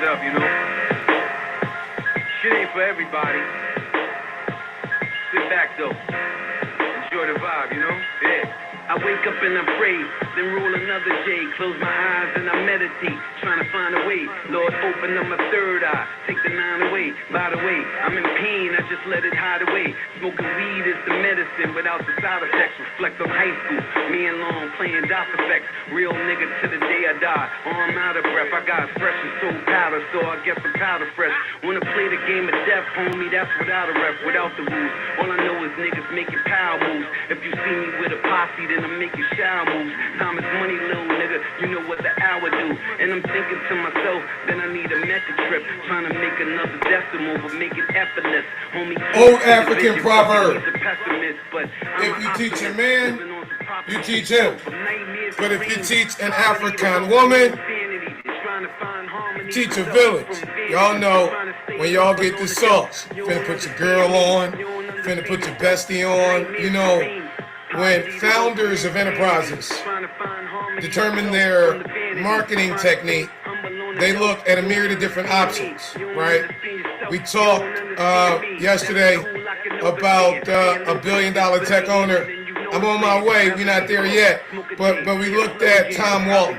shit up, you know? Shit ain't for everybody. Sit back, though. Enjoy the vibe, you know? Yeah. I wake up and I pray, then roll another J. Close my eyes and I meditate, trying to find a way. Lord, open up my third eye, take the 9 away. By the way, I'm in pain, I just let it hide away. Smoking weed is the medicine without the side effects. Reflect on high school, me and Long playing DOS effects. Real nigga to the day I die, I'm out of breath. I got fresh and soul powder, so I get some powder fresh. Wanna play the game of death, homie, that's without a ref, without the rules. All I know is niggas making power moves. If you see me with a posse, then I'm making shower moves. Time is money, little nigga, you know what the hour do. And I'm thinking to myself, then I need a method trip. Trying to make another decimal, but make it effortless. Homie, old African proverb. If you teach a man, you teach him. But if you teach an African woman, you teach a village. Y'all know when y'all get the sauce, you finna put your girl on, you finna put your bestie on. You know, when founders of enterprises determine their marketing technique, they look at a myriad of different options, right? We talked yesterday about a $1 billion tech owner. I'm on my way, we're not there yet, but we looked at Tom Walton.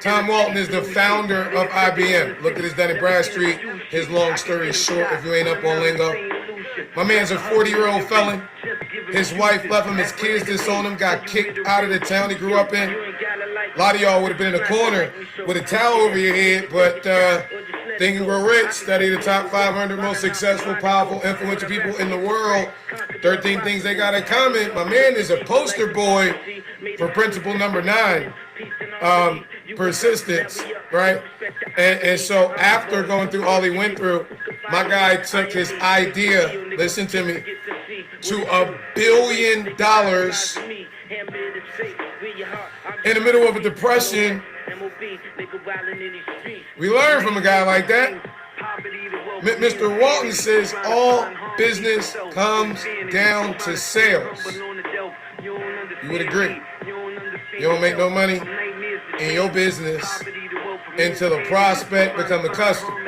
Tom Walton is the founder of IBM. Look at his Dun & Bradstreet. His long story short, if you ain't up on lingo. My man's a 40-year-old felon. His wife left him, his kids disowned him, got kicked out of the town he grew up in. A lot of y'all would have been in a corner with a towel over your head, but Think and Grow Rich, study the top 500 most successful, powerful, influential people in the world. 13 things they got in common. My man is a poster boy for principle number 9, persistence, right? And so after going through all he went through, my guy took his idea, listen to me, to $1 billion in the middle of a depression. We learn from a guy like that. Mr. Walton says all business comes down to sales. You would agree. You don't make no money in your business until the prospect become a customer.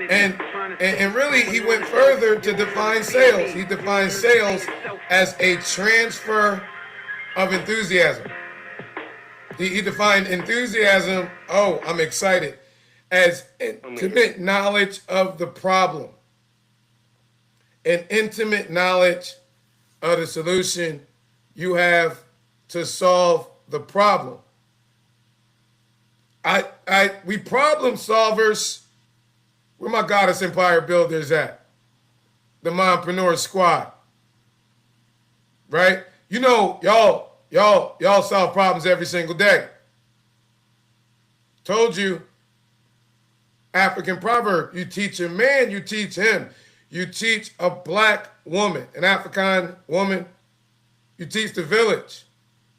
And really, he went further to define sales. He defined sales as a transfer of enthusiasm. He defined enthusiasm, oh, I'm excited, as intimate knowledge of the problem. An intimate knowledge of the solution you have to solve the problem. We problem solvers. Where my Goddess Empire builders at? The Mompreneur Squad. Right? You know, y'all solve problems every single day. Told you, African proverb, you teach a man, you teach him. You teach a black woman, an African woman, you teach the village.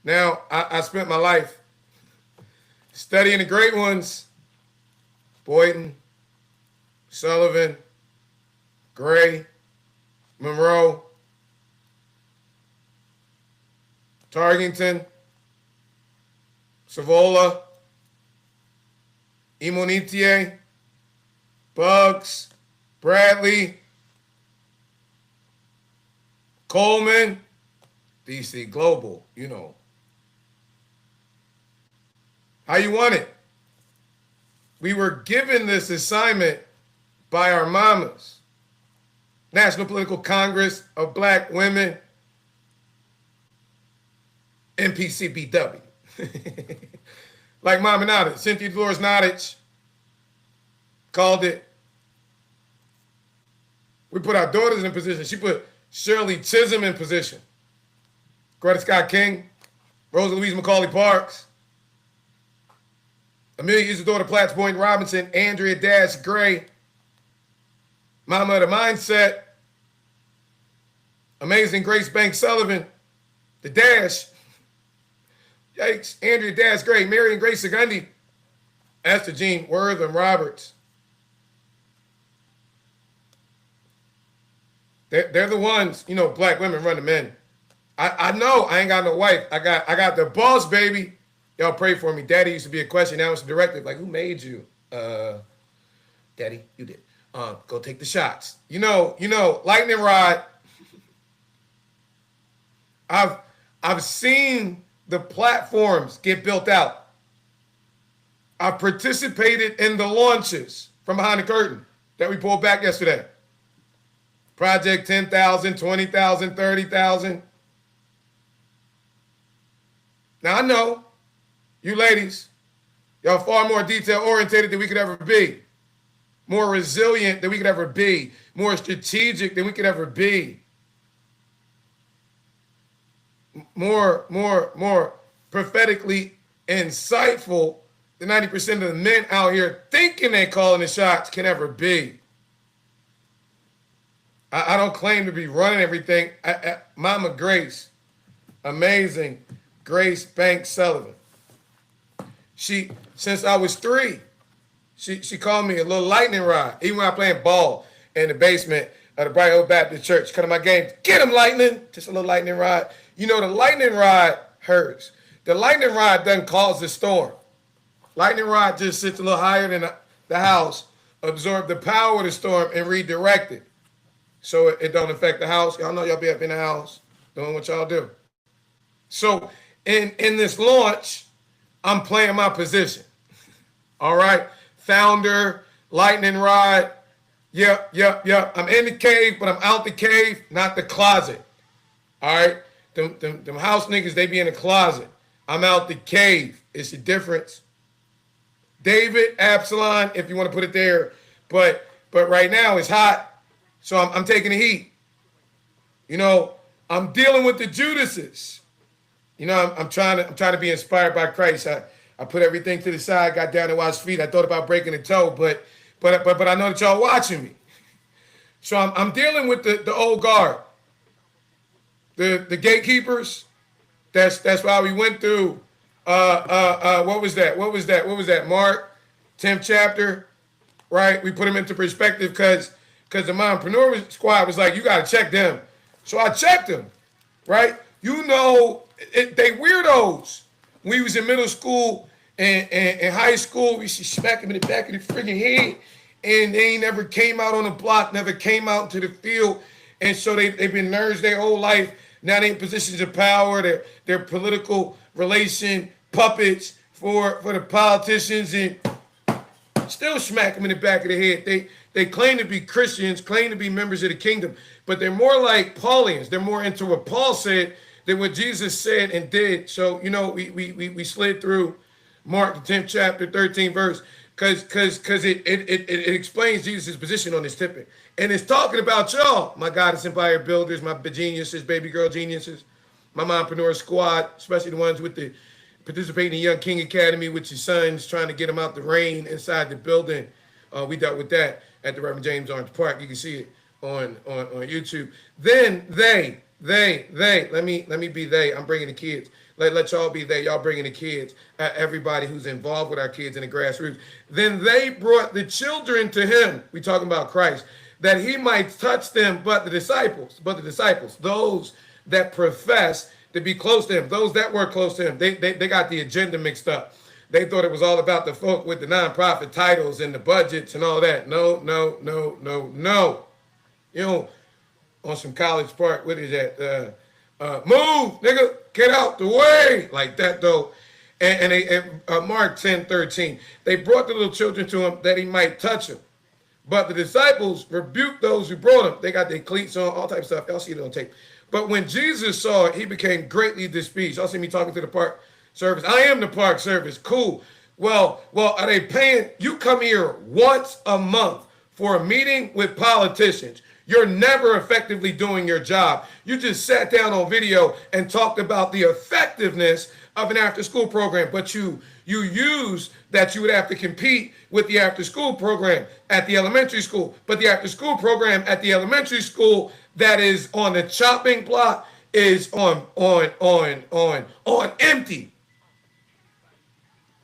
Now, I spent my life studying the great ones, Boynton, Sullivan, Gray, Monroe, Tarkington, Savola, Imonitie, Bugs, Bradley, Coleman, DC Global, you know. How you want it? We were given this assignment by our mamas. National Political Congress of Black Women, NPCBW. Like Mama Nottage, Cynthia Dolores Nottage called it. We put our daughters in position. She put Shirley Chisholm in position. Coretta Scott King, Rosa Louise McCauley Parks, Amelia Isadora Platts Boynton Robinson, Andrea Dash Gray, Mama of the Mindset, Amazing Grace Banks Sullivan, the Dash, yikes, Andrea Dash Gray, Marion Grace Segundi, Esther Jean Wortham Roberts. They're the ones, you know, black women run the men. I know I ain't got no wife. I got the boss, baby. Y'all pray for me. Daddy used to be a question. Now it's a directive. Like, who made you? Daddy, you did. Go take the shots. You know, lightning rod. I've seen the platforms get built out. I participated in the launches from behind the curtain that we pulled back yesterday. Project 10,000, 20,000, 30,000. Now I know you ladies, y'all far more detail oriented than we could ever be, more resilient than we could ever be, more strategic than we could ever be, more prophetically insightful than 90% of the men out here thinking they calling the shots can ever be. I don't claim to be running everything. Mama Grace, amazing Grace Banks Sullivan. Since I was 3, she called me a little lightning rod. Even when I playing ball in the basement of the Bright Oak Baptist Church, cut my game, get him lightning, just a little lightning rod. You know, the lightning rod hurts. The lightning rod doesn't cause the storm. Lightning rod just sits a little higher than the house, absorb the power of the storm and redirect it. So it don't affect the house. Y'all know y'all be up in the house doing what y'all do. So in this launch, I'm playing my position. All right. Founder, lightning rod. Yep. I'm in the cave, but I'm out the cave, not the closet. All right. Them house niggas, they be in the closet. I'm out the cave. It's the difference. David, Absalom, if you want to put it there. But right now it's hot. So I'm taking the heat. You know, I'm dealing with the Judases. You know, I'm trying to be inspired by Christ. I put everything to the side, got down and washed feet. I thought about breaking a toe, but I know that y'all watching me. So I'm dealing with the old guard, the gatekeepers. That's why we went through. What was that? Mark 10th chapter, right? We put them into perspective because the mompreneur squad was like, you got to check them. So I checked them, right? You know, they weirdos. When we was in middle school and high school, we used to smack them in the back of the freaking head, and they ain't never came out on the block, never came out into the field, and so they've been nerds their whole life. Now they in positions of power. They're political relation puppets for the politicians, and still smack them in the back of the head. They claim to be Christians, claim to be members of the kingdom, but they're more like Paulians. They're more into what Paul said than what Jesus said and did. So, you know, we slid through Mark the 10th chapter, 13th verse, because it explains Jesus' position on this tipping. And it's talking about y'all, my goddess empire builders, my geniuses, baby girl geniuses, my mompreneur squad, especially the ones with the participating in Young King Academy with your sons, trying to get them out the rain inside the building. We dealt with that at the Reverend James Orange Park. You can see it on YouTube. Then they, let me be they. I'm bringing the kids. Let y'all be they. Y'all bringing the kids. Everybody who's involved with our kids in the grassroots. Then they brought the children to him. We talking about Christ, that he might touch them, but the disciples, those that profess to be close to him, those that were close to him, they got the agenda mixed up. They thought it was all about the folk with the nonprofit titles and the budgets and all that. No. You know, on some College Park, what is that? Move, nigga, get out the way. Like that, though. And Mark 10:13, they brought the little children to him that he might touch them. But the disciples rebuked those who brought them. They got their cleats on, all types of stuff. Y'all see it on tape. But when Jesus saw it, he became greatly displeased. Y'all see me talking to the park service. I am the park service. Cool. Well, are they paying? You come here once a month for a meeting with politicians. You're never effectively doing your job. You just sat down on video and talked about the effectiveness of an after-school program, but you use that you would have to compete with the after-school program at the elementary school, but the after-school program at the elementary school that is on the chopping block is on empty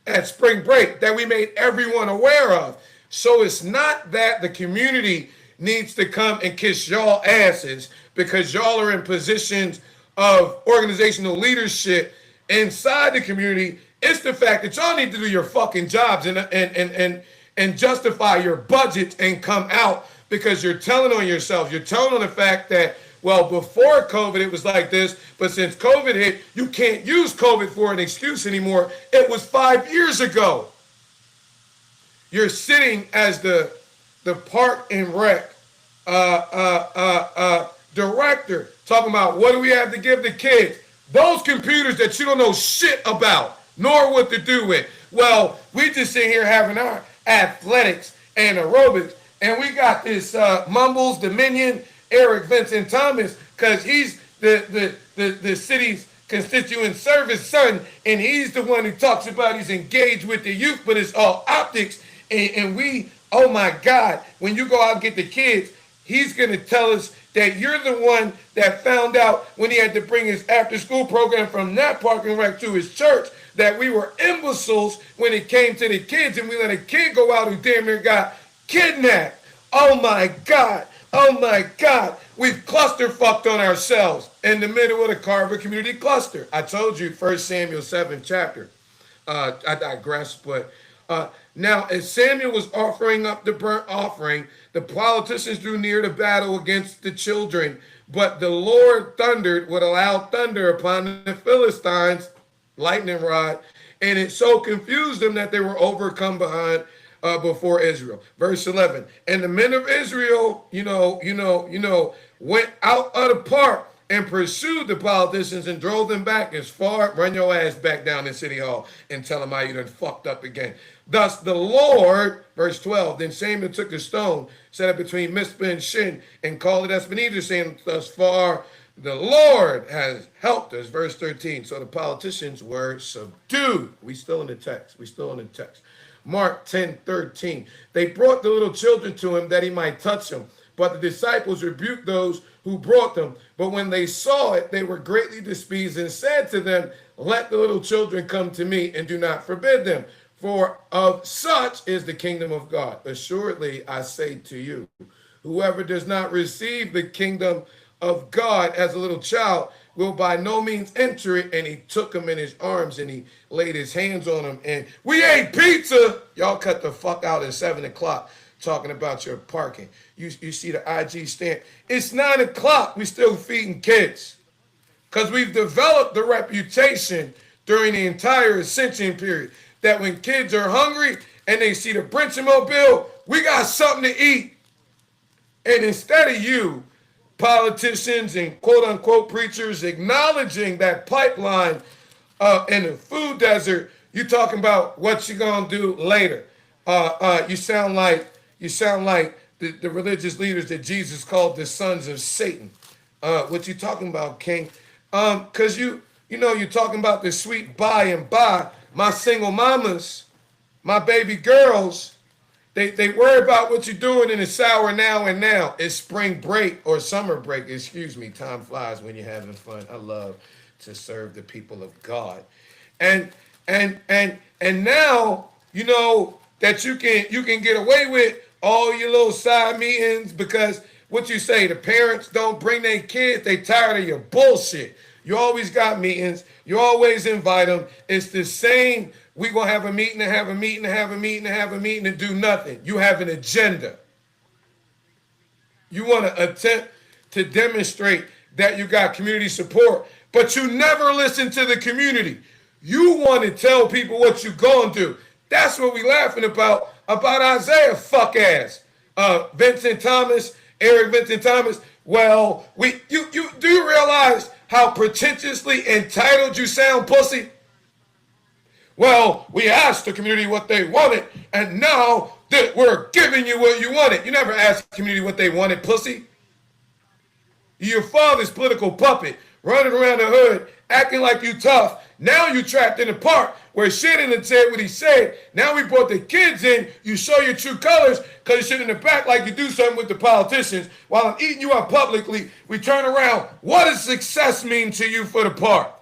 at spring break that we made everyone aware of. So it's not that the community needs to come and kiss y'all asses because y'all are in positions of organizational leadership inside the community. It's the fact that y'all need to do your fucking jobs and and justify your budget and come out because you're telling on yourself. You're telling on the fact that, well, before COVID, it was like this, but since COVID hit, you can't use COVID for an excuse anymore. It was 5 years ago. You're sitting as the park and rec director talking about what do we have to give the kids? Those computers that you don't know shit about, nor what to do with. Well, we just sit here having our athletics and aerobics, and we got this Mumbles Dominion, Eric Vincent Thomas, because he's the city's constituent service son, and he's the one who talks about he's engaged with the youth, but it's all optics. And we, oh my God, when you go out and get the kids, he's going to tell us that you're the one that found out when he had to bring his after-school program from that parking rec to his church that we were imbeciles when it came to the kids, and we let a kid go out who damn near got kidnapped. Oh my God. Oh my God. We've cluster fucked on ourselves in the middle of the Carver Community Cluster. I told you 1 Samuel 7 chapter. I digress, but now as Samuel was offering up the burnt offering, the politicians drew near to battle against the children, but the Lord thundered with a loud thunder upon the Philistines, lightning rod, and it so confused them that they were overcome before Israel. Verse 11, and the men of Israel, went out of the park and pursued the politicians and drove them back as far, run your ass back down in City Hall and tell them how you done fucked up again. Thus the Lord, verse 12, then Samuel took a stone, set it between Mizpah and Shin, and called it Ebenezer, saying, thus far the Lord has helped us. Verse 13, so the politicians were subdued. We still in the text. Mark 10:13, they brought the little children to him that he might touch them. But the disciples rebuked those who brought them. But when they saw it, they were greatly displeased and said to them, let the little children come to me and do not forbid them. For of such is the kingdom of God. Assuredly, I say to you, whoever does not receive the kingdom of God as a little child will by no means enter it. And he took him in his arms and he laid his hands on him. And we ate pizza. Y'all cut the fuck out at 7 o'clock talking about your parking. You see the IG stamp. It's 9 o'clock. We still feeding kids. Because we've developed the reputation during the entire ascension period that when kids are hungry and they see the Brinchmobile, we got something to eat. And instead of you, politicians and quote-unquote preachers acknowledging that pipeline in the food desert, you talking about what you gonna do later. You sound like the religious leaders that Jesus called the sons of Satan. What you talking about, King? Because you're talking about the sweet by and by. My single mamas, my baby girls, they worry about what you're doing in the sour now and now. It's spring break or summer break, excuse me. Time flies when you're having fun. I love to serve the people of God. And now, that you can get away with all your little side meetings because what you say, the parents don't bring their kids, they tired of your bullshit. You always got meetings. You always invite them. It's the same. We're going to have a meeting and have a meeting and have a meeting and have a meeting and do nothing. You have an agenda. You want to attempt to demonstrate that you got community support, but you never listen to the community. You want to tell people what you're going to do. That's what we laughing about Isaiah fuck ass. Vincent Thomas, Eric Vincent Thomas. Well, you do you realize how pretentiously entitled you sound, pussy? Well, we asked the community what they wanted, and now that we're giving you what you wanted. You never asked the community what they wanted, pussy. You're your father's political puppet, running around the hood, acting like you tough. Now you trapped in the park where Shannon said what he said. Now we brought the kids in. You show your true colors because you sit in the back like you do something with the politicians. While I'm eating you up publicly, we turn around. What does success mean to you for the park?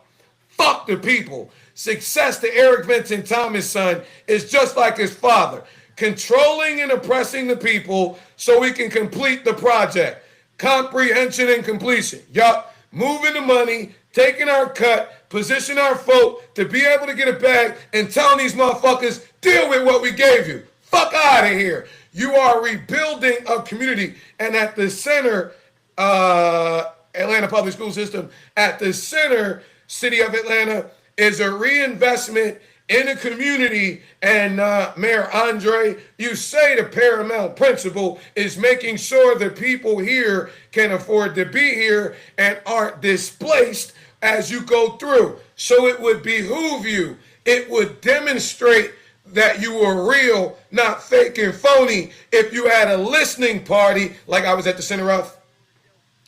Fuck the people. Success to Eric Vincent Thomas' son is just like his father, controlling and oppressing the people so we can complete the project. Comprehension and completion. Yup, moving the money, taking our cut, position our folk to be able to get a bag and telling these motherfuckers, deal with what we gave you. fuck out of here. You are rebuilding a community, and at the center, Atlanta Public School System, at the center, City of Atlanta, is a reinvestment in the community. And Mayor Andre, you say the paramount principle is making sure the people here can afford to be here and aren't displaced as you go through. So it would behoove you, it would demonstrate that you were real, not fake and phony, if you had a listening party like I was at the center of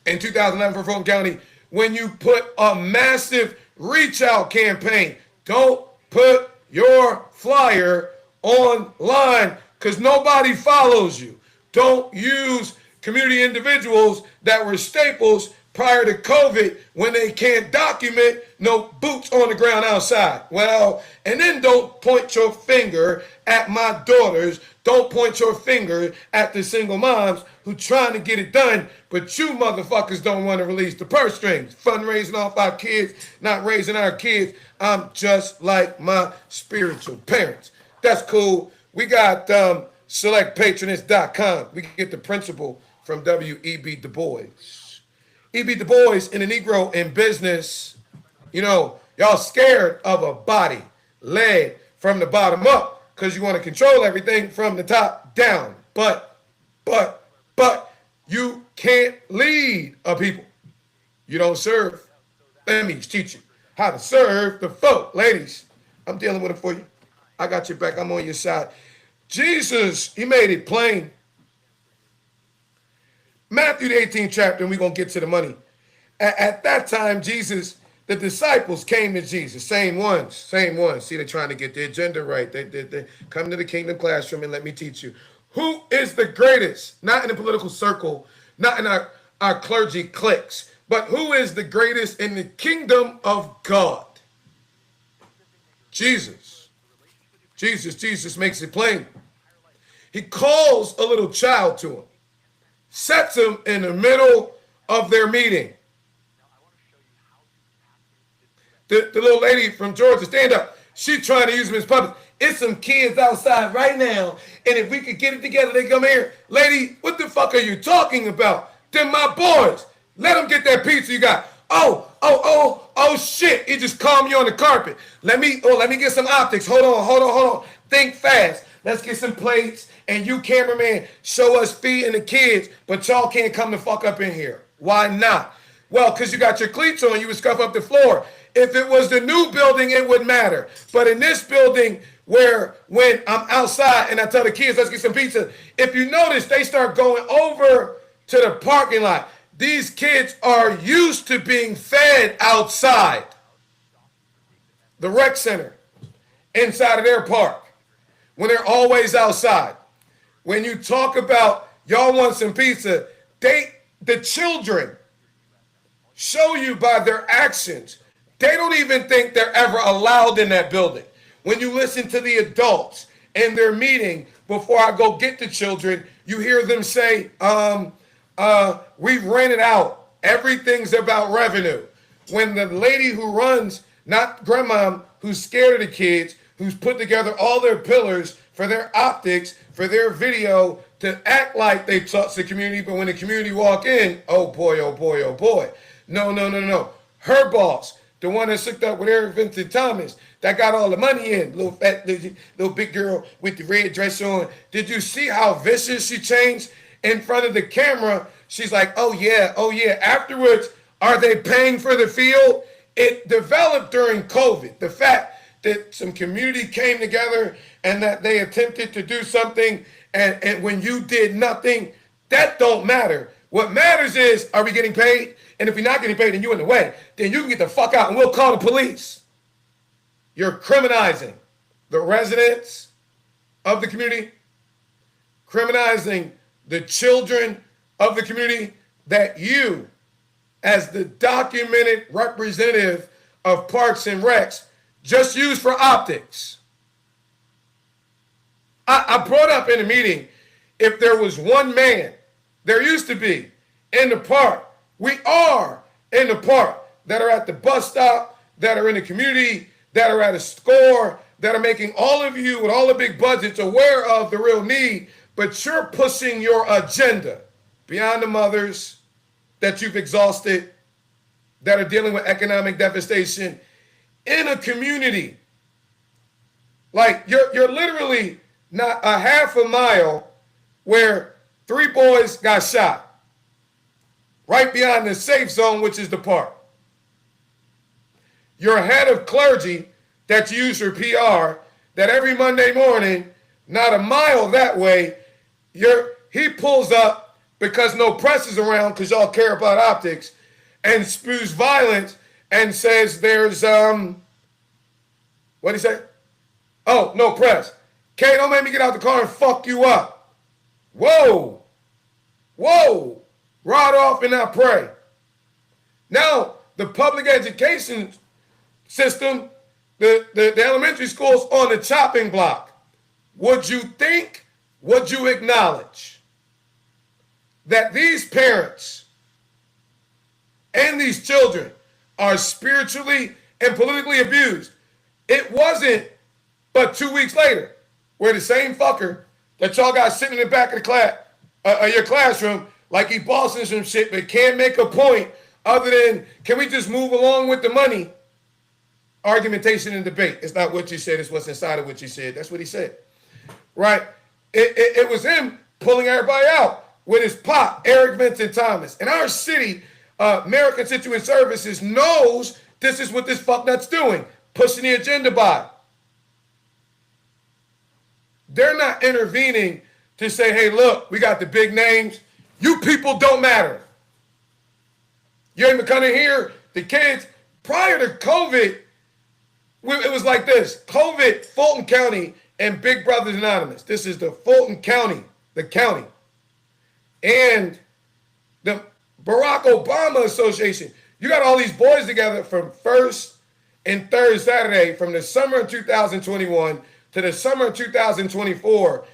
in 2011 for Fulton County, when you put a massive reach out campaign. Don't put your flyer online because nobody follows you. Don't use community individuals that were staples prior to COVID when they can't document no boots on the ground outside. Well, and then don't point your finger at my daughters. Don't point your finger at the single moms who trying to get it done, but you motherfuckers don't want to release the purse strings. Fundraising off our kids, not raising our kids. I'm just like my spiritual parents. That's cool. We got selectpatronage.com. We can get the principle from W.E.B. Du Bois. E.B. Du Bois in the Negro in business, you know, y'all scared of a body led from the bottom up because you want to control everything from the top down. But you can't lead a people. You don't serve. Let me teach you how to serve the folk. Ladies, I'm dealing with it for you. I got your back. I'm on your side. Jesus, he made it plain. Matthew the 18th chapter, and we're going to get to the money. At that time, Jesus, the disciples came to Jesus. Same ones. See, they're trying to get the agenda right. They come to the kingdom classroom and let me teach you. Who is the greatest? Not in the political circle, not in our clergy cliques, but who is the greatest in the kingdom of God? Jesus. Jesus makes it plain. He calls a little child to him, sets him in the middle of their meeting. The little lady from Georgia, stand up. She's trying to use him as puppets. It's some kids outside right now, and if we could get it together, they come here. Lady, what the fuck are you talking about? They're my boys. Let them get that pizza you got. Oh, shit. He just calmed you on the carpet. Let me get some optics. Hold on. Think fast. Let's get some plates, and you, cameraman, show us feeding the kids, but y'all can't come the fuck up in here. Why not? Well, because you got your cleats on, you would scuff up the floor. If it was the new building, it wouldn't matter. But in this building, where when I'm outside and I tell the kids, let's get some pizza, if you notice, they start going over to the parking lot. These kids are used to being fed outside. The rec center, inside of their park, when they're always outside. When you talk about y'all want some pizza, the children show you by their actions. They don't even think they're ever allowed in that building. When you listen to the adults in their meeting, before I go get the children, you hear them say, we've rented out. Everything's about revenue. When the lady who runs, not grandma, who's scared of the kids, who's put together all their pillars for their optics, for their video, to act like they touch the community, but when the community walk in, oh boy. No. Her boss, the one that hooked up with Eric Vincent Thomas, that got all the money in, little fat, little big girl with the red dress on. Did you see how vicious she changed in front of the camera? She's like, oh yeah. Afterwards, are they paying for the field? It developed during COVID. The fact that some community came together and that they attempted to do something, and when you did nothing, that don't matter. What matters is, are we getting paid? And if you're not getting paid and you're in the way, then you can get the fuck out and we'll call the police. You're criminalizing the residents of the community, criminalizing the children of the community that you, as the documented representative of Parks and Recs, just use for optics. I brought up in the meeting, if there was one man, there used to be, in the park, we are in the park, that are at the bus stop, that are in the community, that are at a score, that are making all of you with all the big budgets aware of the real need, but you're pushing your agenda beyond the mothers that you've exhausted, that are dealing with economic devastation in a community. Like, you're literally not a half a mile where 3 boys got shot, right beyond the safe zone, which is the park. Your head of clergy that you use for PR, that every Monday morning, not a mile that way, he pulls up because no press is around because y'all care about optics, and spews violence and says there's, what'd he say? Oh, no press. Kay, don't make me get out the car and fuck you up. Whoa. Whoa. Rod off and not pray. Now, the public education system, the elementary schools on the chopping block. Would you think, would you acknowledge that these parents and these children are spiritually and politically abused? It wasn't but 2 weeks later where the same fucker that y'all got sitting in the back of the class, your classroom, like he bossing some shit, but can't make a point other than, can we just move along with the money? Argumentation and debate. It's not what you said, it's what's inside of what you said. That's what he said. Right? It was him pulling everybody out with his pop, Eric Vincent Thomas. And our city, Mayor Constituent Services, knows this is what this fucknut's doing, pushing the agenda by. They're not intervening to say, hey, look, we got the big names. You people don't matter. You ain't gonna hear the kids. Prior to COVID, it was like this. COVID, Fulton County, and Big Brothers Anonymous. This is the Fulton County, the county. And the Barack Obama Association. You got all these boys together from first and third Saturday from the summer of 2021 to the summer of 2024.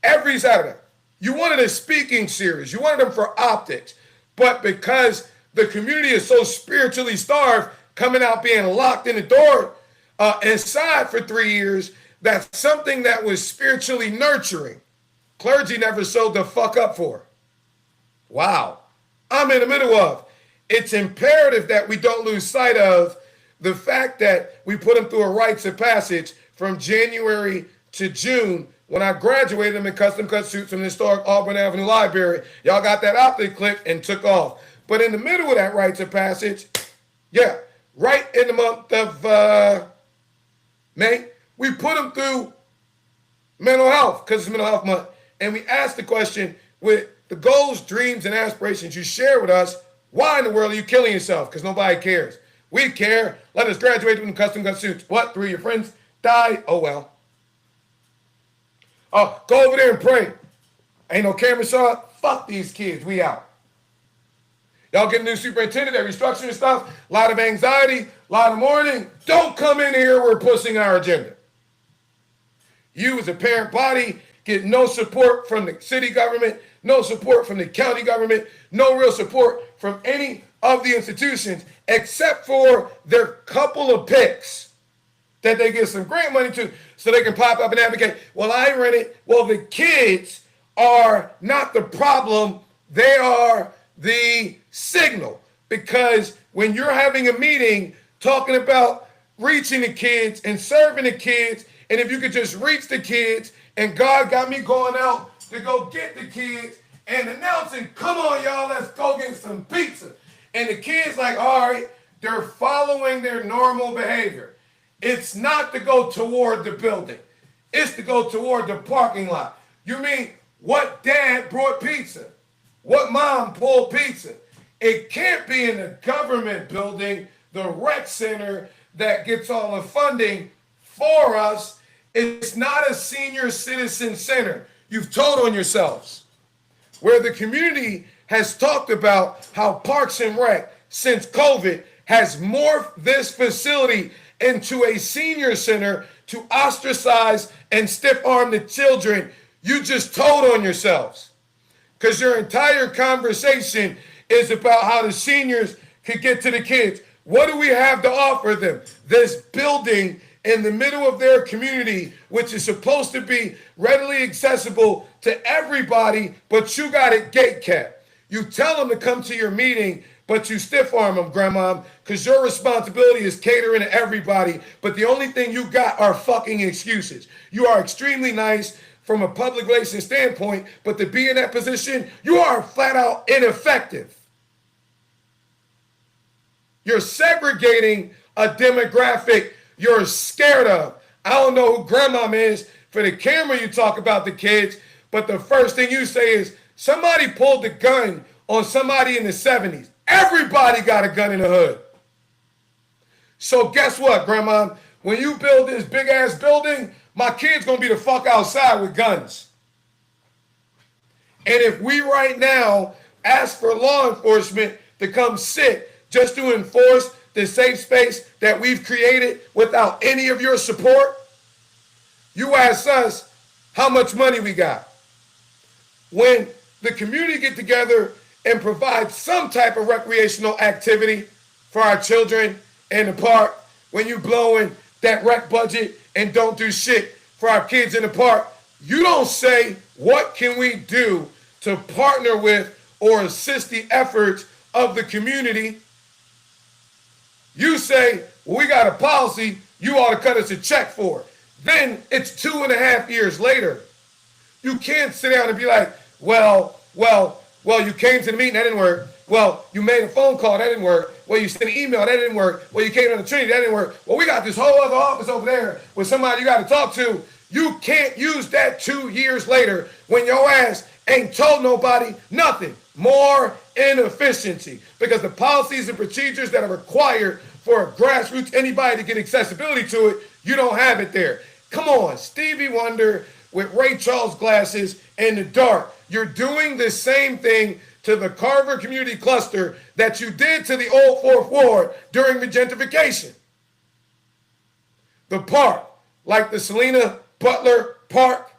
Every Saturday. You wanted a speaking series. You wanted them for optics. But because the community is so spiritually starved, coming out being locked in the door inside for 3 years, that's something that was spiritually nurturing. Clergy never showed the fuck up for. Wow. I'm in the middle of. It's imperative that we don't lose sight of the fact that we put them through a rites of passage from January to June. When I graduated them in custom cut suits from the historic Auburn Avenue Library, y'all got that optic clip and took off. But in the middle of that rites of passage, yeah, right in the month of May, we put them through mental health because it's mental health month. And we asked the question, with the goals, dreams, and aspirations you share with us, why in the world are you killing yourself? Because nobody cares. We care. Let us graduate from custom cut suits. What? 3 of your friends died? Oh, well. Oh, go over there and pray. Ain't no camera shot. Fuck these kids. We out. Y'all get a new superintendent, that restructuring stuff, a lot of anxiety, a lot of mourning. Don't come in here. We're pushing our agenda. You as a parent body get no support from the city government, no support from the county government, no real support from any of the institutions except for their couple of picks that they give some grant money to so they can pop up and advocate. Well, I rent it. Well, the kids are not the problem. They are the signal. Because when you're having a meeting talking about reaching the kids and serving the kids, and if you could just reach the kids, and God got me going out to go get the kids and announcing, come on, y'all, let's go get some pizza. And the kids like, all right, they're following their normal behavior. It's not to go toward the building. It's to go toward the parking lot. You mean what dad brought pizza? What mom pulled pizza? It can't be in the government building, the rec center that gets all the funding for us. It's not a senior citizen center. You've told on yourselves. Where the community has talked about how Parks and Rec, since COVID, has morphed this facility into a senior center to ostracize and stiff-arm the children. You just told on yourselves. Because your entire conversation is about how the seniors could get to the kids. What do we have to offer them? This building in the middle of their community, which is supposed to be readily accessible to everybody, but you got it gate kept. You tell them to come to your meeting, but you stiff arm them, Grandma, because your responsibility is catering to everybody, but the only thing you got are fucking excuses. You are extremely nice from a public relations standpoint, but to be in that position, you are flat out ineffective. You're segregating a demographic you're scared of. I don't know who Grandma is. For the camera, you talk about the kids, but the first thing you say is, somebody pulled the gun on somebody in the 70s. Everybody got a gun in the hood. So guess what, Grandma? When you build this big-ass building, my kid's going to be the fuck outside with guns. And if we right now ask for law enforcement to come sit just to enforce the safe space that we've created without any of your support, you ask us how much money we got. When the community get together and provide some type of recreational activity for our children in the park, when you blowing that rec budget and don't do shit for our kids in the park, you don't say, what can we do to partner with or assist the efforts of the community? You say, well, we got a policy, you ought to cut us a check for it. Then it's 2.5 years later. You can't sit down and be like, well, you came to the meeting, that didn't work. Well, you made a phone call, that didn't work. Well, you sent an email, that didn't work. Well, you came to the Trinity, that didn't work. Well, we got this whole other office over there with somebody you got to talk to. You can't use that 2 years later when your ass ain't told nobody nothing. More inefficiency, because the policies and procedures that are required for a grassroots anybody to get accessibility to it, you don't have it there. Come on, Stevie Wonder with Ray Charles glasses in the dark. You're doing the same thing to the Carver Community Cluster that you did to the old Fourth Ward during the gentrification. The park, like the Selena Butler Park,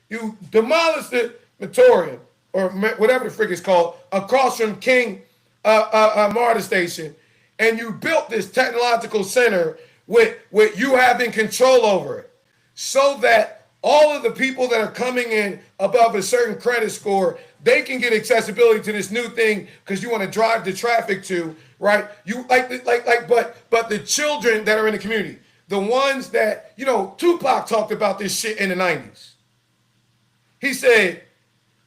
you demolished the Matorium, or whatever the frick it's called, across from King MARTA Station, and you built this technological center with you having control over it, so that all of the people that are coming in above a certain credit score, they can get accessibility to this new thing because you want to drive the traffic to, right? You but the children that are in the community, the ones that, you know, Tupac talked about this shit in the 90s. He said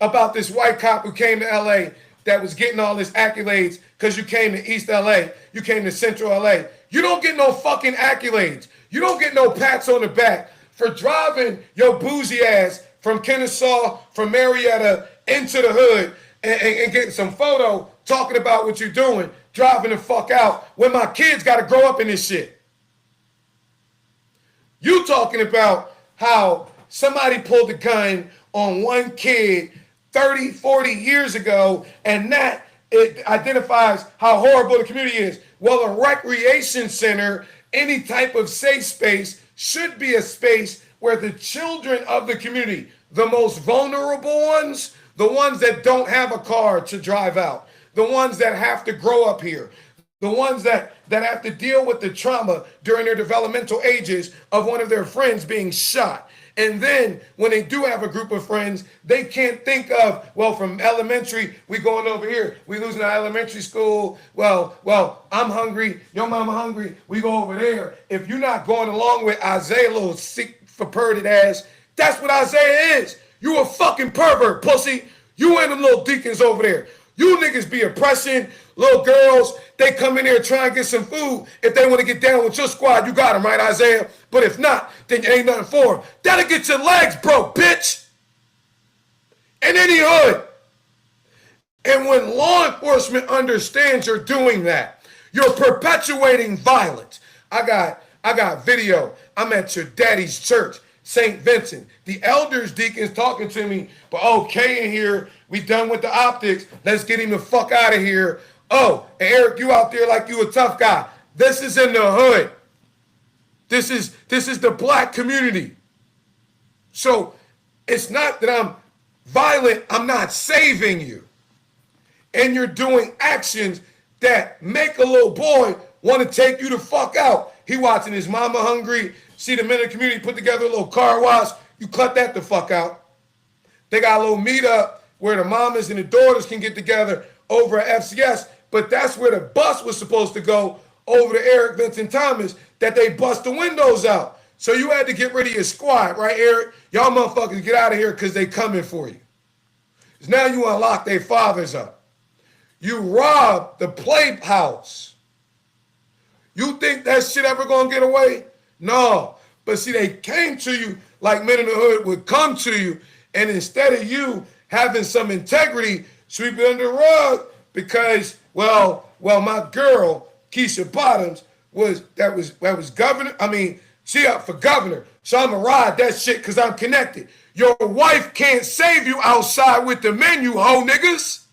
about this white cop who came to LA that was getting all his accolades because you came to East LA, you came to Central LA. You don't get no fucking accolades. You don't get no pats on the back for driving your bougie ass from Kennesaw, from Marietta into the hood and getting some photo talking about what you're doing, driving the fuck out when my kids got to grow up in this shit. You talking about how somebody pulled a gun on one kid 30, 40 years ago, and that it identifies how horrible the community is. Well, a recreation center, any type of safe space, should be a space where the children of the community, the most vulnerable ones, the ones that don't have a car to drive out, the ones that have to grow up here, the ones that have to deal with the trauma during their developmental ages of one of their friends being shot. And then when they do have a group of friends, they can't think of, well, from elementary, we going over here. We losing our elementary school. Well, I'm hungry. Your mama hungry. We go over there. If you're not going along with Isaiah, little sick, perverted ass, that's what Isaiah is. You a fucking pervert, pussy. You and them little deacons over there. You niggas be oppressing little girls. They come in here trying to get some food. If they want to get down with your squad, you got them, right, Isaiah? But if not, then ain't nothing for them. That'll get your legs broke, bitch. In any hood. And when law enforcement understands you're doing that, you're perpetuating violence. I got video. I'm at your daddy's church, St. Vincent. The elders, deacons talking to me, but okay in here. We done with the optics. Let's get him the fuck out of here. Oh, and Eric, you out there like you a tough guy. This is in the hood. This is the black community. So it's not that I'm violent. I'm not saving you. And you're doing actions that make a little boy want to take you the fuck out. He watching his mama hungry. See the men in the community put together a little car wash. You cut that the fuck out. They got a little meetup where the mamas and the daughters can get together over at FCS, but that's where the bus was supposed to go over to Eric Vincent Thomas, that they bust the windows out. So you had to get rid of your squad, right, Eric? Y'all motherfuckers get out of here because they coming for you. Because now you want to lock their fathers up. You robbed the playhouse. You think that shit ever going to get away? No. But see, they came to you like Men in the Hood would come to you, and instead of you having some integrity, sweep it under the rug because, well, my girl, Keisha Bottoms, was governor. I mean, she up for governor. So I'm going to ride that shit because I'm connected. Your wife can't save you outside with the men, you hoe niggas.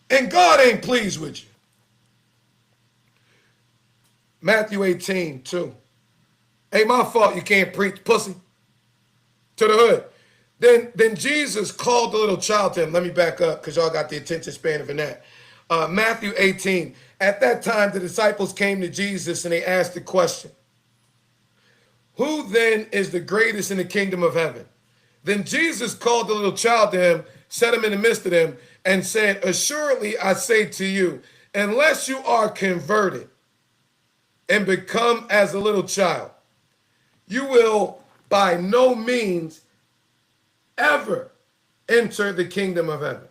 And God ain't pleased with you. Matthew 18:2. Ain't my fault you can't preach, pussy. To the hood. Then Jesus called the little child to him. Let me back up because y'all got the attention span of that. Matthew 18. At that time, the disciples came to Jesus and they asked the question, who then is the greatest in the kingdom of heaven? Then Jesus called the little child to him, set him in the midst of them, and said, assuredly I say to you, unless you are converted and become as a little child, you will by no means ever enter the kingdom of heaven.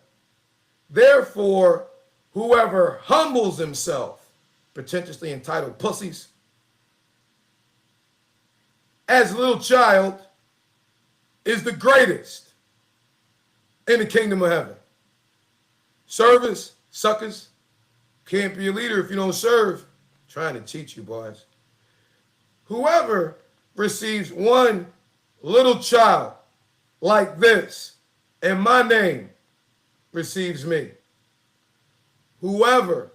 Therefore, whoever humbles himself, pretentiously entitled pussies, as a little child, is the greatest in the kingdom of heaven. Service, suckers, can't be a leader if you don't serve. I'm trying to teach you, boys. Whoever receives one little child like this in my name receives me. Whoever,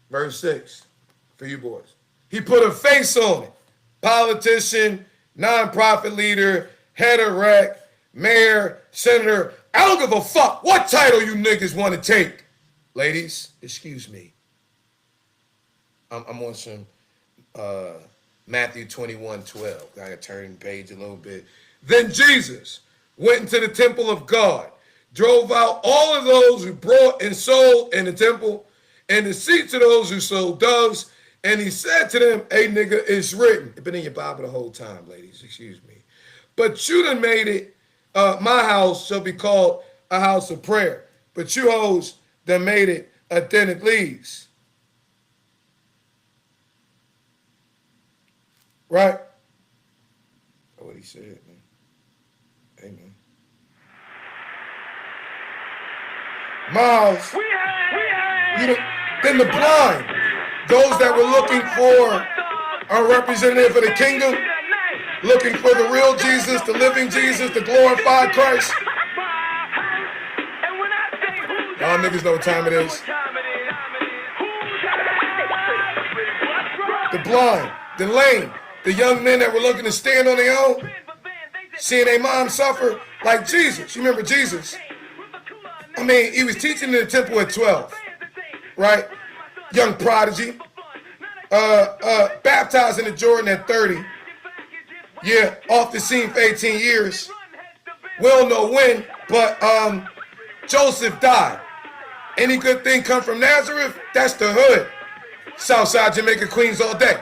verse 6, for you boys. He put a face on it. Politician, nonprofit leader, head of rec, mayor, senator. I don't give a fuck what title you niggas want to take. Ladies, excuse me. I'm on some Matthew 21:12. I gotta turn the page a little bit. Then Jesus went into the temple of God, drove out all of those who brought and sold in the temple, and the seats of those who sold doves, and he said to them, hey nigga, it's written. It's been in your Bible the whole time, ladies, excuse me. But you done made it, my house shall be called a house of prayer. But you hoes done made it a den of thieves. Right? That's what he said, man. Amen. Miles, then the blind, those that were looking for a representative of the kingdom, looking for the real Jesus, the living Jesus, the glorified Christ. Y'all niggas know what time it is. The blind, the lame, the young men that were looking to stand on their own, seeing their mom suffer like Jesus. You remember Jesus? I mean, he was teaching in the temple at 12, right? Young prodigy. Baptized in the Jordan at 30. Yeah, off the scene for 18 years. We don't know when, but Joseph died. Any good thing come from Nazareth? That's the hood. Southside Jamaica, Queens all day.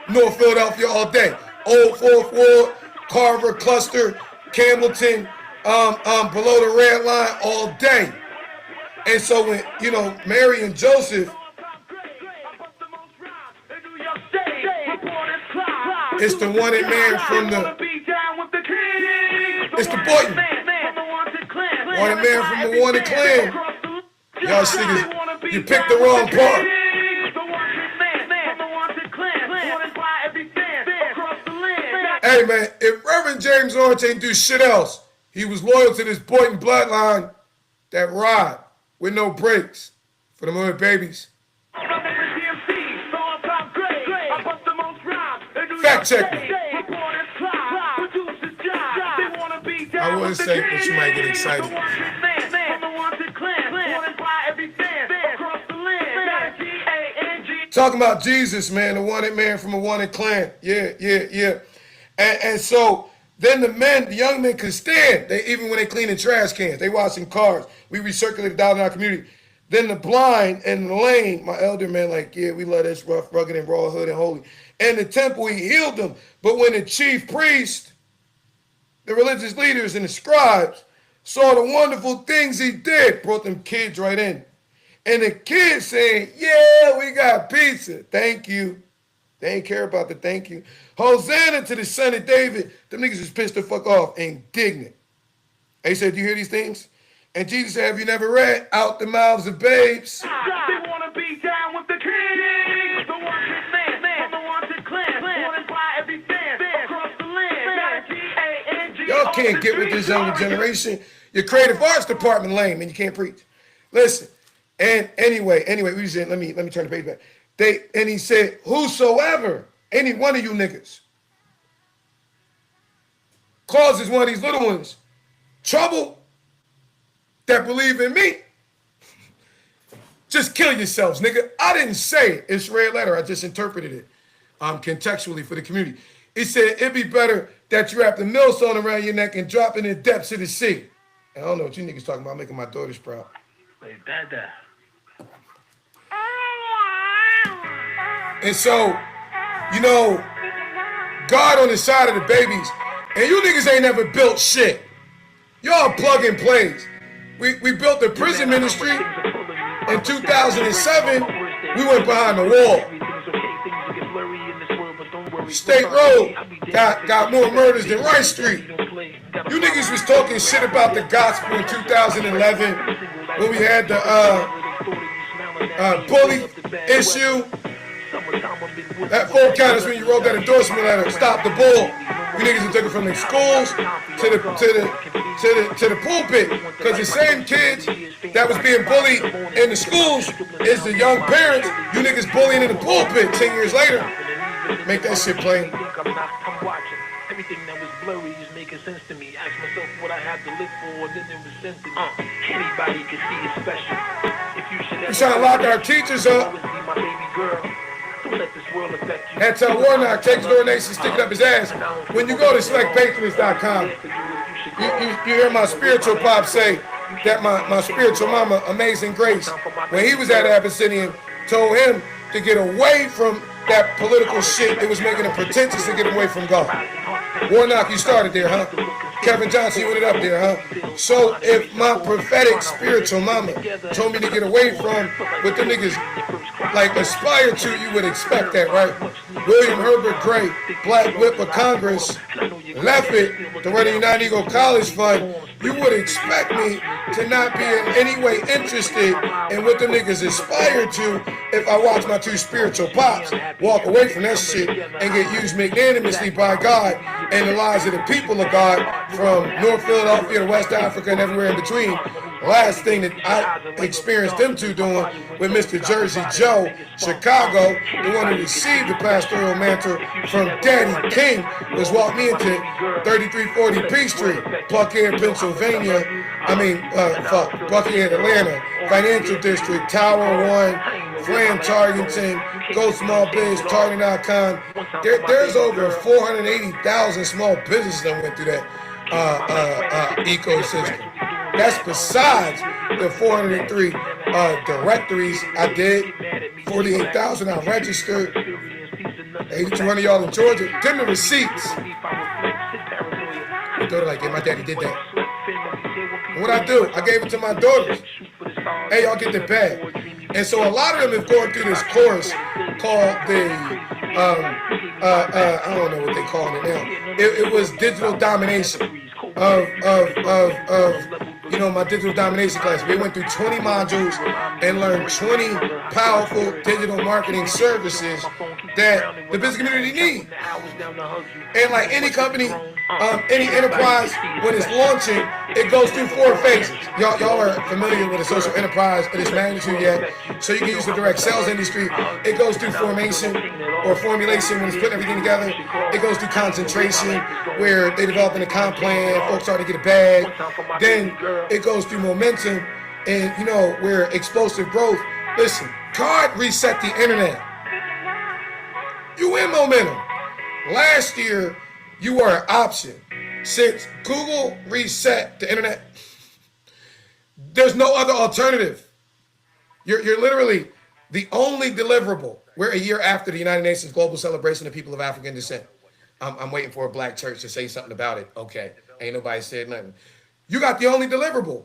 North Philadelphia all day. Old Fourth Ward, Carver, Cluster, Campbellton, below the red line all day. And so when, you know, Mary and Joseph, it's the wanted man from the, it's the Boyton. Wanted man from the wanted clan. Y'all niggas, you picked the wrong part. Hey man, if Reverend James Orange ain't do shit else, he was loyal to this Boyton bloodline that ride with no brakes for the hood babies. Fact check me. I would say that you might get excited. Talking about Jesus, man, the wanted man from a wanted clan. Yeah. And so then the young men could stand. Even when they cleaning trash cans, they washing cars. We recirculated down in our community. Then the blind and the lame, my elder man, like, yeah, we love this rough, rugged, and raw, hood, and holy. And the temple, he healed them. But when the chief priest, the religious leaders, and the scribes saw the wonderful things he did, brought them kids right in. And the kids saying, yeah, we got pizza. Thank you. They ain't care about the thank you. Hosanna to the son of David. Them niggas was pissed the fuck off, indignant. They said, do you hear these things? And Jesus said, have you never read, out the mouths of babes? They want to be down with the king. The wanted man, the wanted clan. Wanted by every fan across the land. G-A-N-G. Y'all can't get with this younger generation. Your creative arts department lame and you can't preach. Listen, and anyway, we said, let me turn the page back. And he said, whosoever, any one of you niggas, causes one of these little ones trouble that believe in me, just kill yourselves, nigga. I didn't say it. It's red letter. I just interpreted it contextually for the community. He said, it'd be better that you wrap the millstone around your neck and drop it in the depths of the sea. I don't know what you niggas talking about, making my daughters proud. Wait, Dada. And so, you know, God on the side of the babies, and you niggas ain't never built shit. Y'all plug and plays. We built the prison ministry in 2007. We went behind the wall. State Road got more murders than Rice Street. You niggas was talking shit about the gospel in 2011 when we had the bully issue. That 4 count is when you wrote that endorsement letter. Stop the bull. You niggas took it from the schools to the pulpit, because the same kids that was being bullied in the schools is the young parents. You niggas bullying in the pulpit 10 years later. Make that shit plain. I'm watching. Everything that was blurry is making sense to me. Ask myself what I had to live for, and then it was sent to me. Anybody can see it's special. If you should ever trying to lock our teachers up. My baby girl. Don't let this world affect you. And tell Warnock, take his donation, stick it up his ass. When you go to selectpatrons.com, you hear my spiritual pop say that my spiritual mama, Amazing Grace, when he was at Abyssinian, told him to get away from that political shit. It was making him pretentious to get away from God. Warnock, you started there, huh? Kevin Johnson, you ended up there, huh? So if my prophetic spiritual mama told me to get away from what the niggas like aspire to, you would expect that, right? William Herbert Gray, Black Whip of Congress, left it to run the United Eagle College Fund. You would expect me to not be in any way interested in what the niggas aspire to if I watch my 2 spiritual pops walk away from that shit and get used magnanimously by God and the lives of the people of God from North Philadelphia to West Africa and everywhere in between. The last thing that I experienced them 2 doing with Mr. Jersey Joe, Chicago, the one who received the pastoral mantle from Daddy King, was walk me into 3340 Peachtree, Buckhead, Pennsylvania. Buckhead, Atlanta, Financial District, Tower 1, Fran Targeting, Go Small Biz, Target.com. There's over 480,000 small businesses that went through that ecosystem. That's besides the 403 directories I did, 48,000 I registered, 8,200 y'all in Georgia. Give me receipts. My daughter like, yeah, my daddy did that. And what I do, I gave it to my daughters. Hey, y'all get the bag. And so a lot of them have gone through this course called the, I don't know what they call it now. It was digital domination of my digital domination class. We went through 20 modules and learned 20 powerful digital marketing services that the business community needs. And like any company, any enterprise, when it's launching, it goes through 4 phases. Y'all are familiar with a social enterprise of this magnitude yet, so you can use the direct sales industry. It goes through formation or formulation when it's putting everything together. It goes through concentration, where they develop an account plan, folks start to get a bag. Then it goes through momentum and, where explosive growth. Listen, God reset the internet. win momentum. Last year, you were an option. Since Google reset the internet, there's no other alternative. You're literally the only deliverable. We're a year after the United Nations Global Celebration of People of African Descent. I'm waiting for a black church to say something about it. Okay, ain't nobody said nothing. You got the only deliverable.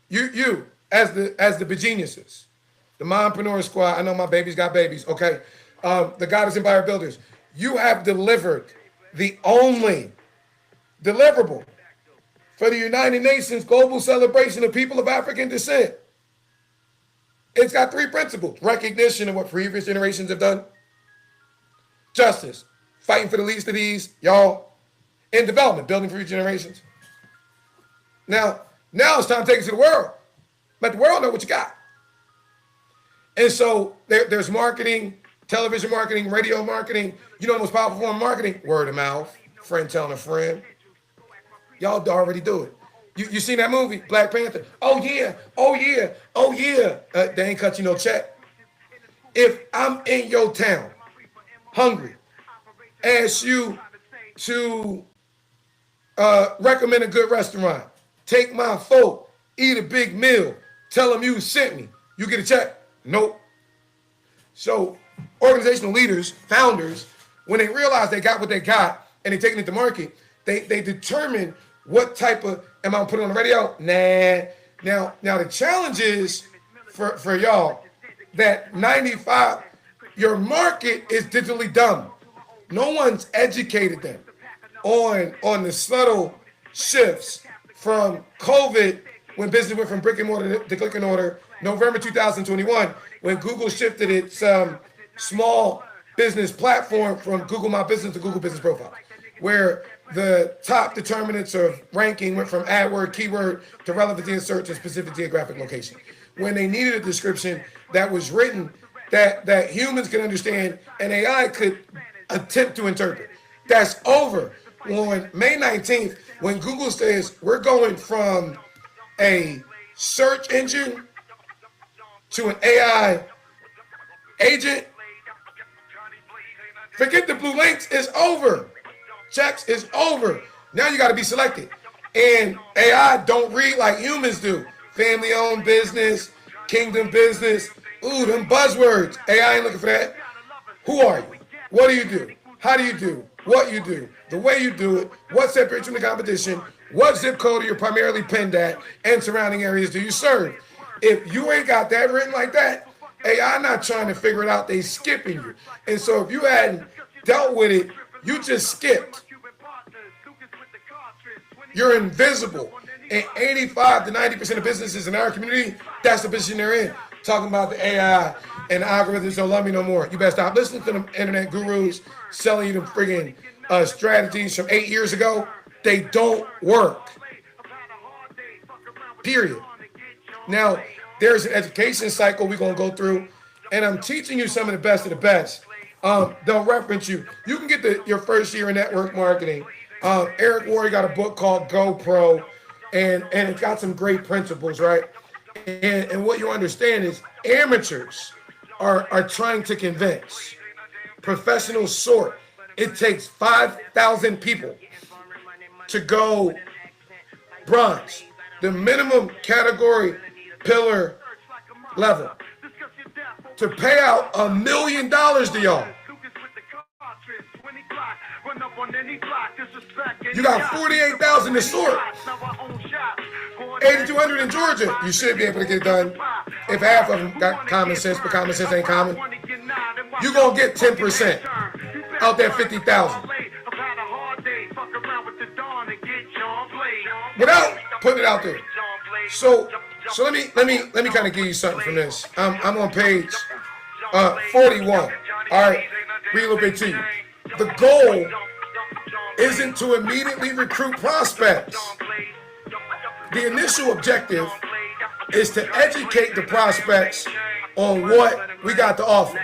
You as the Begeniuses, the Mompreneur Squad. I know my babies got babies. Okay, the Goddess Empire Builders. You have delivered the only deliverable for the United Nations Global Celebration of People of African Descent. It's got 3 principles: recognition of what previous generations have done, justice, fighting for the least of these, y'all, and development, building for future generations. Now it's time to take it to the world. Let the world know what you got. And so there's marketing, television marketing, radio marketing. You know the most powerful form of marketing? Word of mouth, friend telling a friend. Y'all already do it. You seen that movie, Black Panther? Oh yeah. They ain't cut you no check. If I'm in your town, hungry, ask you to recommend a good restaurant, take my folk, eat a big meal, tell them you sent me, you get a check? Nope. So organizational leaders, founders, when they realize they got what they got and they're taking it to market, they determine what type of, am I gonna put it on the radio? Nah. Now the challenge is for y'all that 95, your market is digitally dumb. No one's educated them on the subtle shifts from COVID, when business went from brick and mortar to click and order, November 2021, when Google shifted its small business platform from Google My Business to Google Business Profile, where the top determinants of ranking went from AdWord, keyword, to relevancy in search and specific geographic location. When they needed a description that was written that humans could understand and AI could attempt to interpret. That's over. On May 19th, when Google says we're going from a search engine to an AI agent, forget the blue links, it's over. Checks is over. Now you got to be selected. And AI don't read like humans do. Family-owned business, kingdom business. Ooh, them buzzwords. AI ain't looking for that. Who are you? What do you do? How do you do? What you do? The way you do it? What separates you from the competition? What zip code are you primarily pinned at? And surrounding areas do you serve? If you ain't got that written like that, AI not trying to figure it out. They skipping you. And so if you hadn't dealt with it, you just skipped. You're invisible. And 85 to 90% of businesses in our community, that's the position they're in. Talking about the AI and the algorithms don't love me no more. You better stop listening to them internet gurus selling you them friggin' strategies from 8 years ago. They don't work. Period. Now, there's an education cycle we're going to go through, and I'm teaching you some of the best. They'll reference you. You can get your first year in network marketing. Eric Worre got a book called GoPro, and it's got some great principles, right? And what you understand is amateurs are trying to convince. Professionals sort. It takes 5,000 people to go bronze. The minimum category pillar level. To pay out $1 million to y'all. You got 48,000 to sort. 8,200 in Georgia. You should be able to get it done. If half of them got common sense, but common sense ain't common, you're going to get 10% out there 50,000. Without putting it out there. So let me kind of give you something from this. I'm on page 41. All right, read a little bit to you. The goal isn't to immediately recruit prospects. The initial objective is to educate the prospects on what we got to offer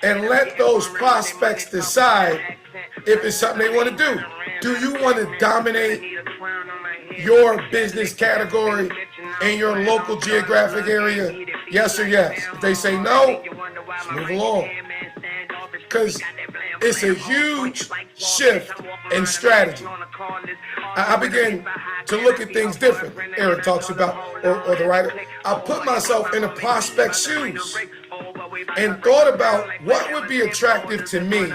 and let those prospects decide if it's something they want to do. Do you want to dominate your business category in your local geographic area? Yes or yes. If they say no, let's move along. Because It's a huge shift in strategy. I began to look at things differently. Eric talks about, or the writer, I put myself in a prospect's shoes and thought about what would be attractive to me,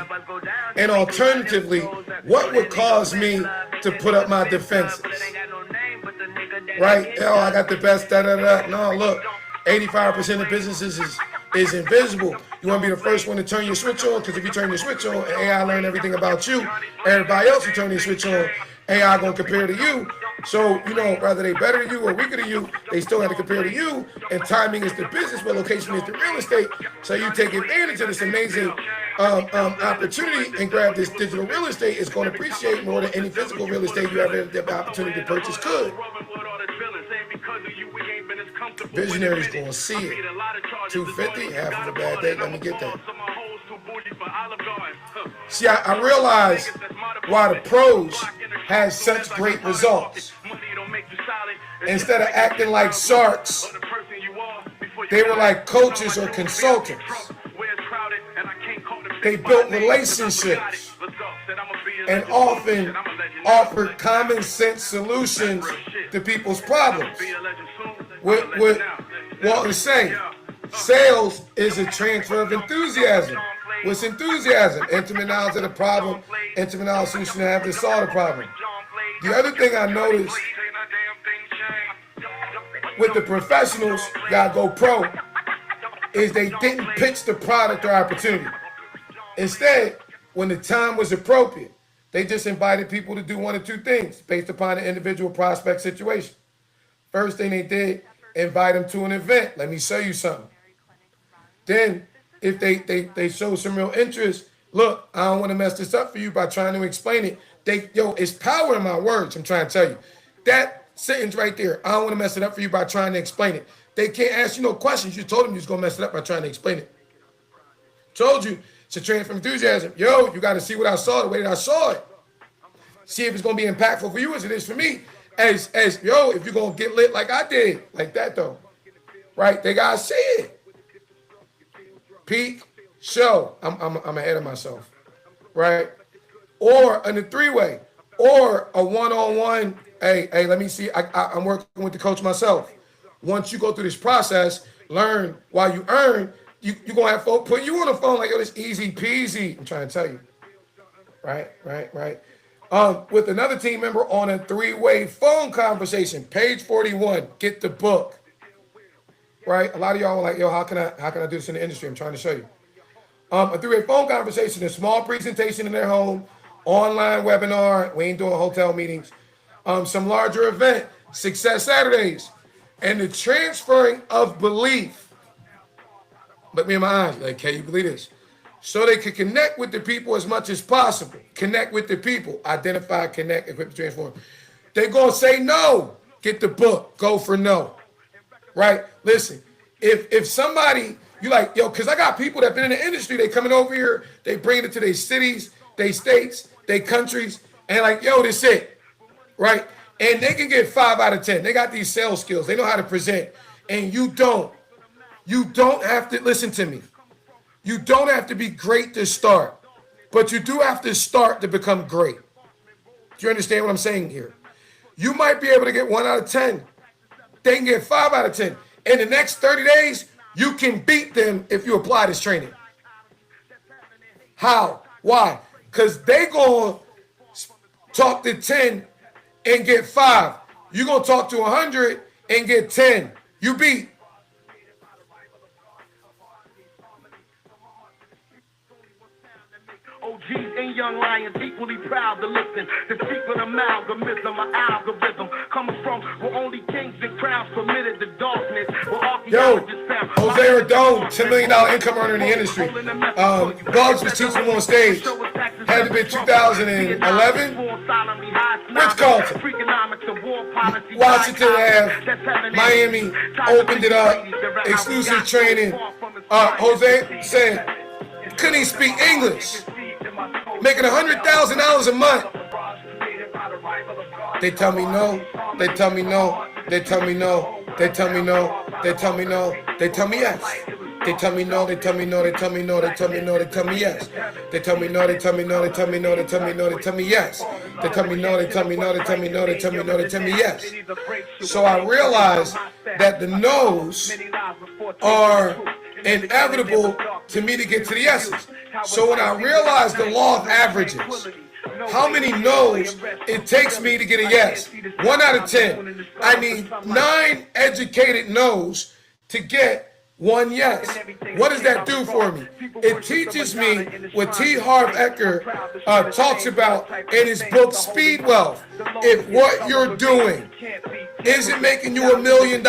and alternatively, what would cause me to put up my defenses. Right? Oh, I got the best, da-da-da. No, look, 85% of businesses is invisible. You want to be the first one to turn your switch on, because if you turn your switch on and AI learn everything about you, everybody else who turn their switch on, AI going to compare to you. So, whether they better than you or weaker than you, they still have to compare to you. And timing is the business, but location is the real estate. So you take advantage of this amazing opportunity and grab this digital real estate. It's going to appreciate more than any physical real estate you ever had the opportunity to purchase could. Visionaries going to see it. 250, half of a bad day. Let me get that. See, I realize why the pros has such great results. Instead of acting like sharks, they were like coaches or consultants. They built relationships and often offered common sense solutions to people's problems. What Walton say, sales is a transfer of enthusiasm. What's enthusiasm? Intimate knowledge of the problem, intimate knowledge solution to have to solve the problem. The other thing I noticed with the professionals that go pro is they didn't pitch the product or opportunity. Instead, when the time was appropriate, they just invited people to do one or two things based upon the individual prospect situation. First thing they did, invite them to an event. Let me show you something. Then, if they show some real interest, look, I don't want to mess this up for you by trying to explain it. It's power in my words, I'm trying to tell you. That sentence right there, I don't want to mess it up for you by trying to explain it. They can't ask you no questions. You told them you was going to mess it up by trying to explain it. Told you, it's a transfer of enthusiasm. You got to see what I saw, the way that I saw it. See if it's going to be impactful for you as it is for me. As if you're going to get lit like I did, like that though. Right? They got to see it. Peak, show. I'm ahead of myself. Right? Or in a three-way. Or a one-on-one. Hey, let me see. I'm working with the coach myself. Once you go through this process, learn while you earn, you're going to have folks put you on the phone like, this easy peasy. I'm trying to tell you. Right. With another team member on a three-way phone conversation. Page 41. Get the book. Right? A lot of y'all are like, how can I do this in the industry? I'm trying to show you. A three-way phone conversation, a small presentation in their home, online webinar. We ain't doing hotel meetings. Some larger event, Success Saturdays, and the transferring of belief. Look me in my eyes, like, can you believe this? So they can connect with the people as much as possible. Connect with the people. Identify, connect, equip, transform. They're going to say no. Get the book. Go for no. Right? Listen, if somebody, you like, because I got people that been in the industry, they coming over here, they bring it to their cities, their states, their countries, and like, this it. Right? And they can get 5 out of 10. They got these sales skills. They know how to present. And you don't. You don't have to, listen to me. You don't have to be great to start, but you do have to start to become great. Do you understand what I'm saying here? You might be able to get 1 out of 10. They can get 5 out of 10. In the next 30 days, you can beat them if you apply this training. How? Why? Because they going to talk to 10 and get 5. You're going to talk to 100 and get 10. You beat. OGs and young lions equally proud to listen. The secret amalgamism, an algorithm coming from where only kings and crowns permitted the darkness. Jose Rodon, $10 million income earner in the industry. Bugs was teaching him on stage. Had to be 2011. Rich Carlton. Washington Ave. Miami opened it up. Exclusive training. Jose said, couldn't even speak English. Making $100,000 a month. They tell me no. They tell me no. They tell me no. They tell me no. They tell me no. They tell me yes. They tell me no, they tell me no, they tell me no, they tell me no, they tell me yes. They tell me no, they tell me no, they tell me no, they tell me no, they tell me yes. They tell me no, they tell me no, they tell me no, they tell me no, they tell me yes. So I realized that the no's are inevitable to me to get to the yeses. So when I realized the law of averages, how many no's it takes me to get a yes. 1 out of 10. I need 9 educated no's to get 1 yes. What does that do for me? It teaches me what T. Harv Eker talks about in his book Speed Wealth. If what you're doing isn't making you $1 million,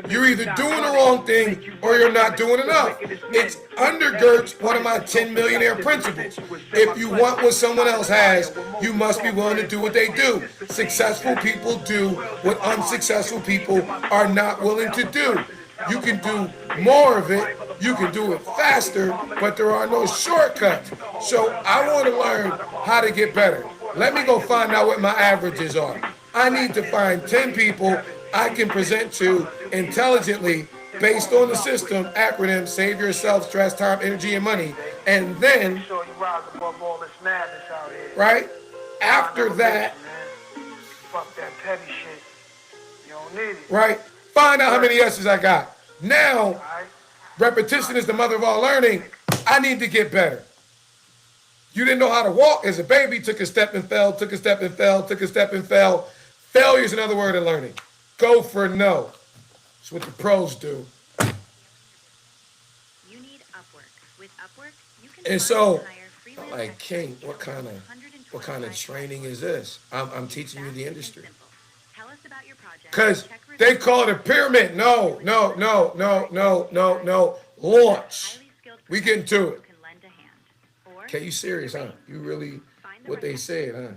you're either doing the wrong thing or you're not doing enough. It undergirds one of my 10 millionaire principles. If you want what someone else has, you must be willing to do what they do. Successful people do what unsuccessful people are not willing to do. You can do more of it, you can do it faster, but there are no shortcuts. So I want to learn how to get better. Let me go find out what my averages are. I need to find 10 people I can present to intelligently based on the system, acronym, save yourself, stress, time, energy, and money. And then, right, after that, right, find out how many yeses I got. Now, repetition is the mother of all learning. I need to get better. You didn't know how to walk as a baby, took a step and fell, took a step and fell, took a step and fell. Failure is another word of learning. Go for no. That's what the pros do. You need Upwork. With Upwork, you can And so, hire freelance like, King, what kind of training is this? I'm teaching you the industry. Tell us about your project. Because they call it a pyramid. No. Launch. We getting to it. Okay, you serious, huh? You really, what they said, huh?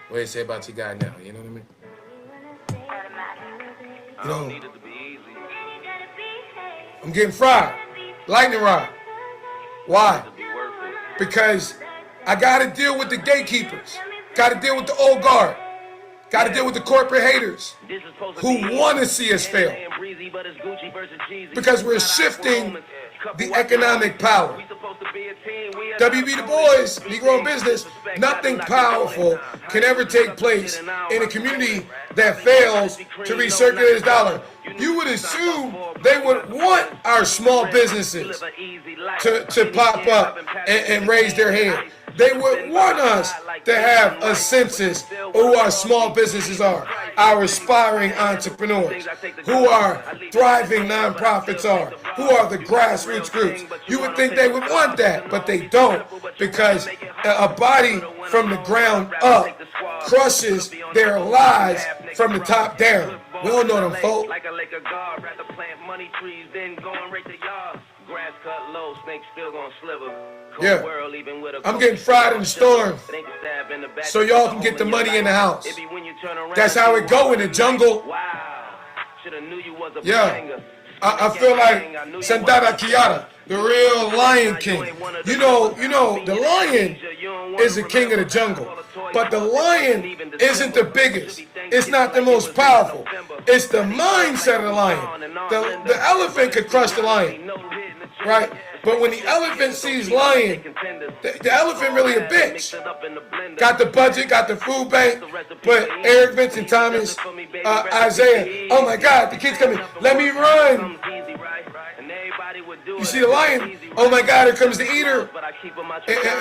What they say about your guy now, you know what I mean? You know, I'm getting fried. Lightning rod. Why? Because I got to deal with the gatekeepers. Got to deal with the old guard. Got to deal with the corporate haters who want to see us fail. Because we're shifting the economic power. W.B. Du Bois, Negro in Business, nothing powerful can ever take place in a community that fails to recirculate its dollar. You would assume they would want our small businesses to pop up and raise their hand. They would want us to have a census of who our small businesses are, our aspiring entrepreneurs, who our thriving nonprofits are, who are the grassroots groups. You would think they would want that, but they don't, because a body from the ground up crushes their lives from the top down. We don't know them folk. Yeah, I'm getting fried in the storm so y'all can get the money in the house. That's how it go in the jungle. Yeah, I feel like Sandara Kiara, the real Lion King. You know, the lion is the king of the jungle, but the lion isn't the biggest. It's not the most powerful. It's the mindset of the lion. The elephant could crush the lion, right? But when the elephant sees lion, the elephant really a bitch. Got the budget, got the food bank, but Eric, Vincent, Thomas, Isaiah, oh my God, the kid's coming, let me run. You see the lion, oh my God, here comes the eater.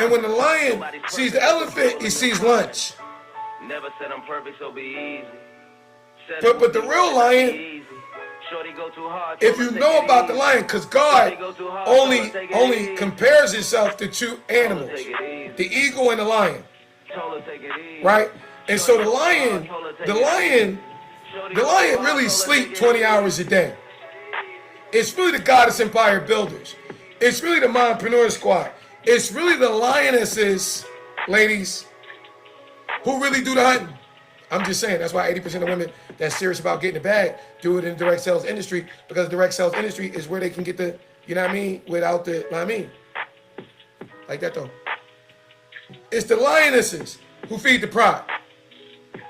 And when the lion sees the elephant, he sees lunch. But the real lion, if you know about the lion, because God only compares himself to 2 animals, the eagle and the lion, right? And so the lion really sleep 20 hours a day. It's really the Goddess Empire Builders. It's really the Mompreneur Squad. It's really the lionesses, ladies, who really do the hunting. I'm just saying, that's why 80% of women that's serious about getting the bag do it in the direct sales industry, because the direct sales industry is where they can get the, you know what I mean, without the, you know what I mean? Like that though. It's the lionesses who feed the pride.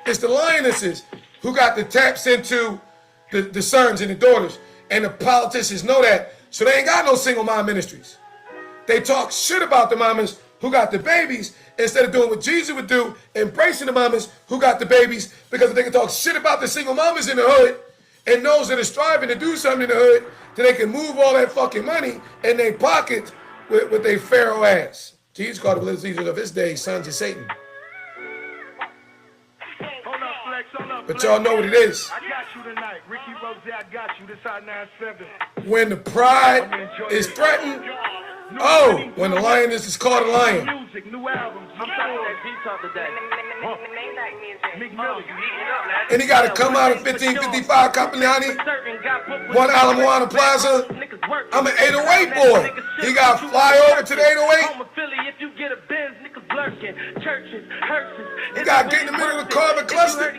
It's the lionesses who got the taps into the sons and the daughters. And the politicians know that. So they ain't got no single mom ministries. They talk shit about the mamas who got the babies instead of doing what Jesus would do, embracing the mamas who got the babies, because if they can talk shit about the single mamas in the hood and those that are striving to do something in the hood, then they can move all that fucking money in their pockets with their pharaoh ass. Jesus called the little Caesars of his day sons of Satan. But y'all know what it is. I got you tonight. Ricky Rose, I got you. This hot 9-7. When the pride is threatened, when the lioness is called a lion. Music, new albums. I'm talking that detail today. And he got to come out of 1555 Capilani, 1 Ala Moana Plaza. I'm an 808 boy. He got to fly over to the 808. He got to get in the middle of the Carver cluster.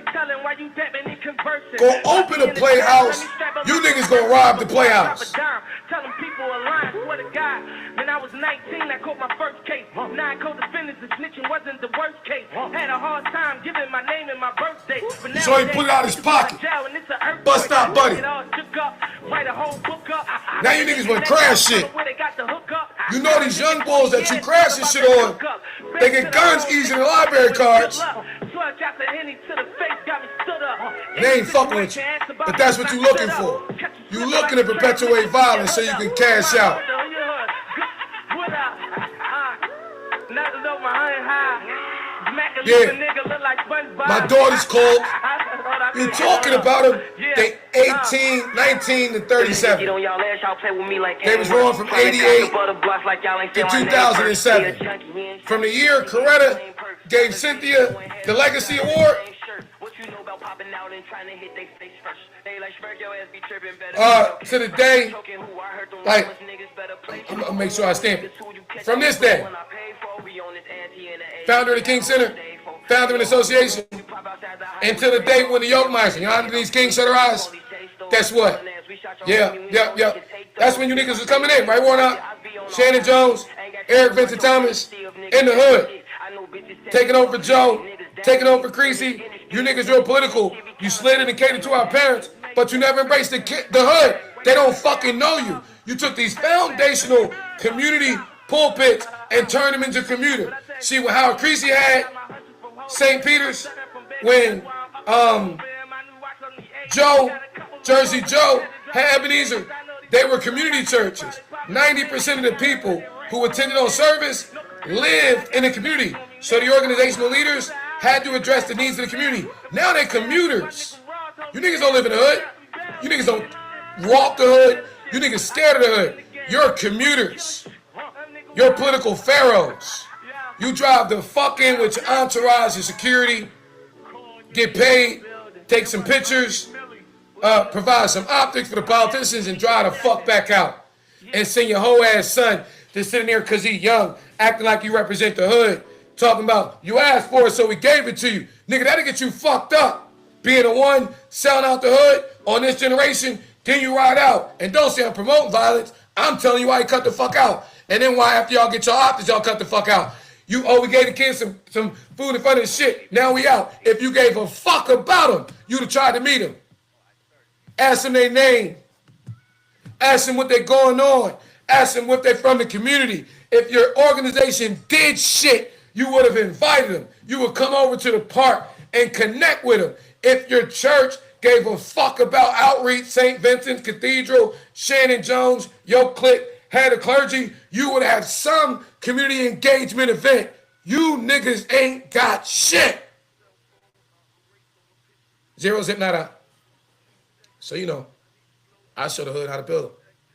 Go open the playhouse. You niggas gonna rob the playhouse. Telling people a lie, swear to God. When I was 19, I caught my first case. 9 co-defendants, and snitching wasn't the worst case. Had a hard time giving my name and my birthday. So he put it out his pocket. Bust out, buddy. Now you niggas wanna crash shit. You know these young bulls that you crash this shit on, they get guns easy than library cards. They ain't fucking with you. But that's what you looking for. You looking to perpetuate violence so you can cash out. Yeah, my daughter's called. You talking about them? They 18, 19, and 37. They was wrong from 88 to 2007. From the year Coretta gave Cynthia the Legacy Award, to the day, like, I'm gonna make sure I stamp it. From this day, founder of the King Center, founder of the association, until the day when the Yorkmeister, you know, underneath King shut her eyes. Guess what? Yeah. That's when you niggas was coming in, right, Warnock? Shannon Jones, Eric Vincent Thomas, in the hood, taking over for Joe, taking over for Creasy. You niggas real political. You slid in and catered to our parents, but you never embraced the hood. They don't fucking know you. You took these foundational community pulpits and turned them into commuter. See what Howard Creasy had, St. Peter's, when Jersey Joe had Ebenezer, they were community churches. 90% of the people who attended on service lived in the community. So the organizational leaders had to address the needs of the community. Now they're commuters. You niggas don't live in the hood. You niggas don't walk the hood. You niggas scared of the hood. You're commuters. You're political pharaohs. You drive the fuck in with your entourage and security, get paid, take some pictures, provide some optics for the politicians, and drive the fuck back out. And send your whole ass son just sitting there because he young, acting like you represent the hood, talking about you asked for it so we gave it to you. Nigga, that'll get you fucked up. Being the one selling out the hood on this generation, then you ride out. And don't say I'm promoting violence. I'm telling you why you cut the fuck out. And then why after y'all get your optics, y'all cut the fuck out. We gave the kids some food and fun and shit. Now we out. If you gave a fuck about them, you'd have tried to meet them. Ask them their name. Ask them what they're going on. Ask them what they're from the community. If your organization did shit, you would have invited them. You would come over to the park and connect with them. If your church gave a fuck about outreach, St. Vincent's Cathedral, Shannon Jones, your clique, had a clergy, you would have some community engagement event. You niggas ain't got shit. Zero zip not out. So you know, I show the hood how to build.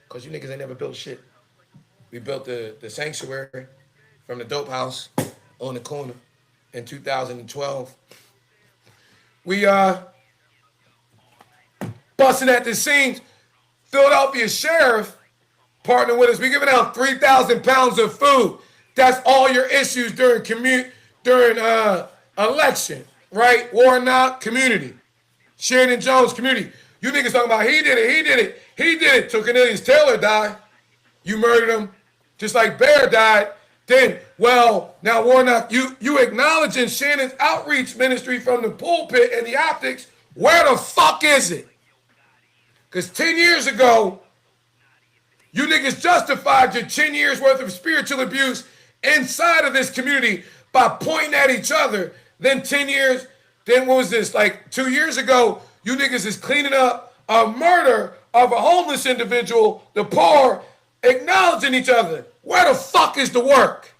Because you niggas ain't never built shit. We built the sanctuary from the dope house on the corner in 2012. We busting at the seams. Philadelphia sheriff partnered with us. We giving out 3,000 pounds of food. That's all your issues during election, right? Warnock community, Shannon Jones community. You niggas talking about he did it. Till Cornelius Taylor died. You murdered him, just like Bear died. Then, well, now Warnock, you acknowledging Shannon's outreach ministry from the pulpit and the optics Where the fuck is it? Because 10 years ago, you niggas justified your 10 years worth of spiritual abuse inside of this community by pointing at each other. Then 10 years, then what was this? Like 2 years ago, you niggas is cleaning up a murder of a homeless individual, the poor, acknowledging each other. Where the fuck is the work?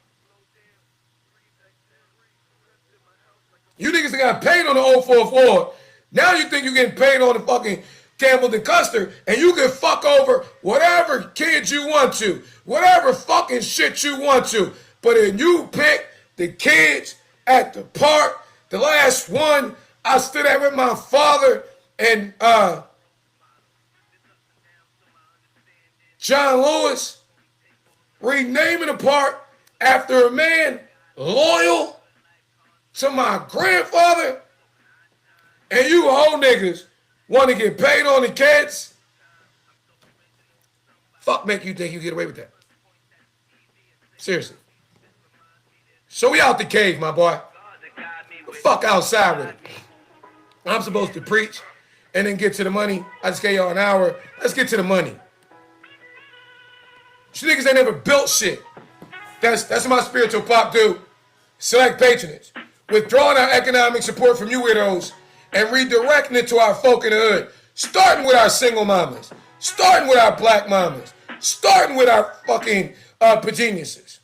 You niggas got paid on the 044. Now you think you're getting paid on the fucking Campbell and Custer, and you can fuck over whatever kids you want to, whatever fucking shit you want to. But then you pick the kids at the park. The last one, I stood there with my father and John Lewis, renaming the park after a man loyal to my grandfather, and you whole niggas want to get paid on the kids? Fuck make you think you get away with that? Seriously. So we out the cave, my boy. The fuck outside with it. I'm supposed to preach and then get to the money. I just gave y'all an hour. Let's get to the money. You niggas ain't never built shit. That's what my spiritual pop do. Select patronage. Withdrawing our economic support from you weirdos and redirecting it to our folk in the hood. Starting with our single mamas. Starting with our black mamas. Starting with our fucking geniuses.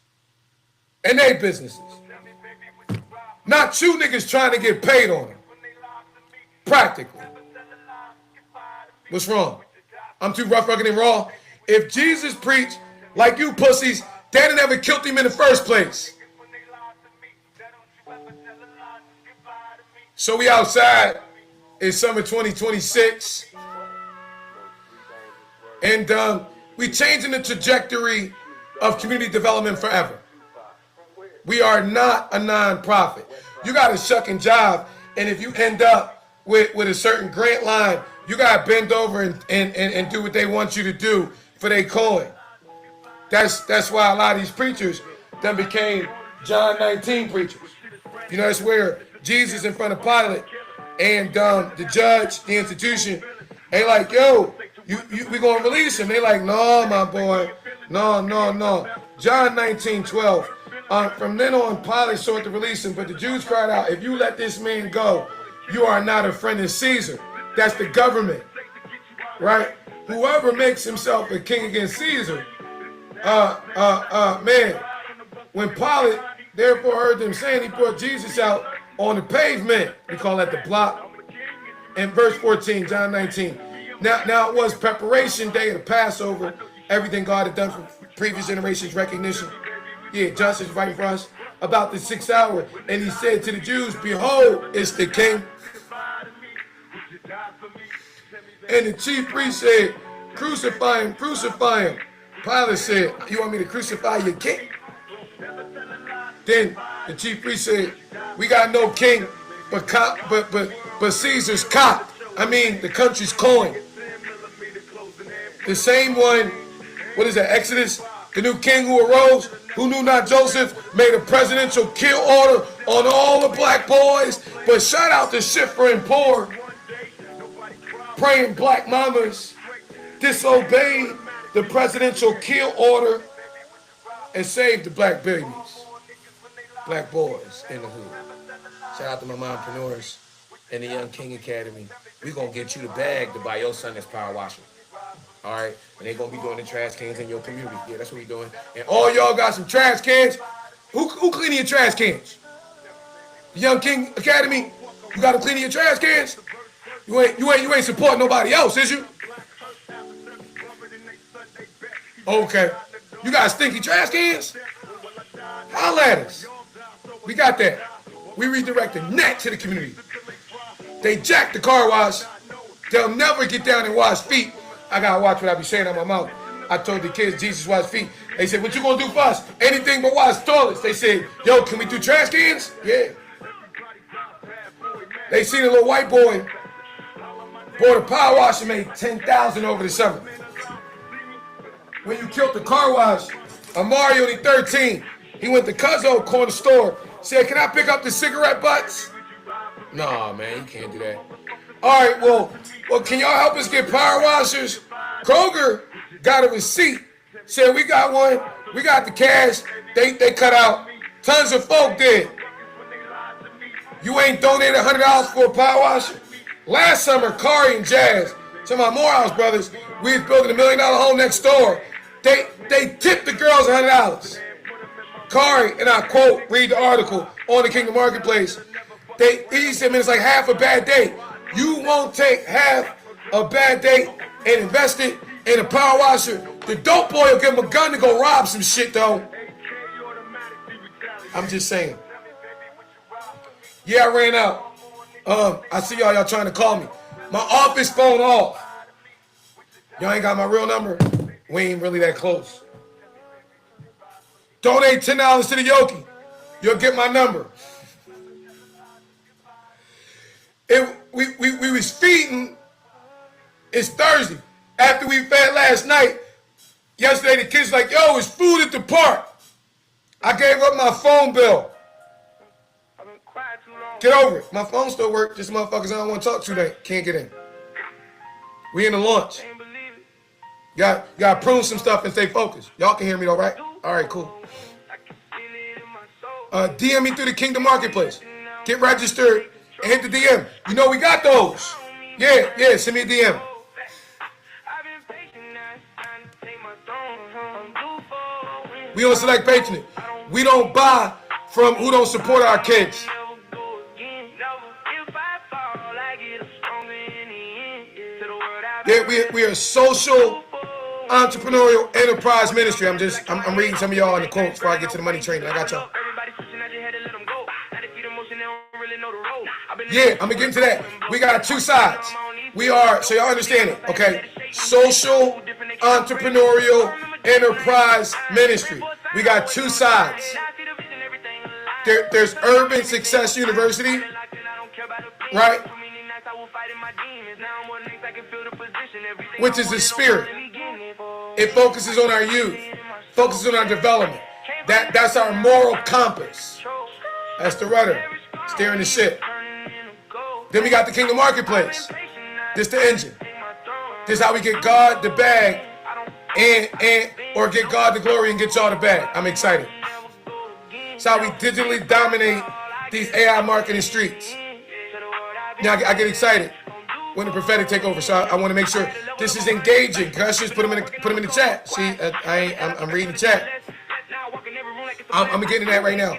And they businesses. Not you niggas trying to get paid on them. Practically. What's wrong? I'm too rough, rugged, and raw. If Jesus preached like you pussies, they didn't ever killed him in the first place. So we outside. It's summer 2026. And we changing the trajectory of community development forever. We are not a non-profit. You got to shuck and jive. And if you end up with a certain grant line, you got to bend over and do what they want you to do for their coin. That's why a lot of these preachers then became John 19 preachers. You know, that's where Jesus in front of Pilate and the judge, the institution, they like, yo, we gonna release him. They like, no, my boy, no. John 19:12. From then on, Pilate sought to release him, but the Jews cried out, if you let this man go, you are not a friend of Caesar. That's the government, right? Whoever makes himself a king against Caesar, man, when Pilate therefore heard them saying, he brought Jesus out on the pavement. We call that the block. In verse 14, John 19. Now it was preparation day of the Passover. Everything God had done for previous generations, recognition. Yeah, justice fighting for us. About the 6th hour. And he said to the Jews, behold, it's the king. And the chief priest said, crucify him, crucify him. Pilate said, you want me to crucify your king? Then the chief priest said, we got no king but Caesar's cock. I mean, the country's coin. The same one, what is that, Exodus? The new king who arose, who knew not Joseph, made a presidential kill order on all the black boys. But shout out to Schiffer and Poor, praying black mamas disobeyed the presidential kill order and saved the black babies, black boys in the hood. Shout out to my mompreneurs and the Young King Academy. We're going to get you the bag to buy your son this power washer. All right? And they're going to be doing the trash cans in your community. Yeah, that's what we're doing. And all y'all got some trash cans. Who cleaning your trash cans? The Young King Academy, you got to clean your trash cans? You ain't supporting nobody else, is you? Okay. You got stinky trash cans? Holla at us. We got that. We redirect the net to the community. They jack the car wash. They'll never get down and wash feet. I gotta watch what I be saying out my mouth. I told the kids Jesus wash feet. They said, what you gonna do for us? Anything but wash toilets. They said, yo, can we do trash cans? Yeah. They seen a little white boy bought a power wash and made $10,000 over the summer. When you killed the car wash, Amari only 13. He went to Cuzzo corner store. Said, can I pick up the cigarette butts? Nah, man, you can't do that. All right, well, can y'all help us get power washers? Kroger got a receipt. Said we got one. We got the cash. They cut out. Tons of folk did. You ain't donated $100 for a power washer? Last summer, Kari and Jazz, some of my Morehouse brothers, we was building $1 million home next door. They tipped the girls $100. Kari, and I quote, read the article on the Kingdom Marketplace. He said, man, it's like half a bad day. You won't take half a bad day and invest it in a power washer. The dope boy will give him a gun to go rob some shit, though. I'm just saying. Yeah, I ran out. I see y'all trying to call me. My office phone off. Y'all ain't got my real number? We ain't really that close. Donate $10 to the Yoki. You'll get my number. We was feeding. It's Thursday. After we fed last night, yesterday the kids like, yo, it's food at the park. I gave up my phone bill. Get over it. My phone still works. Just motherfuckers I don't want to talk to, they can't get in. We in the launch. Got to prune some stuff and stay focused. Y'all can hear me though, right? All right, cool. DM me through the Kingdom Marketplace. Get registered and hit the DM. You know we got those. Yeah, send me a DM. We don't select patronage. We don't buy from who don't support our kids. Yeah, we are social entrepreneurial enterprise ministry. I'm reading some of y'all in the quotes before I get to the money training. I got y'all. Yeah, I'm gonna get into that. We got two sides. We are, so y'all understand it, okay? Social entrepreneurial enterprise ministry. We got two sides. There's Urban Success University, right? Which is the spirit. It focuses on our youth, focuses on our development. That's our moral compass. That's the rudder, steering the ship. Then we got the Kingdom Marketplace. This the engine. This how we get God the bag or get God the glory and get y'all the bag. I'm excited. It's how we digitally dominate these AI marketing streets. Now I get excited when the prophetic take over. So I want to make sure this is engaging. Can I just put them in the chat? See, I'm reading the chat. I'm getting that right now.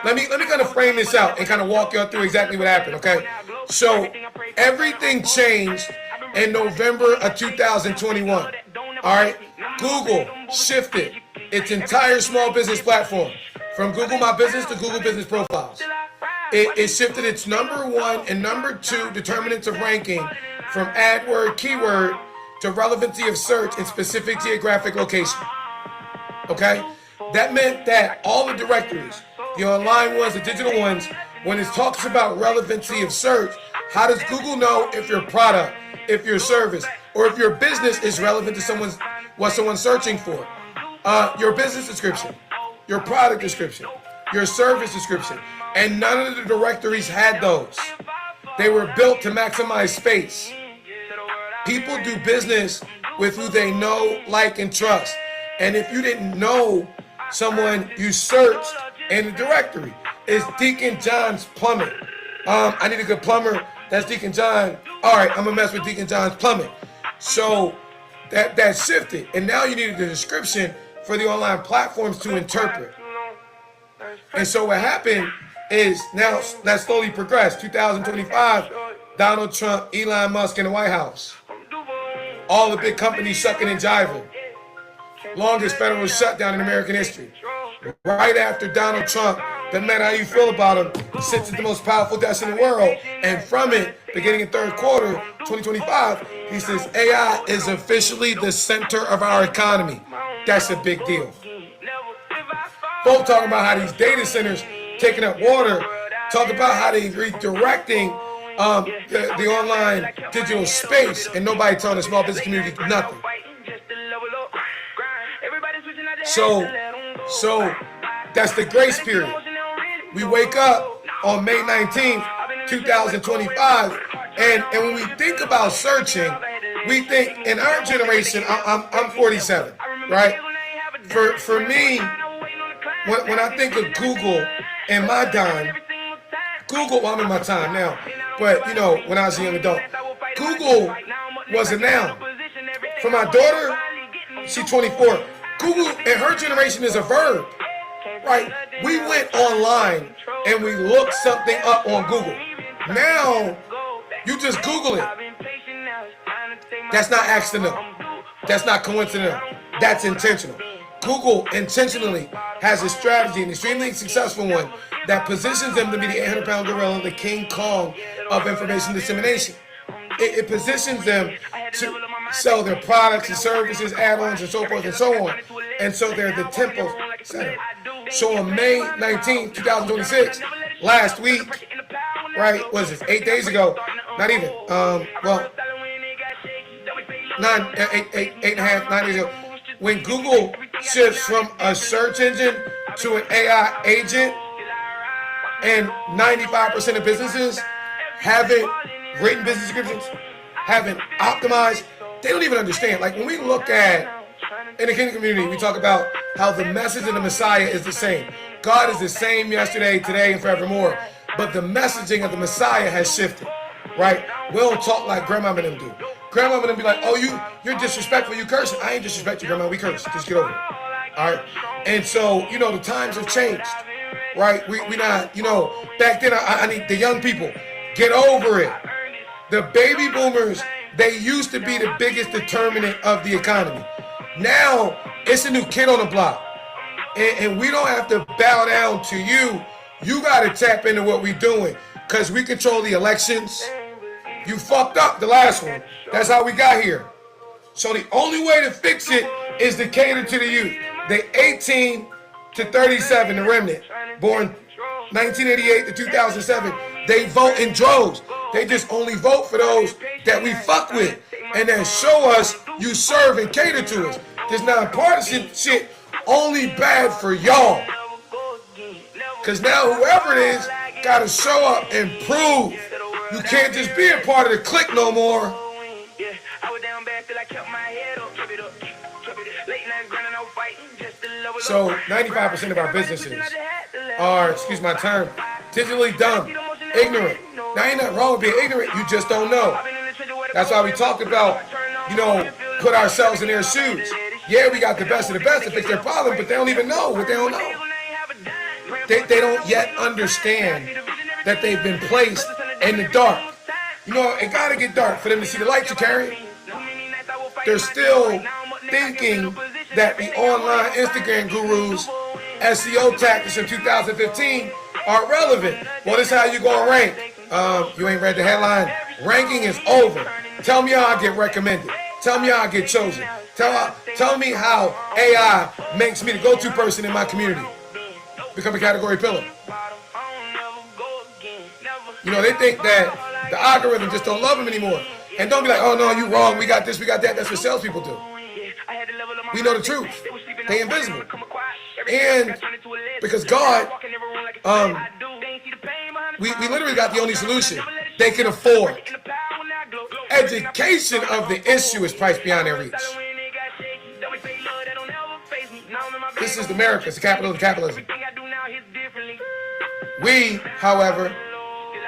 Let me kind of frame this out and kind of walk y'all through exactly what happened. Okay, so everything changed in November of 2021. All right, Google shifted its entire small business platform from Google My Business to Google Business Profiles. It shifted its number 1 and number 2 determinants of ranking from AdWord keyword to relevancy of search in specific geographic location. Okay? That meant that all the directories, the online ones, the digital ones, when it talks about relevancy of search, how does Google know if your product, if your service, or if your business is relevant to what someone's searching for? Your business description, your product description, your service description. And none of the directories had those. They were built to maximize space. People do business with who they know, like, and trust. And if you didn't know someone, you searched in the directory. It's Deacon John's Plumbing. I need a good plumber. That's Deacon John. All right, I'm gonna mess with Deacon John's Plumbing. So that shifted, and now you need a description for the online platforms to interpret. And so what happened is now that slowly progressed. 2025, Donald Trump, Elon Musk in the White House. All the big companies sucking and jiving. Longest federal shutdown in American history. Right after Donald Trump, doesn't matter how you feel about him, sits at the most powerful desk in the world. And from it, beginning in third quarter 2025, he says AI is officially the center of our economy. That's a big deal. Folk talking about how these data centers taking up water, talk about how they redirecting the online digital space, and nobody telling the small business community nothing. So that's the grace period. We wake up on May 19th, 2025, And when we think about searching, we think in our generation, I'm 47, right? For me, when I think of Google in my time, Google, well, I'm in my time now, but you know, when I was a young adult, Google was a noun. For my daughter, she's 24. Google in her generation is a verb, right? We went online and we looked something up on Google. Now, you just Google it. That's not accidental. That's not coincidental. That's intentional. Google intentionally has a strategy, an extremely successful one, that positions them to be the 800-pound gorilla, the King Kong of information dissemination. It positions them to sell their products and services, add-ons, and so forth and so on. And so they're the tempo center. So on May 19, 2026, last week, right, what was it, 8 days ago, not even, eight and a half, 9 days ago, when Google shifts from a search engine to an AI agent, and 95% of businesses haven't written business descriptions, haven't optimized, they don't even understand. Like when we look at, in the kingdom community, we talk about how the message of the Messiah is the same. God is the same yesterday, today, and forevermore. But the messaging of the Messiah has shifted, right? We don't talk like grandma and them do. Grandma and them be like, oh, you're disrespectful, you cursing. I ain't disrespect you, grandma, we curse. Just get over it, all right? And so, you know, the times have changed, right? We not, you know, back then, I need the young people, get over it. The baby boomers, they used to be the biggest determinant of the economy. Now, it's a new kid on the block. And we don't have to bow down to you. You got to tap into what we're doing because we control the elections. You fucked up the last one. That's how we got here. So the only way to fix it is to cater to the youth. The 18 to 37, the remnant, born 1988 to 2007, they vote in droves. They just only vote for those that we fuck with and that show us you serve and cater to us. This nonpartisan shit only bad for y'all. Because now whoever it is got to show up and prove. You can't just be a part of the clique no more. So 95% of our businesses are, excuse my term, digitally dumb, ignorant. Now ain't nothing wrong with being ignorant, you just don't know. That's why we talk about, you know, put ourselves in their shoes. Yeah, we got the best of the best to fix their problem, but they don't even know what they don't know. They don't yet understand that they've been placed in the dark. You know, it gotta get dark for them to see the light you carry. They're still thinking that the online Instagram gurus, SEO tactics in 2015 are relevant. Well, this is how you gonna rank. You ain't read the headline. Ranking is over. Tell me how I get recommended. Tell me how I get chosen. Tell me how AI makes me the go-to person in my community. Become a category pillar. You know, they think that the algorithm just don't love them anymore. And don't be like, oh no, you wrong, we got this, we got that. That's what salespeople do. We know the truth. They invisible. And because God, we literally got the only solution they can afford. Education of the issue is priced beyond their reach. This is America, it's the capital of capitalism. We, however,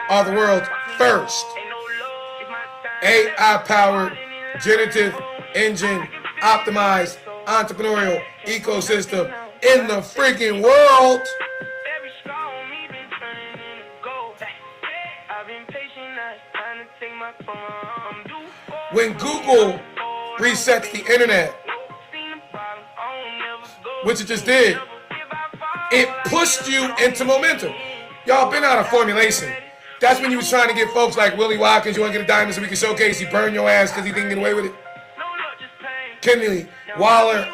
are the world's first AI-powered, generative engine, optimized, entrepreneurial ecosystem in the freaking world. When Google resets the internet, which it just did, it pushed you into momentum. Y'all been out of formulation. That's when you was trying to get folks like Willie Watkins, you want to get a diamond so we can showcase, he burned your ass because he didn't get away with it. Kennedy, Waller,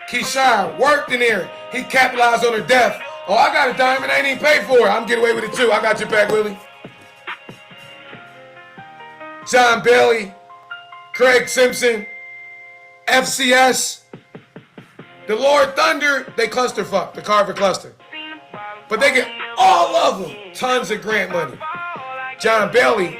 Keyshawn worked in there. He capitalized on her death. Oh, I got a diamond, I ain't even paid for it. I'm getting away with it too. I got your back, Willie. John Bailey, Craig Simpson, FCS, the Lord Thunder, they clusterfuck, the Carver cluster. But they get all of them tons of grant money. John Bailey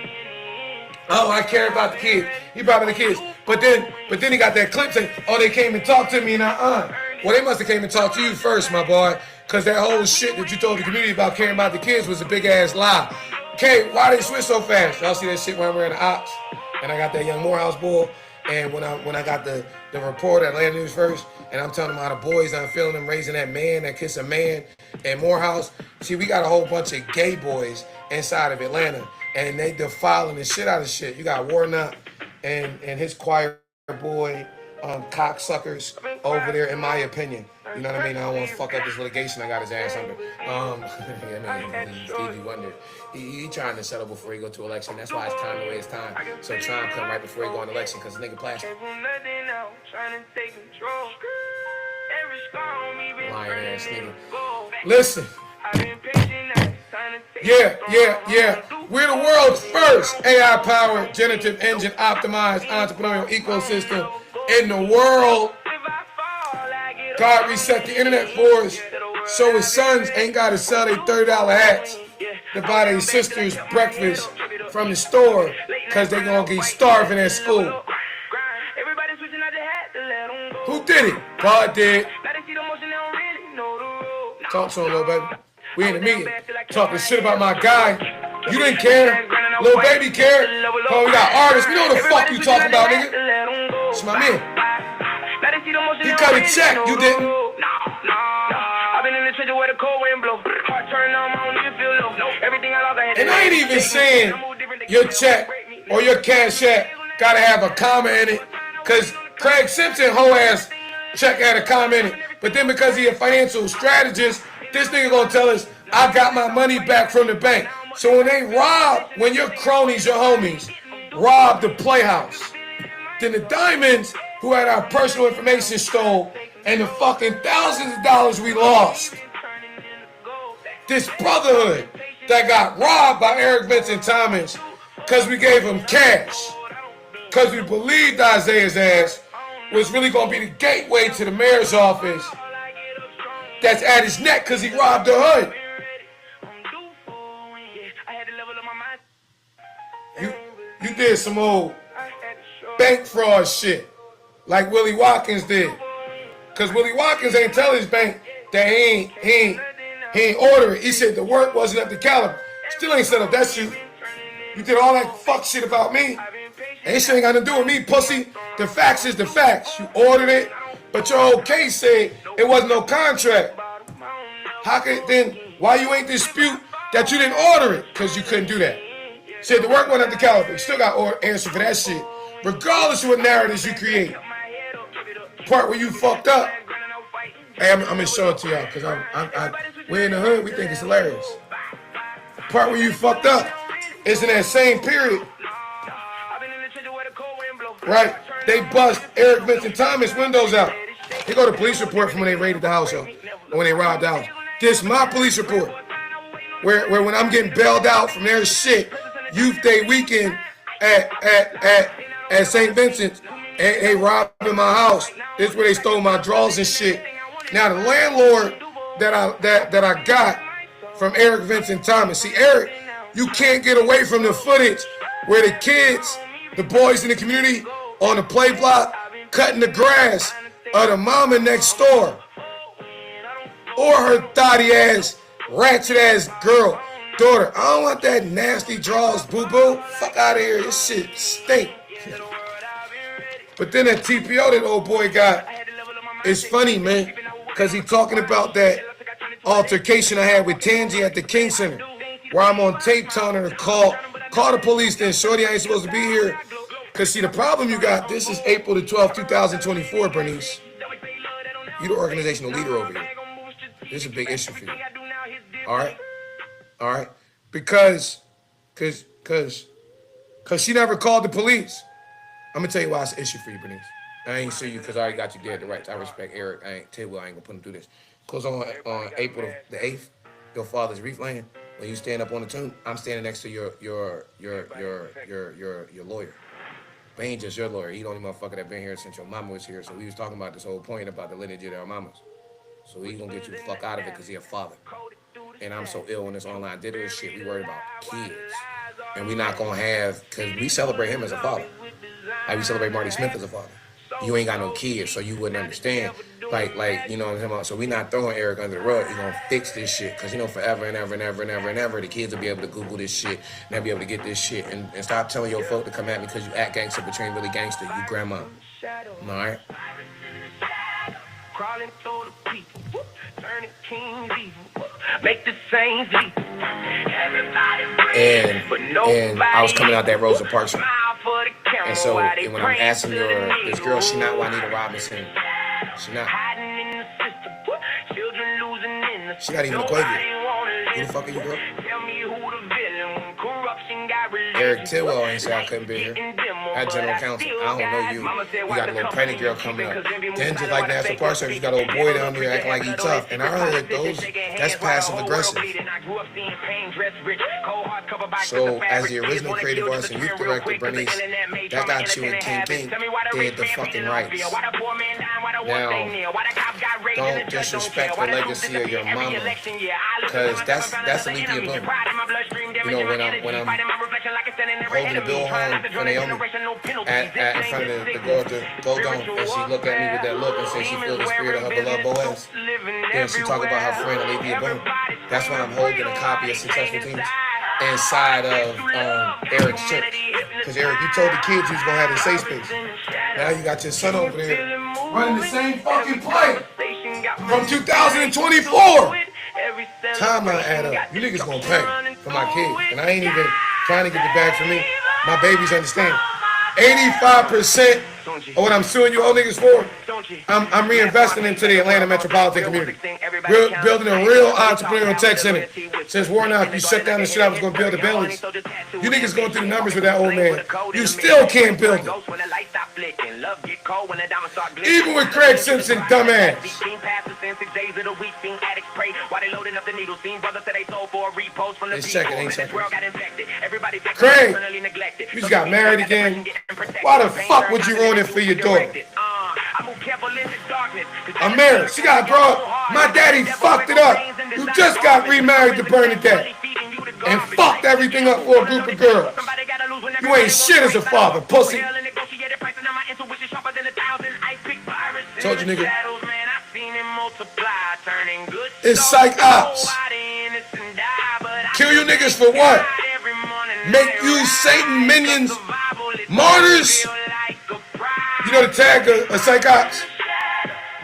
Oh, I care about the kids. He brought me the kids. But then he got that clip saying, oh, they came and talked to me and Well, they must have came and talked to you first, my boy. Because that whole shit that you told the community about caring about the kids was a big ass lie. Okay, why they switch so fast? Y'all see that shit when I'm wearing the ops? And I got that young Morehouse bull. And when I got the report at Atlanta News First, and I'm telling them how the boys, I'm feeling them raising that man that kiss a man at Morehouse. See, we got a whole bunch of gay boys inside of Atlanta, and they defiling the shit out of shit. You got Warnock and his choir boy, cocksuckers over there, in my opinion. You know what I mean? I don't want to fuck up this litigation I got his ass under. Stevie Wonder. He trying to settle before he go to election. That's why it's time to waste time. So Trump come right before he go on election because nigga plastic. Lying ass nigga. Listen. Yeah. We're the world's first AI-powered, generative engine optimized entrepreneurial ecosystem in the world. God reset the internet for us so his sons ain't got to sell their $30 hats to buy their sisters breakfast from the store because they going to get starving at school. Who did it? God did. Talk to him, little baby. We in the meeting. Talking shit about my guy. You didn't care. Little baby cared. Oh, we got artists. We know what the fuck you talking about, nigga. It's my man. He cut a check. You didn't. And I ain't even saying your check or your cash app gotta have a comma in it. Cause Craig Simpson, whole ass check had a comma in it. But then because he a financial strategist, this nigga gonna tell us, I got my money back from the bank. So when they rob, when your cronies, your homies, rob the Playhouse, then the diamonds who had our personal information stole and the fucking thousands of dollars we lost. This brotherhood that got robbed by Eric Vincent Thomas because we gave him cash. Because we believed Isaiah's ass was really going to be the gateway to the mayor's office that's at his neck because he robbed the hood. You did some old bank fraud shit like Willie Watkins did. Because Willie Watkins ain't tell his bank that he ain't order it. He said the work wasn't up to caliber. Still ain't set up that shit. You did all that fuck shit about me. Ain't shit ain't got to do with me, pussy. The facts is the facts. You ordered it, but your whole case said it wasn't no contract. How could then, why you ain't dispute that you didn't order it? Because you couldn't do that. Said the work wasn't up to caliber. You still got answer for that shit. Regardless of what narratives you create. Part where you fucked up. Hey, I'm gonna show it to y'all because we're in the hood, we think it's hilarious. Part where you fucked up is in that same period. Right? They bust Eric Vincent Thomas windows out. Here go the police report from when they raided the house, yo. Or when they robbed the house. This my police report. Where when I'm getting bailed out from their shit, Youth Day weekend at St. Vincent's, and they robbed in my house. This is where they stole my drawers and shit. Now the landlord that I got from Eric Vincent Thomas. See, Eric, you can't get away from the footage where the kids, the boys in the community on the play block cutting the grass of the mama next door. Or her thotty ass, ratchet ass daughter. I don't want that nasty draws, boo-boo. Fuck out of here. This shit stink. But then that TPO that old boy got, it's funny, man, because he talking about that altercation I had with Tangi at the King Center, where I'm on tape telling her to call the police then. Shorty, I ain't supposed to be here. Because, see, the problem you got, this is April the 12th, 2024, Bernice. You the organizational leader over here. This is a big issue for you. All right? Because she never called the police. I'm going to tell you why it's an issue for you, Bernice. I ain't sue you because I already got you dead to rights. I respect Eric. I ain't going to put him through this. Because on April the 8th, your father's reef land, when you stand up on the tomb, I'm standing next to your lawyer. But ain't just your lawyer. He the only motherfucker that been here since your mama was here. So we was talking about this whole point about the lineage of our mamas. So he gonna get you the fuck out of it because he a father. And I'm so ill in this online digital shit. We worried about kids. And we not gonna have, because we celebrate him as a father. Like we celebrate Marty Smith as a father. You ain't got no kids, so you wouldn't understand. Like, you know what I'm talking about? So we not throwing Eric under the rug. He gonna fix this shit. Because, you know, forever and ever and ever and ever and ever, the kids will be able to Google this shit and they'll be able to get this shit. And stop telling your folk to come at me because you act gangster, but you ain't really gangster. You grandma. All right? Crawling through the people, turning kings evil, make the saints evil. And I was coming out that Rosa Parks show. And so when I'm asking this girl, she not Juanita Robinson. She not even a Quavo. Who the fuck are you, girl? Eric Tidwell ain't say I couldn't be here. That general counsel. I don't know you. You got a little pregnant girl coming up. Then just like National Park Service, you got a little boy down there acting like he tough. And I heard that's passive aggressive. So as the original creative artist and youth director, Bernice, that got you and King Pink did the fucking rights. Now, don't disrespect the legacy of your mama, because that's Alethea Bloom. You know, when I'm holding the bill home for Naomi at in front of the Gold Dome, and she looked at me with that look and said she feels the spirit of her beloved Boaz. Then she talked about her friend Alethea Bloom. That's when I'm holding a copy of Successful Teens inside of Eric's church. Because Eric, you told the kids you was gonna have a safe space. Now you got your son over there running the same fucking play from 2024. Timeline add up. You niggas gonna pay for my kids. And I ain't even trying to get the bag for me. My babies understand. 85% of what I'm suing you old niggas for, I'm reinvesting into the Atlanta metropolitan community. Building a real entrepreneurial tech center. Since Warnock, you shut down the shit I was going to build the Bentleys. You niggas going through the numbers with that old man. You still can't build it. Even with Craig Simpson, dumbass. Let's check it, ain't checking. Craig, you just got married again. Why the fuck would you ruin it for your daughter? I'm married. She got brought. My daddy fucked it up. You just got remarried to Bernadette and fucked everything up for a group of girls. You ain't shit as a father, pussy. Told you, nigga. It's psych ops. Kill you niggas for what? Make you Satan minions martyrs? You know the tag of psych ops?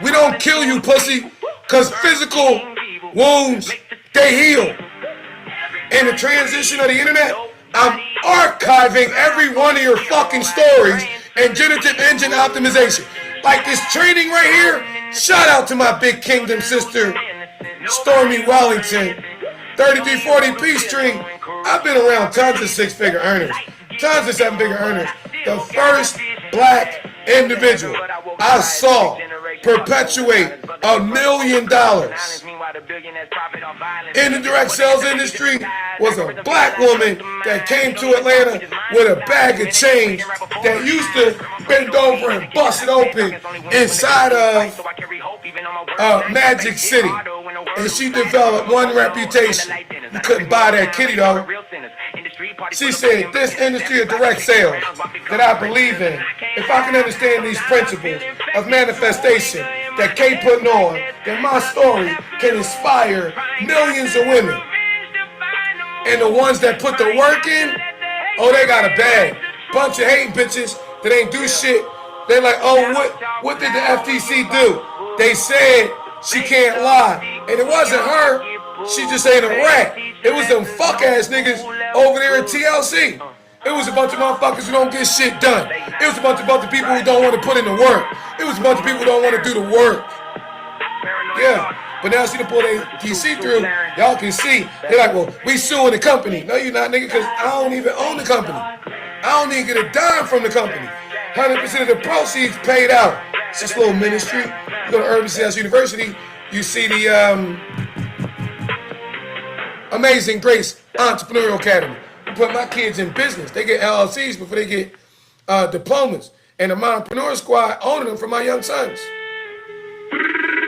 We don't kill you, pussy, because physical wounds, they heal. In the transition of the internet, I'm archiving every one of your fucking stories in generative engine optimization. Like this training right here, shout out to my big kingdom sister, Stormy Wellington, 3340 Peachtree. I've been around tons of six-figure earners, tons of seven-figure earners. The first black individual I saw perpetuate $1 million in the direct sales industry was a black woman that came to Atlanta with a bag of change that used to bend over and bust it open inside of Magic City. And she developed one reputation. You couldn't buy that kitty though. She said, this industry of direct sales that I believe in, if I can understand these principles of manifestation that Kate putting on, then my story can inspire millions of women. And the ones that put the work in, oh, they got a bag. Bunch of hating bitches that ain't do shit. They're like, oh, what did the FTC do? They said she can't lie. And it wasn't her. She just ain't a rat. It was them fuck-ass niggas over there at TLC. It was a bunch of motherfuckers who don't get shit done. It was a bunch of people who don't want to put in the work. It was a bunch of people who don't want to do the work. Yeah. But now see the pull they see through, y'all can see. They're like, well, we suing the company. No, you're not, nigga, because I don't even own the company. I don't even get a dime from the company. 100% of the proceeds paid out. It's just a little ministry. You go to Urban Sales University, you see the Amazing Grace Entrepreneurial Academy. I put my kids in business. They get LLCs before they get diplomas. And the Mompreneur Squad owning them for my young sons.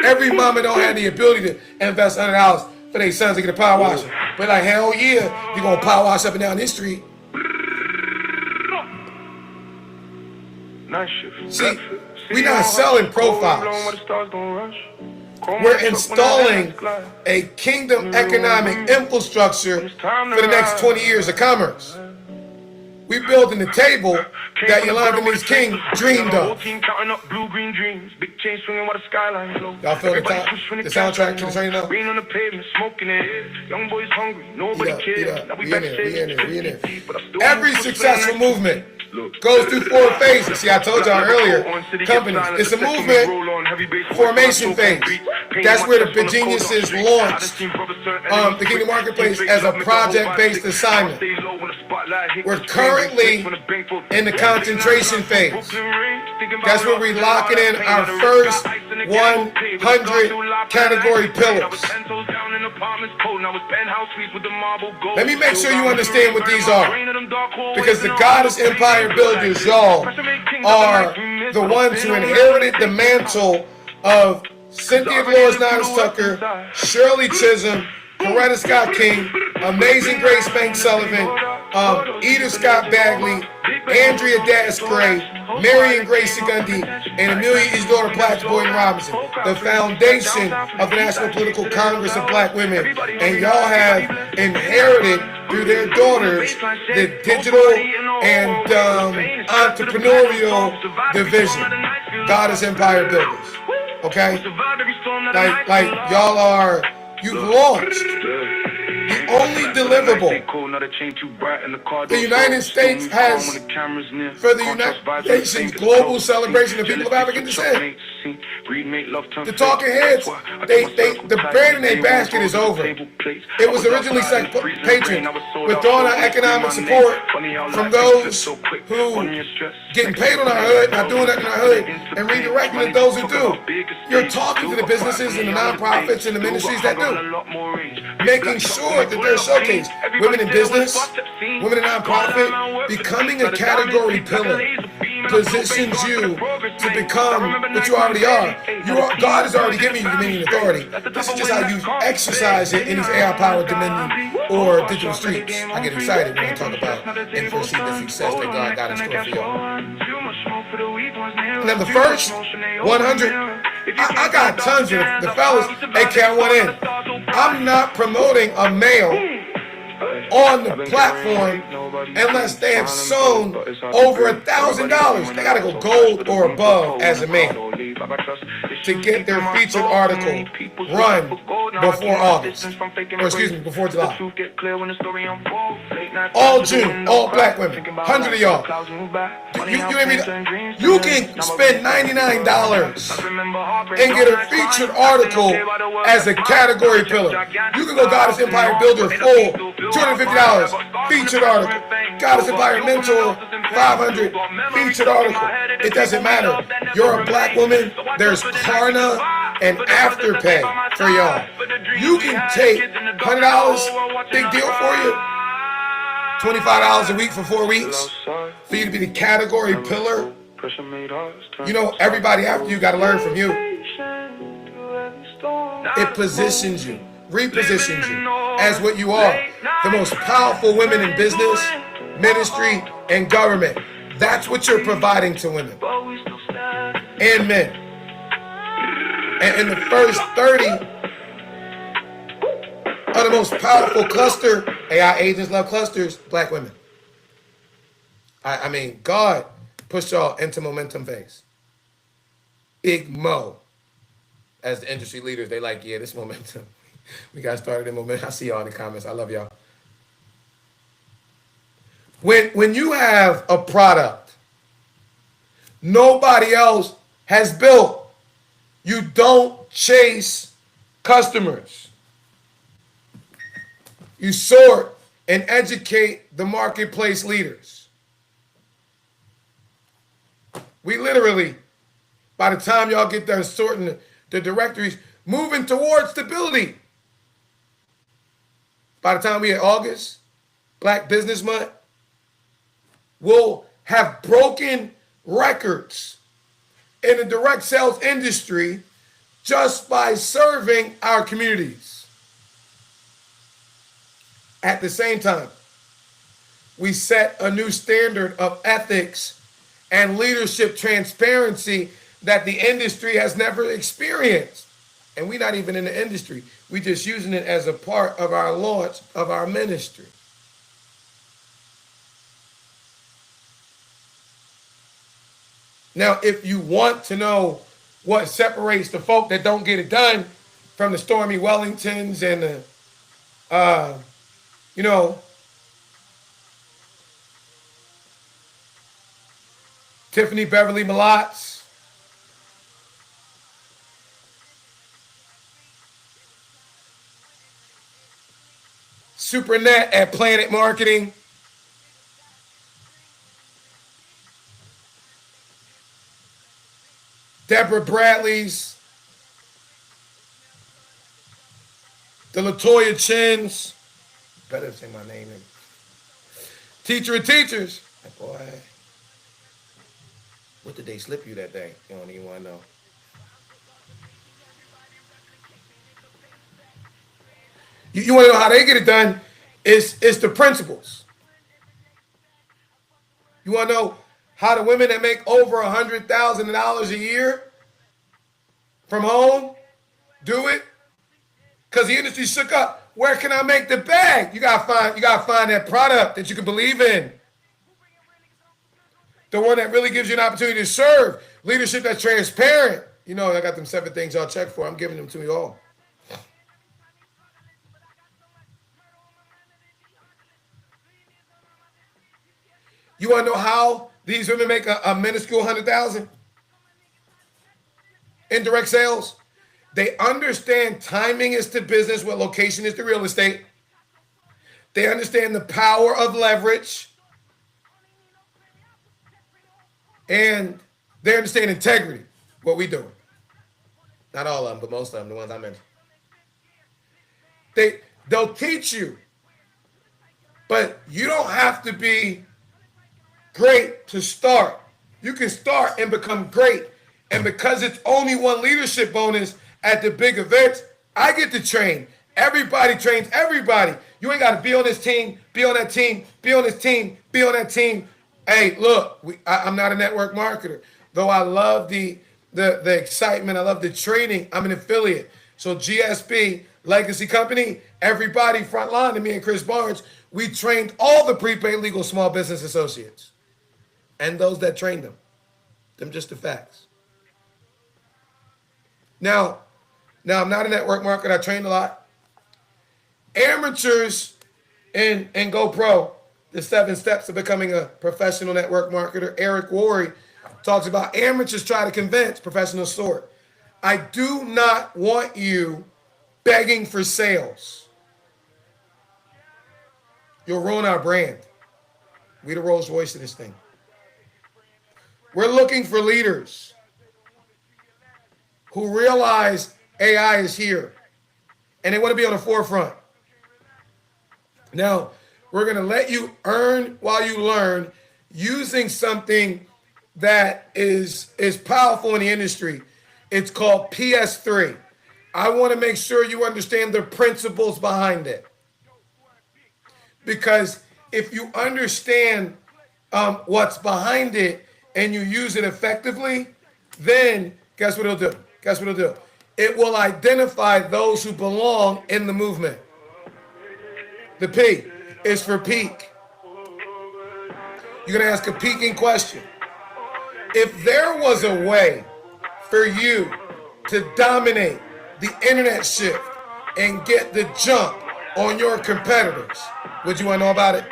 Every mama don't have the ability to invest $100 for their sons to get a power washer. But like, hell yeah, you gonna power wash up and down this street. See, we're not selling profiles. We're installing a kingdom economic infrastructure for the next 20 years of commerce. We're building the table that Yolanda Denise King dreamed of. Y'all feel the soundtrack to the train now? We in there. Every successful movement goes through 4 phases. See, I told y'all earlier, companies. It's a movement formation phase. That's where the geniuses launched the Kingdom Marketplace as a project-based assignment. We're currently in the concentration phase. That's where we're locking in our first 100 category pillars. Let me make sure you understand what these are. Because the Goddess Empire builders, y'all, are the ones who inherited the mantle of Cynthia Dolores Niles Tucker, Shirley Chisholm, Coretta Scott King, Amazing Grace Banks Sullivan, Edith Scott Bagley, Andrea Das Gray, Marion Gracie Gundy, and Amelia Isidora Platts Boynton Robinson, the foundation of the National Political Congress of Black Women. And y'all have inherited through their daughters the digital and entrepreneurial division, Goddess Empire Builders. Okay? Like y'all are, you've launched the only deliverable the United States has for the United Nations global celebration of people of African descent. The talking heads, the bread in their basket is over. It was originally said, patron, withdrawing our economic support from those who getting paid on our hood, not doing that in our hood, and redirecting to those who do. You're talking to the businesses and the nonprofits and the ministries that do, making sure that they're showcased. Women in business, women in nonprofit, becoming a category pillar positions you to become what you already are. God has already given you dominion and authority. This is just how you exercise it in these AI-powered dominion or digital streets. I get excited when I talk about and foresee the success that God got in store for y'all. And then the first 100, I got tons of the fellas. Hey, can I want in? I'm not promoting a male on the platform unless they have sown over $1,000. They gotta go gold or above as a man to get their featured article run before August, or excuse me, before July. All June, all black women, 100 of y'all. You can spend $99 and get a featured article as a category pillar. You can go Goddess Empire Builder full, $250, featured article. Goddess Empire Mentor, $500, featured article. It doesn't matter. You're a black woman. There's Klarna and Afterpay for y'all. You can take $100, big deal for you. $25 a week for 4 weeks for you to be the category pillar. You know, everybody after you got to learn from you. It positions you, repositions you as what you are. The most powerful women in business, ministry, and government. That's what you're providing to women and men. And in the first 30 are the most powerful cluster. AI agents love clusters, black women. I mean, God pushed y'all into momentum phase. Big Mo. As the industry leaders, they like, yeah, this momentum. We got started in momentum. I see y'all in the comments. I love y'all. When you have a product nobody else has built, you don't chase customers. You sort and educate the marketplace leaders. We literally, by the time y'all get done sorting the directories, moving towards stability. By the time we hit August, Black Business Month, we'll have broken records in the direct sales industry just by serving our communities. At the same time, we set a new standard of ethics and leadership transparency that the industry has never experienced. And we're not even in the industry. We're just using it as a part of our launch of our ministry. Now, if you want to know what separates the folk that don't get it done from the Stormy Wellingtons and the, Tiffany Beverly Malotts, Supernet at Planet Marketing, Deborah Bradley's, the LaToya Chins, better say my name in. Teacher of Teachers, boy. What did they slip you that day? You don't even want to know. You want to know how they get it done? It's the principles. You want to know how the women that make over $100,000 a year from home do it? Because the industry shook up. Where can I make the bag? You gotta find that product that you can believe in. The one that really gives you an opportunity to serve. Leadership that's transparent. You know, I got them 7 things y'all check for. I'm giving them to you all. You want to know how these women make a minuscule 100,000? Indirect sales. They understand timing is to business, what location is to real estate. They understand the power of leverage. And they understand integrity, what we doing. Not all of them, but most of them, the ones I mentioned. They'll teach you, but you don't have to be great to start. You can start and become great. And because it's only one leadership bonus at the big events, I get to train. Everybody trains everybody. You ain't got to be on this team, be on that team, be on this team, be on that team. Hey, look, I'm not a network marketer. Though I love the excitement, I love the training, I'm an affiliate. So GSP, Legacy Company, everybody frontline to me and Chris Barnes, we trained all the prepaid legal small business associates. And those that trained them. Them just the facts. Now I'm not a network marketer. I trained a lot. Amateurs in GoPro, the 7 steps of becoming a professional network marketer. Eric Worre talks about amateurs try to convince professionals sort. I do not want you begging for sales. You'll ruin our brand. We the Rolls Royce of this thing. We're looking for leaders who realize AI is here and they want to be on the forefront. Now, we're going to let you earn while you learn using something that is powerful in the industry. It's called PS3. I want to make sure you understand the principles behind it. Because if you understand what's behind it and you use it effectively, then guess what it'll do? Guess what it'll do? It will identify those who belong in the movement. The P is for peak. You're going to ask a peaking question. If there was a way for you to dominate the internet shift and get the jump on your competitors, would you want to know about it?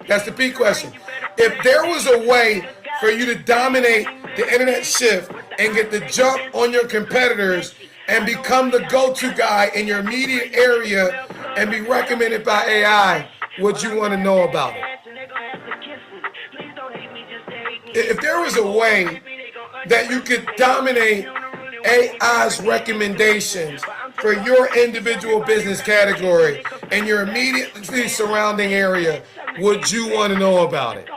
That's the P question. If there was a way for you to dominate the internet shift and get the jump on your competitors and become the go-to guy in your immediate area and be recommended by AI, would you want to know about it? If there was a way that you could dominate AI's recommendations for your individual business category and your immediately surrounding area, would you want to know about it?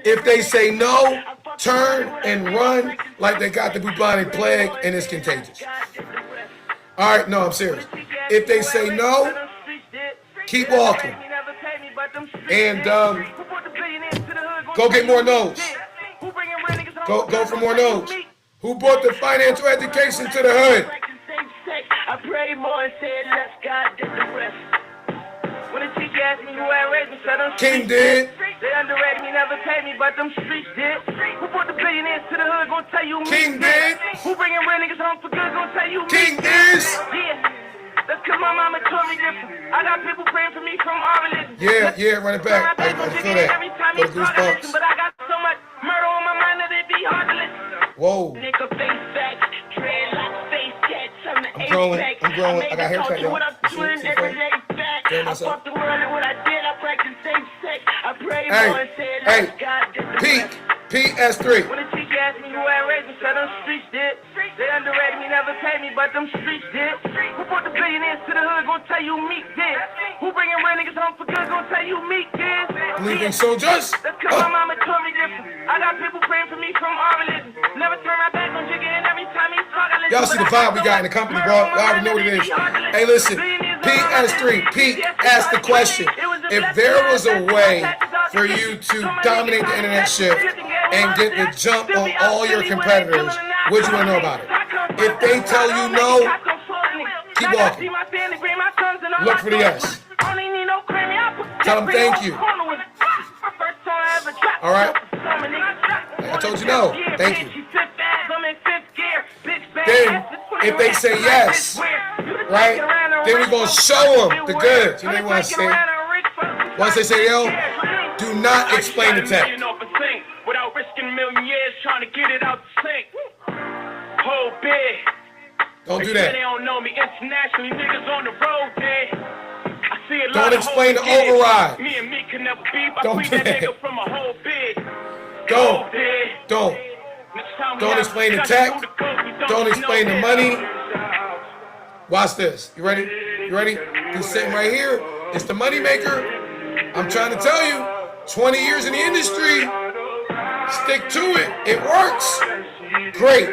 If they say no, turn and run like they got the bubonic plague and it's contagious. All right, no, I'm serious. If they say no, keep walking. And go get more no's. Go for more no's. Who brought the financial education to the hood? I prayed more and said, let's God did the rest. When the teacher asked me who I raised me, said I'm King did. They underrated me, never paid me, but them streets did. Who brought the billionaires to the hood, gonna tell you me. King did. Who bringing real niggas home for good, gonna tell you me. King is. Yeah. That's cause my mama told me different. I got people praying for me from all religions. Yeah, run it back. I feel that. Every time Go you to talk, I Goosebumps. listen, but I got so much murder on my mind that it be hard to listen. Whoa. Nigga face facts, dreadlocks, face tats, I'm growing. I got haircut, y'all. What I'm doing every day back. I myself. fucked the world and what I did, I practiced safe sex. I prayed Hey, more and said, hey, let's God did the Pete, rest. PS3. When the teacher asked me who I raised me, said them streets did. They underrated me, never paid me, but them streets did. Who brought the billionaires to the hood, gonna tell you Meek did. Who bringing real niggas home for good, gonna tell you Meek did. Believing soldiers. That's cause my mama told me different. I got people praying for me from all religions. Never turn my back on Jigga, and every time he talk, I listen. Y'all see the vibe we got in the company, bro. Y'all already know what it is. Hey, listen. PS3, Pete asked the question. If there was a way for you to dominate the internet shift and get the jump on all your competitors, what do you want to know about it? If they tell you no, keep walking. Look for the yes. Tell them thank you. All right? I told you no. Thank you. Then, if they say yes, right, then we're going to show them the goods. You know what I want to say? Once they say, yo, do not explain the tech. Without risking a million years trying to get it out the sink. Whole big. Don't do They that. don't know me internationally, niggas on the road there. I see a lot Don't of explain the hoes get it. override. Me and me can never beef. I Don't free do that that. nigga from a whole big. Don't. Don't. Don't explain the tech. Don't explain the money. Watch this. You ready? You ready? He's sitting right here. It's the money maker. I'm trying to tell you, 20 years in the industry. Stick to it. It works. Great.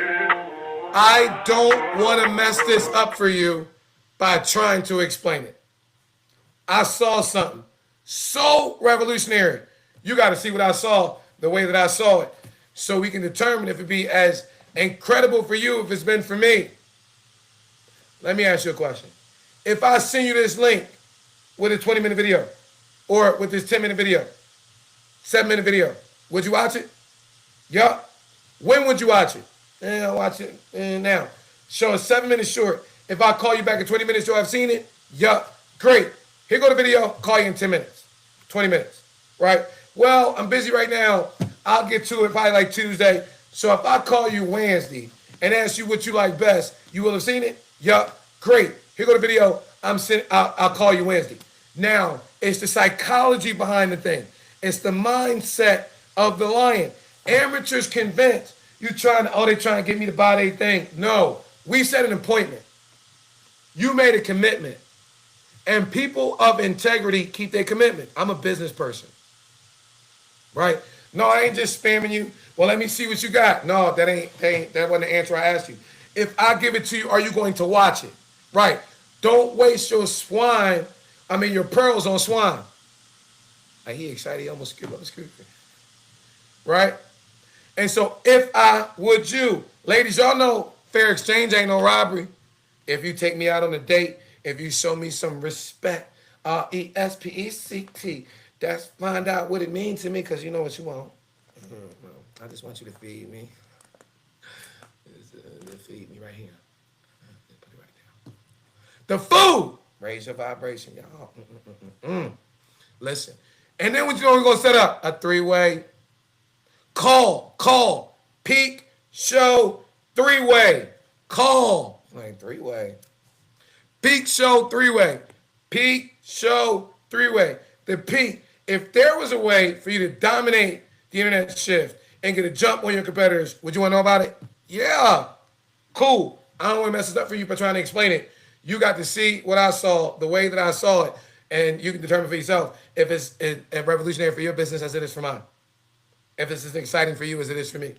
I don't want to mess this up for you by trying to explain it. I saw something so revolutionary. You got to see what I saw the way that I saw it so we can determine if it be as incredible for you if it's been for me. Let me ask you a question. If I send you this link with a 20-minute video or with this 10-minute video, 7-minute video, would you watch it? Yup. When would you watch it? I'll watch it now. Show a 7-minute short. If I call you back in 20 minutes, you'll have seen it? Yup. Great. Here go the video. Call you in 10 minutes. 20 minutes. Right? Well, I'm busy right now. I'll get to it probably like Tuesday. So if I call you Wednesday and ask you what you like best, you will have seen it? Yup. Great. Here go the video. I'll call you Wednesday. Now, it's the psychology behind the thing. It's the mindset of the lion. Amateurs convinced they're trying to get me to buy their thing. No, we set an appointment. You made a commitment. And people of integrity keep their commitment. I'm a business person. Right? No, I ain't just spamming you. Well, let me see what you got. No, that wasn't the answer I asked you. If I give it to you, are you going to watch it? Right. Don't waste your your pearls on swine. He excited, he almost scooped up the scoop. Right? And so if I would you, ladies, y'all know fair exchange ain't no robbery. If you take me out on a date, if you show me some respect, R-E-S-P-E-C-T, that's find out what it means to me, because you know what you want. I just want you to feed me. Feed me right here. Put it right there. The food. Raise your vibration, y'all. Listen. And then what you know we're going to set up? A 3-way. Call. Peak Show 3-way. Call. Like 3-way. Peak Show 3-way. Peak Show 3-way. The peak. If there was a way for you to dominate the internet shift and get a jump on your competitors, would you want to know about it? Yeah. Cool. I don't want to mess this up for you by trying to explain it. You got to see what I saw, the way that I saw it, and you can determine for yourself if it's revolutionary for your business as it is for mine. if it's as exciting for you as it is for me.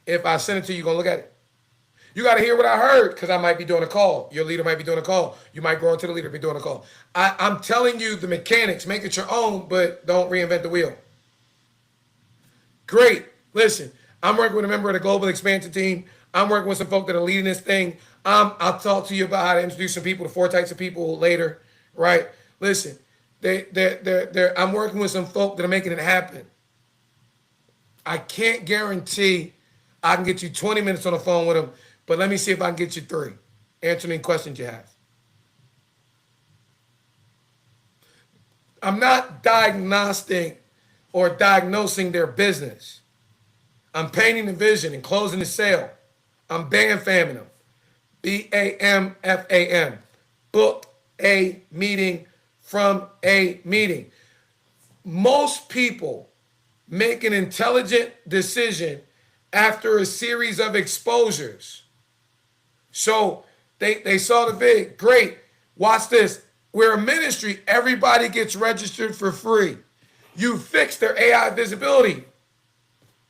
If I send it to you, you're going to look at it. You got to hear what I heard because I might be doing a call. Your leader might be doing a call. You might grow into the leader, be doing a call. I'm telling you the mechanics. Make it your own, but don't reinvent the wheel. Great. Listen, I'm working with a member of the global expansion team. I'm working with some folk that are leading this thing. I'll talk to you about how to introduce some people, the 4 types of people later, right? Listen, I'm working with some folk that are making it happen. I can't guarantee I can get you 20 minutes on the phone with them, but let me see if I can get you 3. Answer any questions you have. I'm not diagnosing or diagnosing their business. I'm painting the vision and closing the sale. I'm BAMFAMing them. BAMFAM. Book a meeting from a meeting. Most people make an intelligent decision after a series of exposures. So they saw the vid. Great. Watch this. We're a ministry. Everybody gets registered for free. You fixed their AI visibility.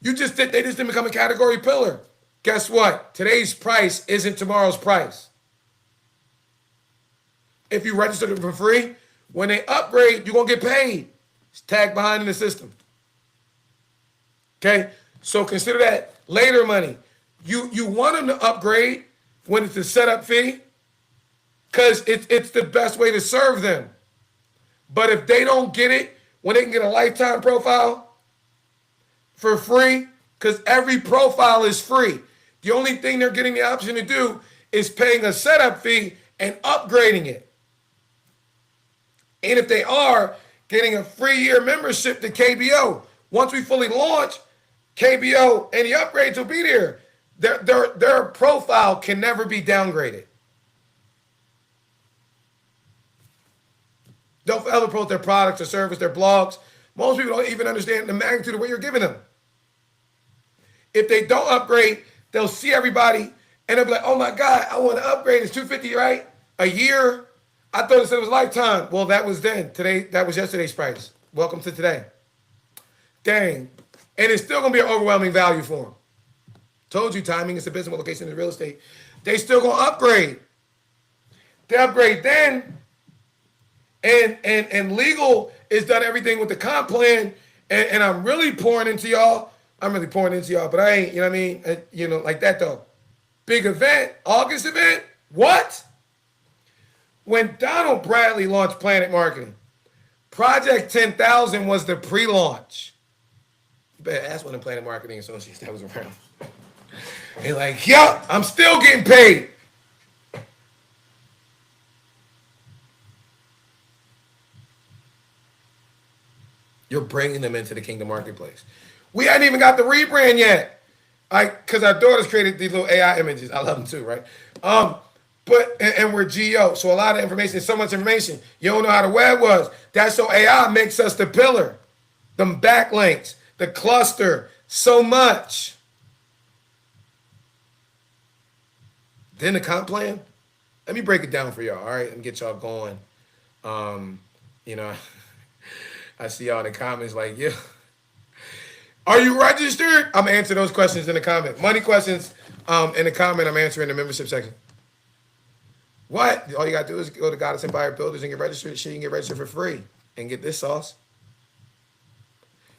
They just didn't become a category pillar. Guess what? Today's price isn't tomorrow's price. If you register them for free, when they upgrade, you're going to get paid. It's tagged behind in the system. Okay? So consider that later money. You want them to upgrade when it's a setup fee because it's the best way to serve them. But if they don't get it, when they can get a lifetime profile for free, because every profile is free. The only thing they're getting the option to do is paying a setup fee and upgrading it. And if they are, getting a free year membership to KBO. Once we fully launch, KBO and the upgrades will be there. Their profile can never be downgraded. Don't ever promote their products or service, their blogs. Most people don't even understand the magnitude of what you're giving them. If they don't upgrade, they'll see everybody and they'll be like, oh my God, I want to upgrade. It's $250, right? A year? I thought it said it was lifetime. Well, that was then. Today, that was yesterday's price. Welcome to today. Dang. And it's still going to be an overwhelming value for them. Told you timing is the business location in real estate. They still going to upgrade. They upgrade then. And legal is done everything with the comp plan. And I'm really pouring into y'all. I'm really pouring into y'all, but I ain't, you know what I mean? Like that though. Big event, August event. What? When Donald Bradley launched Planet Marketing, Project 10,000 was the pre-launch. You better ask one of the Planet Marketing Associates that was around. They're like, yup, I'm still getting paid. You're bringing them into the Kingdom Marketplace. We hadn't even got the rebrand yet. Because our daughters created these little AI images. I love them too, right? And we're GO. So a lot of information, so much information. You don't know how the web was. That's so AI makes us the pillar. Them backlinks, the cluster, so much. Then the comp plan. Let me break it down for y'all, all right? And get y'all going. I see y'all in the comments like, yeah. Are you registered? I'm answering those questions in the comment. Money questions in the comment, I'm answering in the membership section. What? All you got to do is go to Goddess Empire Builders and get registered. Shit, you can get registered for free and get this sauce.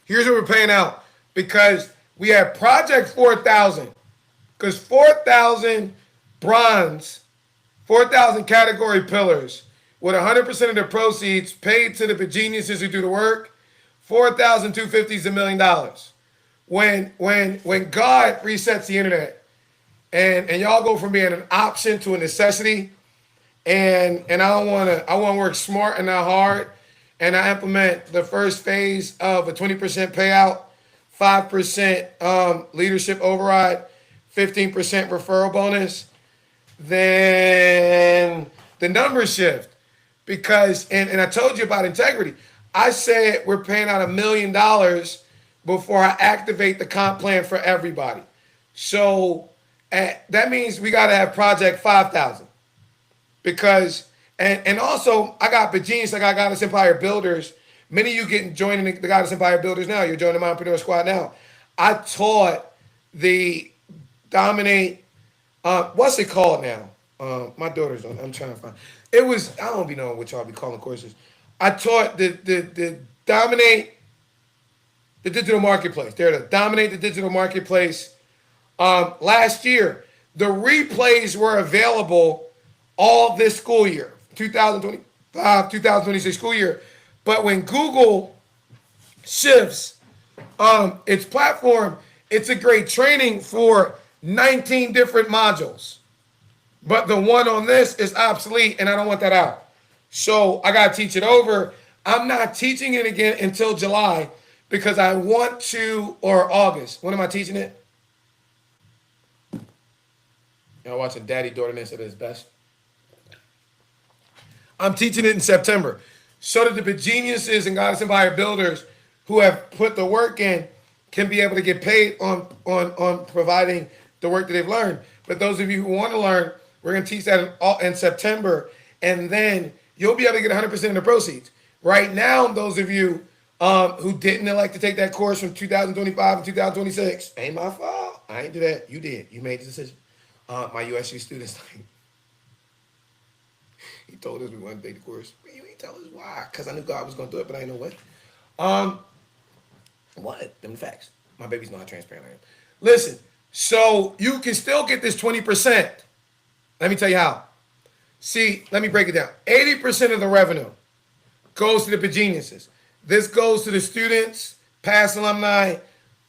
Here's what we're paying out because we have Project 4,000. Because 4,000 bronze, 4,000 category pillars with 100% of the proceeds paid to the geniuses who do the work. 4,250 is $1 million. When God resets the internet and y'all go from being an option to a necessity, and I want to work smart and not hard, and I implement the first phase of a 20% payout, 5% leadership override, 15% referral bonus, then the numbers shift. Because, and I told you about integrity. I said we're paying out $1 million before I activate the comp plan for everybody. So that means we got to have Project 5,000. Because, and also, I got Bajinius, I got Goddess Empire Builders. Many of you joining the Goddess Empire Builders now. You're joining the Mompreneur Squad now. I taught the dominate. What's it called now? My daughter's on. I'm trying to find. It was. I don't be knowing what y'all be calling courses. I taught the dominate the digital marketplace. There to dominate the digital marketplace. Last year, the replays were available all this school year, 2025, 2026 school year. But when Google shifts its platform, it's a great training for 19 different modules. But the one on this is obsolete, and I don't want that out. So I got to teach it over. I'm not teaching it again until July because I want to, or August. When am I teaching it? Y'all watching Daddy Daughter-ness at his best. I'm teaching it in September so that the geniuses and Goddess Empire builders who have put the work in can be able to get paid on providing the work that they've learned. But those of you who want to learn, we're going to teach that in September, and then you'll be able to get 100% of the proceeds. Right now, those of you who didn't elect to take that course from 2025 and 2026, ain't my fault. I ain't do that. You did. You made the decision. My USC students, he told us we wanted to take the course. You ain't tell us why, because I knew God was going to do it, but I didn't know what. What? Them facts. My babies know how transparent I am. Listen, so you can still get this 20%. Let me tell you how. See, let me break it down. 80% of the revenue goes to the geniuses. This goes to the students, past alumni,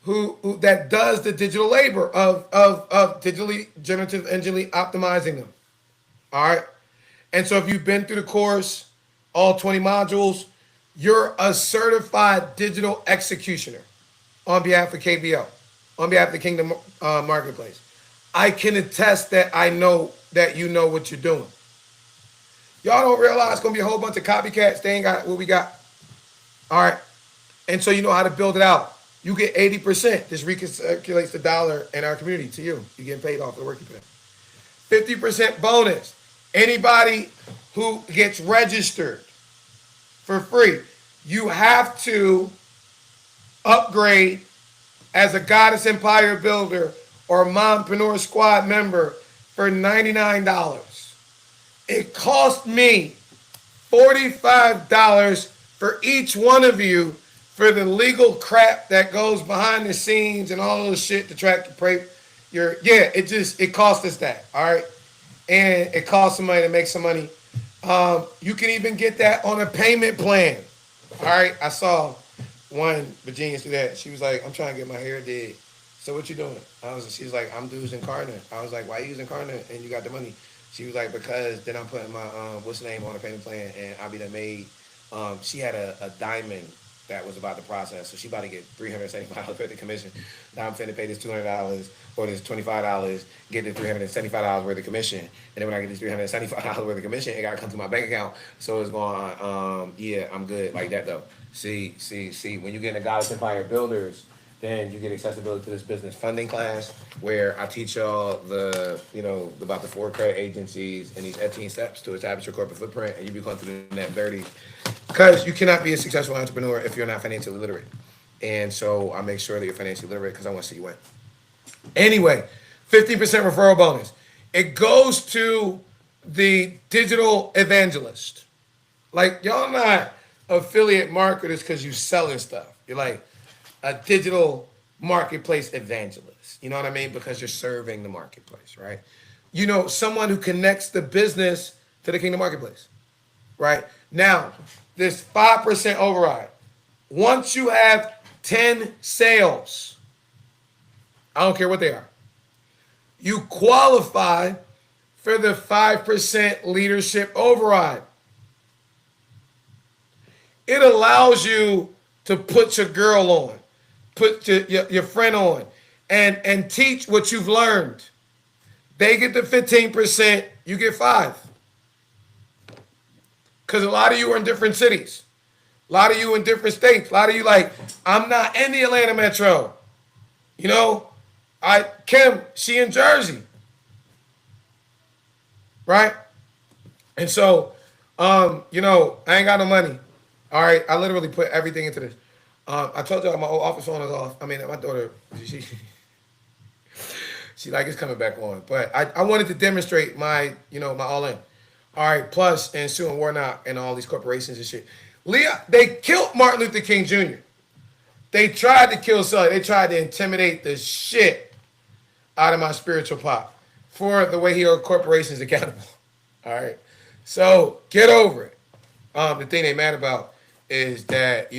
who that does the digital labor of digitally generative engineering optimizing them. All right. And so if you've been through the course, all 20 modules, you're a certified digital executioner on behalf of KBO, on behalf of the Kingdom Marketplace. I can attest that I know that you know what you're doing. Y'all don't realize it's going to be a whole bunch of copycats. They ain't got what we got. All right. And so you know how to build it out. You get 80%. This recirculates the dollar in our community to you. You're getting paid off for the work you put in. 50% bonus. Anybody who gets registered for free, you have to upgrade as a Goddess Empire builder or Mompreneur Squad member for $99. It cost me $45 for each one of you for the legal crap that goes behind the scenes and all those shit to track it cost us that, all right? And it costs somebody to make some money. You can even get that on a payment plan. All right, I saw one Virginia do that. She was like, I'm trying to get my hair did. So what you doing? She was like, I'm using Klarna. I was like, why you using Klarna and you got the money? She was like, because then I'm putting my, what's the name on a payment plan and I'll be the maid. She had a diamond that was about to process. So she about to get $375 for the commission. Now I'm finna pay this $200 or this $25, get the $375 worth of commission. And then when I get this $375 worth of commission, it gotta come to my bank account. So it's going, yeah, I'm good like that though. See, when you get into Goddess Empire Builders, then you get accessibility to this business funding class where I teach y'all about the 4 credit agencies and these 18 steps to establish your corporate footprint, and you be going through the net dirty. Because you cannot be a successful entrepreneur if you're not financially literate. And so I make sure that you're financially literate because I want to see you win. Anyway, 50% referral bonus. It goes to the digital evangelist. Like, y'all not affiliate marketers because you selling stuff. You're like a digital marketplace evangelist. You know what I mean? Because you're serving the marketplace, right? You know, someone who connects the business to the Kingdom Marketplace, right? Now, this 5% override. Once you have 10 sales, I don't care what they are, you qualify for the 5% leadership override. It allows you to put your girl on, put your friend on, and teach what you've learned. They get the 15%, you get 5%. Because a lot of you are in different cities. A lot of you in different states. A lot of you like, I'm not in the Atlanta metro. You know, Kim, she in Jersey. Right? And so, I ain't got no money. All right, I literally put everything into this. I told y'all my old office phone is off. I mean, my daughter, she, she like it's coming back on. But I wanted to demonstrate my, my all in. All right, plus and Sue and Warnock and all these corporations and shit. Leah, they killed Martin Luther King Jr. They tried to kill Sully. They tried to intimidate the shit out of my spiritual pop for the way he held corporations accountable. All right. So get over it. The thing they mad about is that,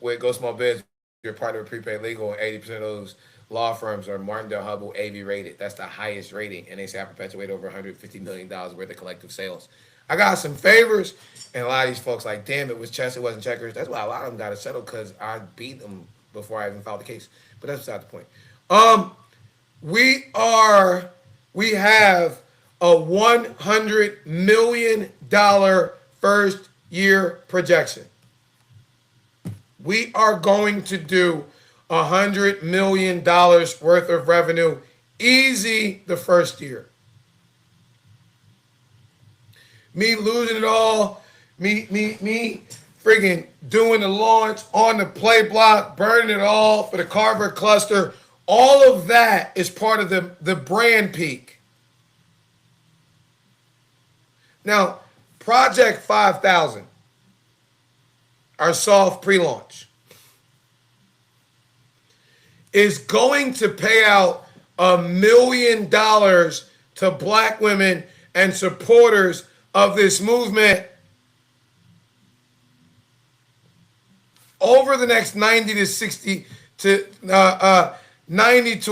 with Go Small Biz, you're part of a prepaid legal, and 80% of those law firms are Martindale Hubbell AV rated. That's the highest rating. And they say I perpetuate over $150 million worth of collective sales. I got some favors, and a lot of these folks like, damn, it was chess, it wasn't checkers. That's why a lot of them got to settle, because I beat them before I even filed the case. But that's beside the point. We have a $100 million first year projection. We are going to do $100 million worth of revenue easy the first year. Me losing it all, me friggin' doing the launch on the play block, burning it all for the Carver cluster. All of that is part of the brand peak. Now, Project 5000, our soft pre-launch, is going to pay out $1 million to black women and supporters of this movement over the next 90 to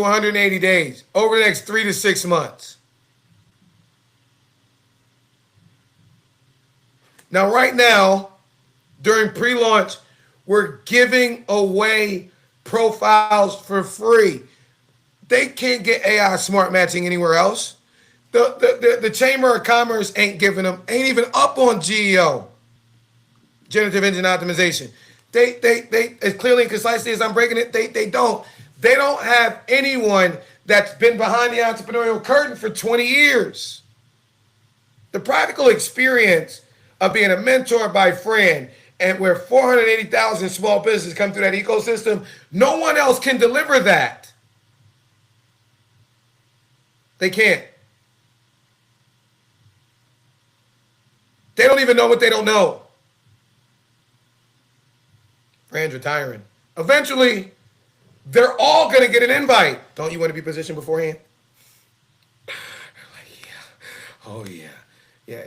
180 days, over the next 3 to 6 months. Now, right now, during pre-launch, we're giving away profiles for free. They can't get AI smart matching anywhere else. The Chamber of Commerce ain't giving them, ain't even up on GEO, generative engine optimization. They as clearly and concisely as I'm breaking it, they don't have anyone that's been behind the entrepreneurial curtain for 20 years. The practical experience of being a mentor by friend, and where 480,000 small businesses come through that ecosystem, no one else can deliver that. They can't. They don't even know what they don't know. Fran's retiring. Eventually, they're all going to get an invite. Don't you want to be positioned beforehand? Like, yeah. Oh, yeah. Yeah.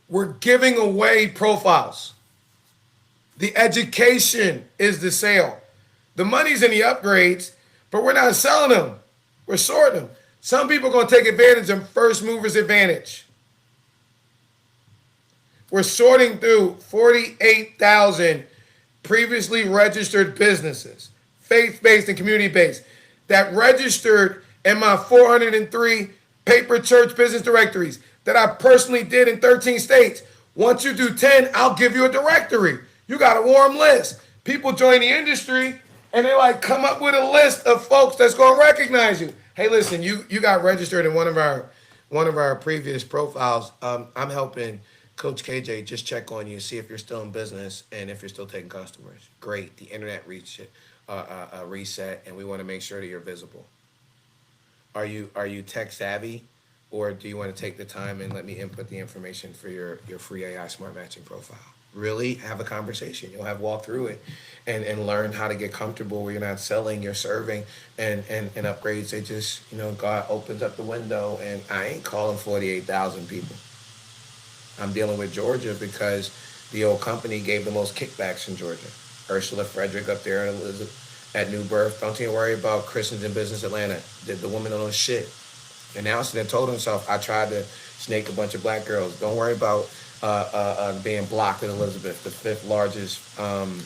We're giving away profiles. The education is the sale. The money's in the upgrades, but we're not selling them. We're sorting them. Some people are going to take advantage of first movers advantage. We're sorting through 48,000 previously registered businesses, faith-based and community-based, that registered in my 403 paper church business directories that I personally did in 13 states. Once you do 10, I'll give you a directory. You got a warm list. People join the industry, and they like come up with a list of folks that's going to recognize you. Hey, listen, you got registered in one of our previous profiles. I'm helping Coach KJ just check on you, see if you're still in business and if you're still taking customers. Great. The internet reset, and we want to make sure that you're visible. Are you tech savvy, or do you want to take the time and let me input the information for your free AI smart matching profile? Really have a conversation. You'll have walk through it and learn how to get comfortable where you're not selling, you're serving, and upgrades. They just, God opens up the window, and I ain't calling 48,000 people. I'm dealing with Georgia because the old company gave the most kickbacks in Georgia. Ursula Frederick up there and Elizabeth at New Birth. Don't you worry about Christians in Business Atlanta. The woman don't know shit. Announced and told himself, I tried to snake a bunch of black girls. Don't worry about being blocked in Elizabeth, the fifth largest, the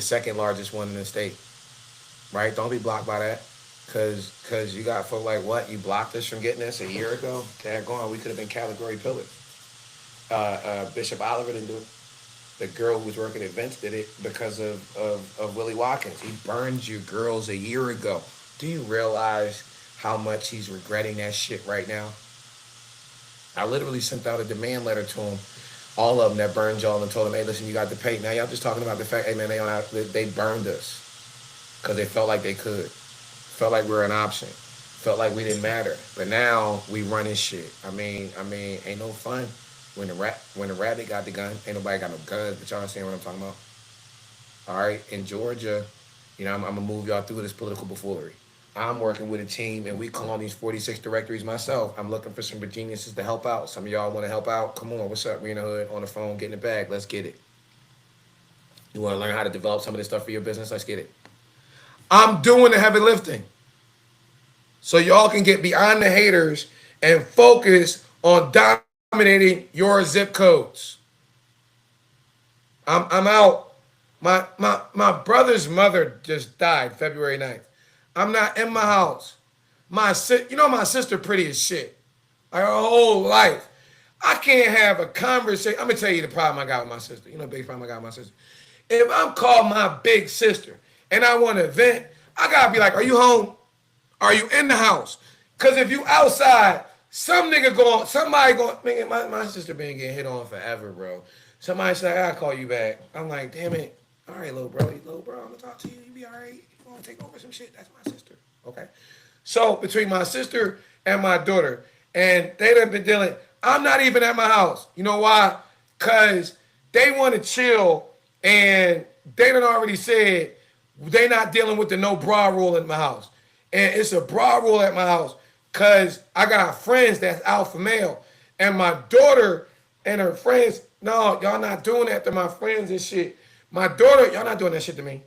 second largest one in the state. Right? Don't be blocked by that. Cause you got folk like, what? You blocked us from getting this a year ago? Daggone, we could have been category pillars. Bishop Oliver didn't do it. The girl who was working at Vince did it because of Willie Watkins. He burned you girls a year ago. Do you realize how much he's regretting that shit right now? I literally sent out a demand letter to him all of them that burned y'all and told them, hey, listen, you got to pay. Now y'all just talking about the fact, hey man, they burned us because they felt like they could, felt like we were an option, felt like we didn't matter. But now we running shit. I mean, ain't no fun when the rabbit got the gun. Ain't nobody got no guns. But y'all understand what I'm talking about? All right, in Georgia, you know, I'm gonna move y'all through this political buffoonery. I'm working with a team, and we call on these 46 directories myself. I'm looking for some geniuses to help out. Some of y'all want to help out? Come on, what's up? We in the hood, on the phone, get in the bag. Let's get it. You want to learn how to develop some of this stuff for your business? Let's get it. I'm doing the heavy lifting, so y'all can get beyond the haters and focus on dominating your zip codes. I'm out. My brother's mother just died February 9th. I'm not in my house. My sister pretty as shit. Like her whole life. I can't have a conversation. I'm gonna tell you the problem I got with my sister. You know the big problem I got with my sister. If I'm called my big sister and I want to vent, I gotta be like, are you home? Are you in the house? Cause if you outside, somebody going, man, my sister been getting hit on forever, bro. Somebody say, I gotta call you back. I'm like, damn it. All right, little bro, I'm gonna talk to you. You be all right. You wanna take over some shit? That's my sister. Okay. So between my sister and my daughter, and they done been dealing, I'm not even at my house. You know why? Cause they want to chill, and they done already said they not dealing with the no bra rule in my house. And it's a bra rule at my house because I got friends that's alpha male. And my daughter and her friends, no, y'all not doing that to my friends and shit. My daughter, y'all not doing that shit to me.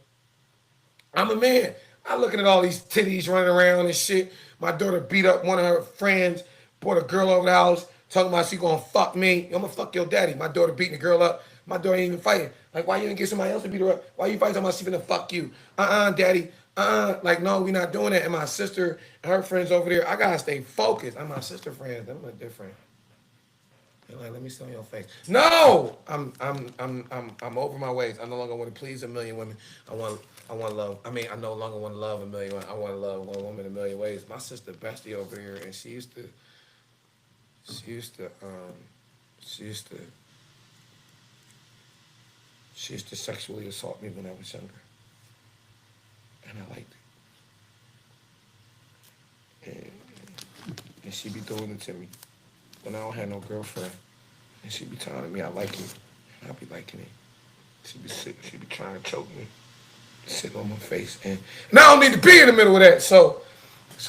I'm a man. I'm looking at all these titties running around and shit. My daughter beat up one of her friends, brought a girl over the house, talking about she gonna fuck me. I'm gonna fuck your daddy. My daughter beating the girl up. My daughter ain't even fighting. Like, why you didn't get somebody else to beat her up? Why you fighting somebody she finna fuck you? Daddy. Like, no, we not doing that. And my sister and her friends over there, I gotta stay focused. I'm my sister friends. Them are different. They're like, let me see on your face. No, I'm over my ways. I no longer want to please a million women. I want love. I mean, I no longer want to love a million women. I want to love one woman a million ways. My sister Bestie over here, and she used to sexually assault me when I was younger. And I liked it. And she be doing it to me when I don't have no girlfriend. And she be telling me I like it. And I be liking it. She be sick. She be trying to choke me. Sit on my face. And I don't need to be in the middle of that. So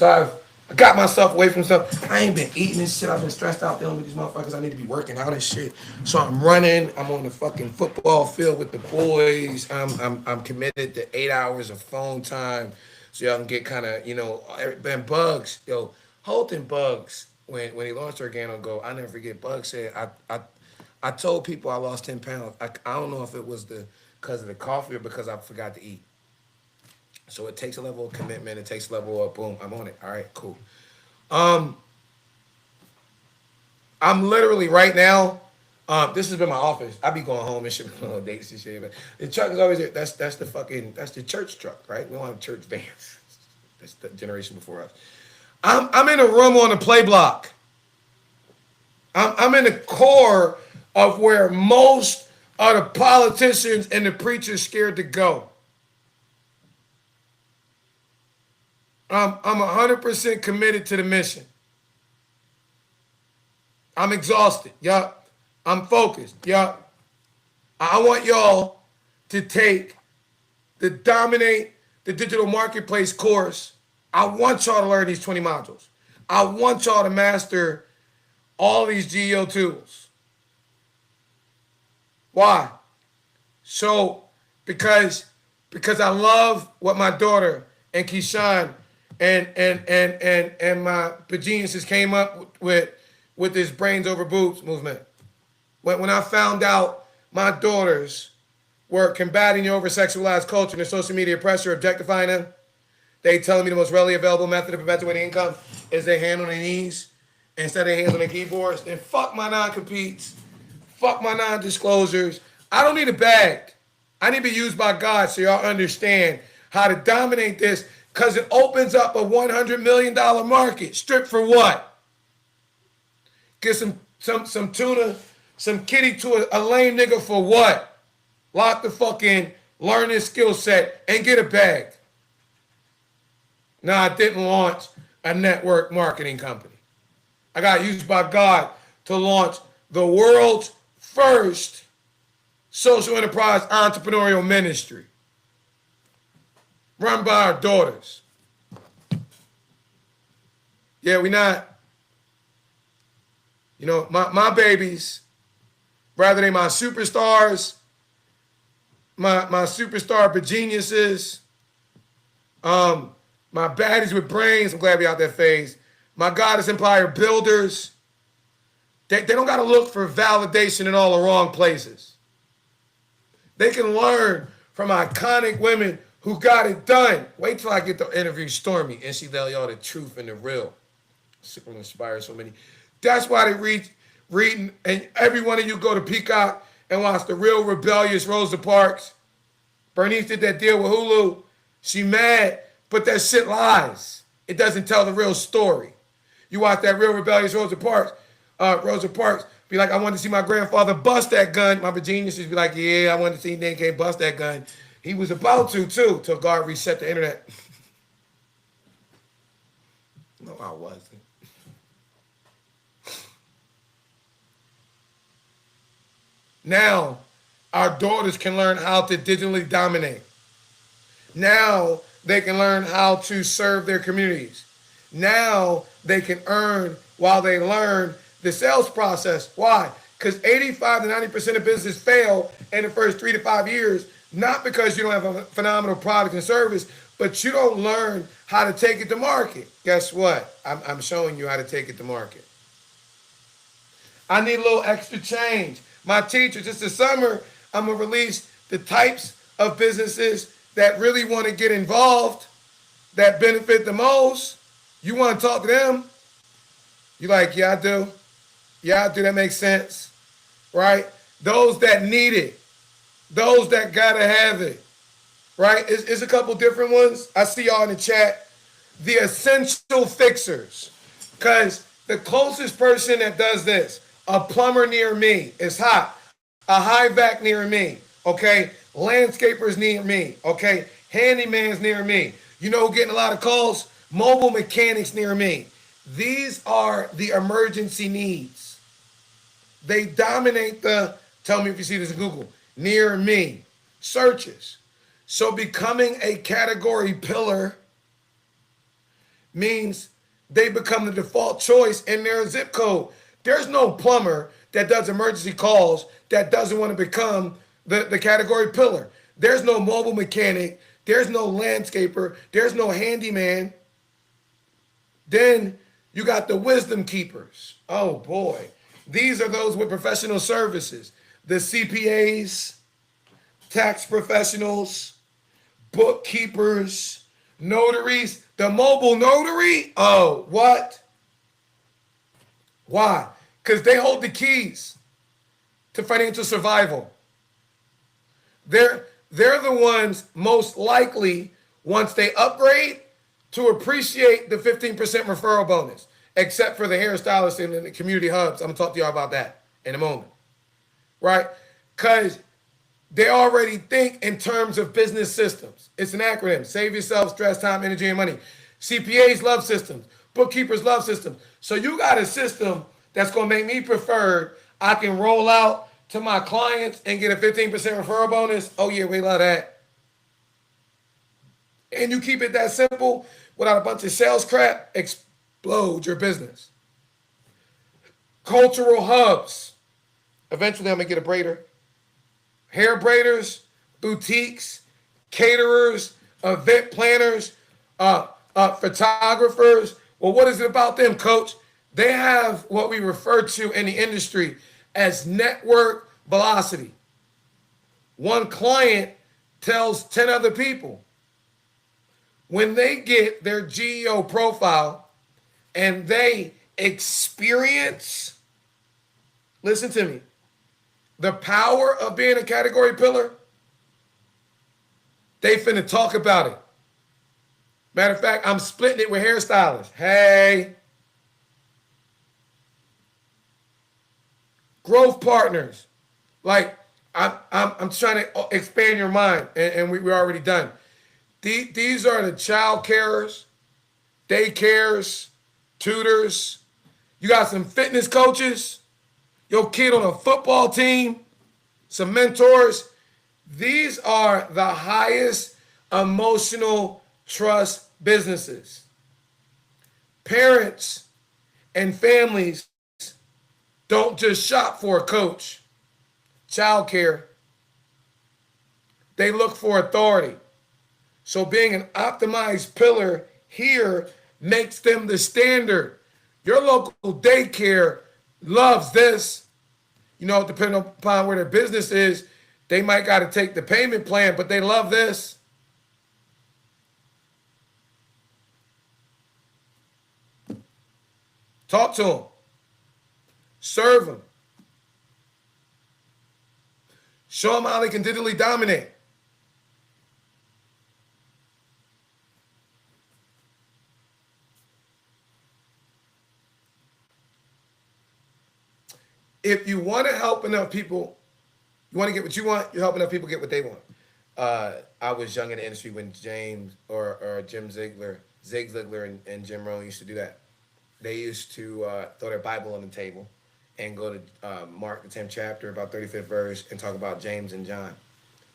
I got myself away from stuff. I ain't been eating this shit. I've been stressed out dealing with these motherfuckers. I need to be working out and shit. So I'm running. I'm on the fucking football field with the boys. I'm committed to 8 hours of phone time so y'all can get kind of, you know, and Bugs, yo, Holton Bugs, when he launched Organo Go, I never forget, Bugs said, I told people I lost 10 pounds. I don't know if it was because of the coffee or because I forgot to eat. So it takes a level of commitment. It takes a level of boom. I'm on it. All right, cool. I'm literally right now. This has been my office. I be going home and shit on dates and shit. But the truck is always there. That's the church truck, right? We don't have church vans. That's the generation before us. I'm in a room on the play block. I'm in the core of where most of the politicians and the preachers scared to go. I'm 100% committed to the mission. I'm exhausted. Yup. I'm focused. Yup. I want y'all to take the Dominate the Digital Marketplace course. I want y'all to learn these 20 modules. I want y'all to master all these GEO tools. Why? So, because I love what my daughter and Keyshawn and my geniuses came up with this brains over boobs movement. When I found out my daughters were combating the over-sexualized culture and the social media pressure, objectifying them, they telling me the most readily available method of perpetuating income is they hand on their knees instead of hands on their keyboards. Then fuck my non-competes, fuck my non-disclosures. I don't need a bag. I need to be used by God so y'all understand how to dominate this, because it opens up a $100 million market. Strip for what? Get some tuna some kitty to a lame nigga for what? Lock the fuck in, learn his skill set, and get a bag. No, I didn't launch a network marketing company. I got used by God to launch the world's first social enterprise entrepreneurial ministry run by our daughters. Yeah, we not, you know, my babies, rather they my superstars, my superstar geniuses, my baddies with brains, I'm glad we out that phase, my Goddess Empire builders, they don't got to look for validation in all the wrong places. They can learn from iconic women who got it done. Wait till I get to interview Stormy and she tell y'all the truth and the real. It will inspire so many. That's why they reading, and every one of you go to Peacock and watch the real rebellious Rosa Parks. Bernice did that deal with Hulu. She mad, but that shit lies. It doesn't tell the real story. You watch that real rebellious Rosa Parks be like, I wanted to see my grandfather bust that gun. My Virginia, she'd be like, yeah, I wanted to see Nick can't bust that gun. He was about to, too, till God reset the internet. No, I wasn't. Now, our daughters can learn how to digitally dominate. Now, they can learn how to serve their communities. Now, they can earn while they learn the sales process. Why? Because 85 to 90% of businesses fail in the first 3 to 5 years, not because you don't have a phenomenal product and service, but you don't learn how to take it to market. Guess what? I'm showing you how to take it to market. I need a little extra change. My teachers, just this summer, I'm going to release the types of businesses that really want to get involved, that benefit the most. You want to talk to them? You like, yeah, I do. Yeah, I do. That makes sense, right? Those that need it, those that got to have it, right? It's a couple different ones. I see y'all in the chat. The essential fixers, because the closest person that does this, a plumber near me is hot. A high vac near me, okay? Landscapers near me, okay? Handymans near me. You know who getting a lot of calls? Mobile mechanics near me. These are the emergency needs. They dominate the, tell me if you see this in Google, near me searches. So becoming a category pillar means they become the default choice in their zip code. There's no plumber that does emergency calls that doesn't want to become the category pillar. There's no mobile mechanic. There's no landscaper. There's no handyman. Then you got the wisdom keepers. Oh boy. These are those with professional services. The CPAs, tax professionals, bookkeepers, notaries. The mobile notary? Oh, what? Why? Because they hold the keys to financial survival. They're the ones most likely, once they upgrade, to appreciate the 15% referral bonus, except for the hairstylists and the community hubs. I'm going to talk to y'all about that in a moment, right? Because they already think in terms of business systems. It's an acronym. Save yourself stress, time, energy, and money. CPAs love systems. Bookkeepers love systems. So you got a system that's going to make me preferred. I can roll out to my clients and get a 15% referral bonus. Oh, yeah, we love that. And you keep it that simple without a bunch of sales crap, explode your business. Cultural hubs. Eventually, I'm going to get a braider. Hair braiders, boutiques, caterers, event planners, photographers. Well, what is it about them, coach? They have what we refer to in the industry as network velocity. One client tells 10 other people. When they get their GEO profile and they experience, listen to me, the power of being a category pillar, they finna talk about it. Matter of fact, I'm splitting it with hairstylists. Hey. Growth partners. Like, I'm trying to expand your mind, and we're already done. These are the child carers, daycares, tutors. You got some fitness coaches, your kid on a football team, some mentors. These are the highest emotional trust businesses. Parents and families don't just shop for a coach, childcare. They look for authority. So being an optimized pillar here makes them the standard. Your local daycare loves this. You know, depending upon where their business is, they might got to take the payment plan, but they love this. Talk to them. Serve them. Show them how they can digitally dominate. If you want to help enough people, you want to get what you want, you help enough people get what they want. I was young in the industry when James or Jim Zig Ziglar and Jim Rohn used to do that. They used to throw their Bible on the table and go to Mark the 10th chapter, about 35th verse, and talk about James and John.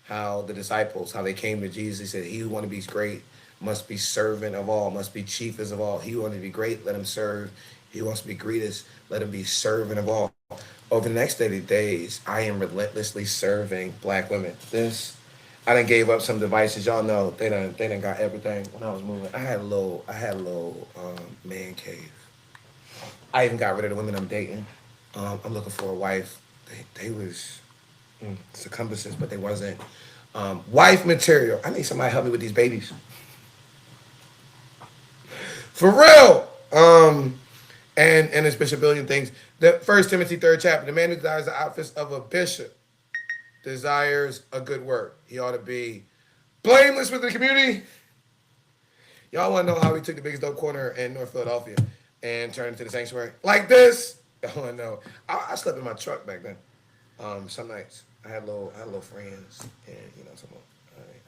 How the disciples, how they came to Jesus. He said, he who wants to be great must be servant of all, must be chiefest of all. He who wants to be great, let him serve. He who wants to be greatest, let him be servant of all. Over the next 30 days, I am relentlessly serving black women. I done gave up some devices. Y'all know they done got everything when I was moving. I had a little man cave. I even got rid of the women I'm dating. I'm looking for a wife. They was succumbuses, but they wasn't wife material. I need somebody to help me with these babies. For real. And it's Bishop Billion things. The 1 Timothy 3rd chapter, the man who desires the office of a bishop desires a good work. He ought to be blameless with the community. Y'all want to know how he took the biggest dope corner in North Philadelphia and turned it into the sanctuary? Like this? Y'all want to know. I slept in my truck back then. Some nights. I had little friends, and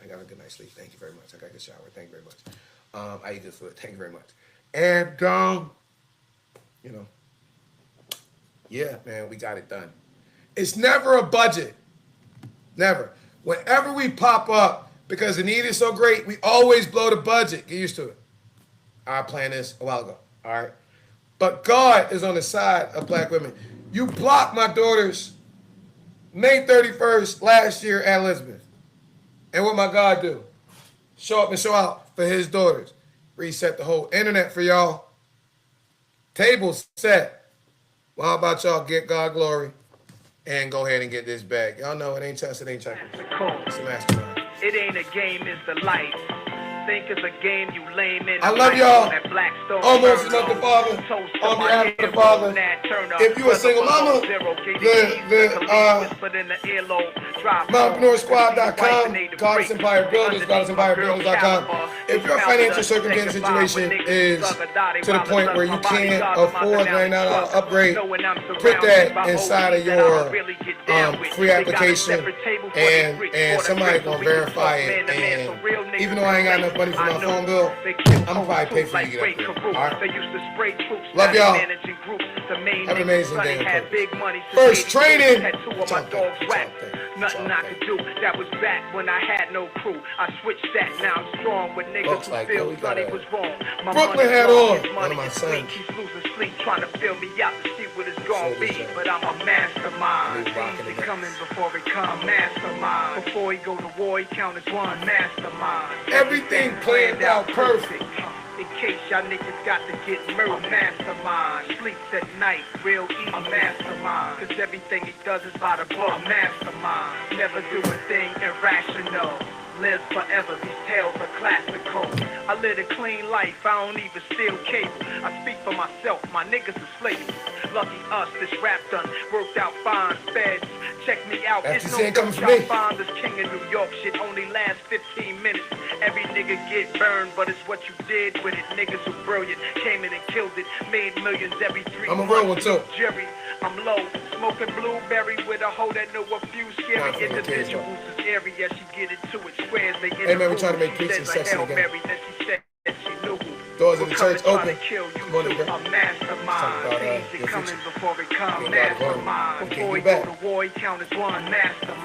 I got a good night's sleep. Thank you very much. I got a good shower. Thank you very much. I eat good food. Thank you very much. And yeah, man, we got it done. It's never a budget. Never. Whenever we pop up, because the need is so great, we always blow the budget. Get used to it. I planned this a while ago, all right? But God is on the side of black women. You blocked my daughters May 31st last year at Elizabeth. And what my God do? Show up and show out for his daughters. Reset the whole internet for y'all. Table set. Well, how about y'all get God glory and go ahead and get this bag? Y'all know it ain't chess, it ain't checkers. It's a mastermind. It ain't a game, it's the life. Think it's a game, you lame in. I love y'all. Almost enough the Father. On behalf of the Father. If you a single mama, MountPreneursSquad.com, Goddess Empire Builders, GoddessEmpireBuilders.com. If your financial circumstance situation is to the point where you can't afford $99 upgrade, put that inside of your free application, and somebody gonna verify it. And even though I ain't got enough money for my phone bill, I'm gonna probably pay for you to get up there. All right? Love y'all. Have an amazing day. First training. Nothing I could do. That was back when I had no crew. I switched that. Now I'm strong with niggas who feel money was wrong. My Brooklyn had on one of my sons. He's losing sleep, trying to fill me out to see what it's gonna be. But I'm a mastermind. Things coming before it come. Mastermind. Before he go to war, he count as one. Mastermind. Everything planned out perfect. In case y'all niggas got to get murdered, mastermind. Sleeps at night, real easy, mastermind. Cause everything he does is by the book, mastermind. Never do a thing irrational. Lives forever, these tales are classical. I live a clean life, I don't even steal cable. I speak for myself, my niggas are slaves. Lucky us, this rap done worked out fine, feds. Check me out, That's it's the no same joke, for me. y'all find this king of New York shit only lasts 15 minutes. Every nigga get burned, but it's what you did with it. Niggas who brilliant, came in and killed it, made millions every 3 I'm a months. real one too. Jerry, I'm low, smoking blueberry with a hoe that know a few scary Nah, I'm feeling individuals. Is area she get into it squares. They Hey, man, we trying to make preaching There's a sexy Hail again. Mary that she said she knew. Doors of the We're church coming, open. trying to kill you Come on, too. nigga. A mastermind. Talk about, Things your are coming future. before it comes. Get a lot of Mastermind. Okay, Before you he go back. to war, he count as one. Mastermind.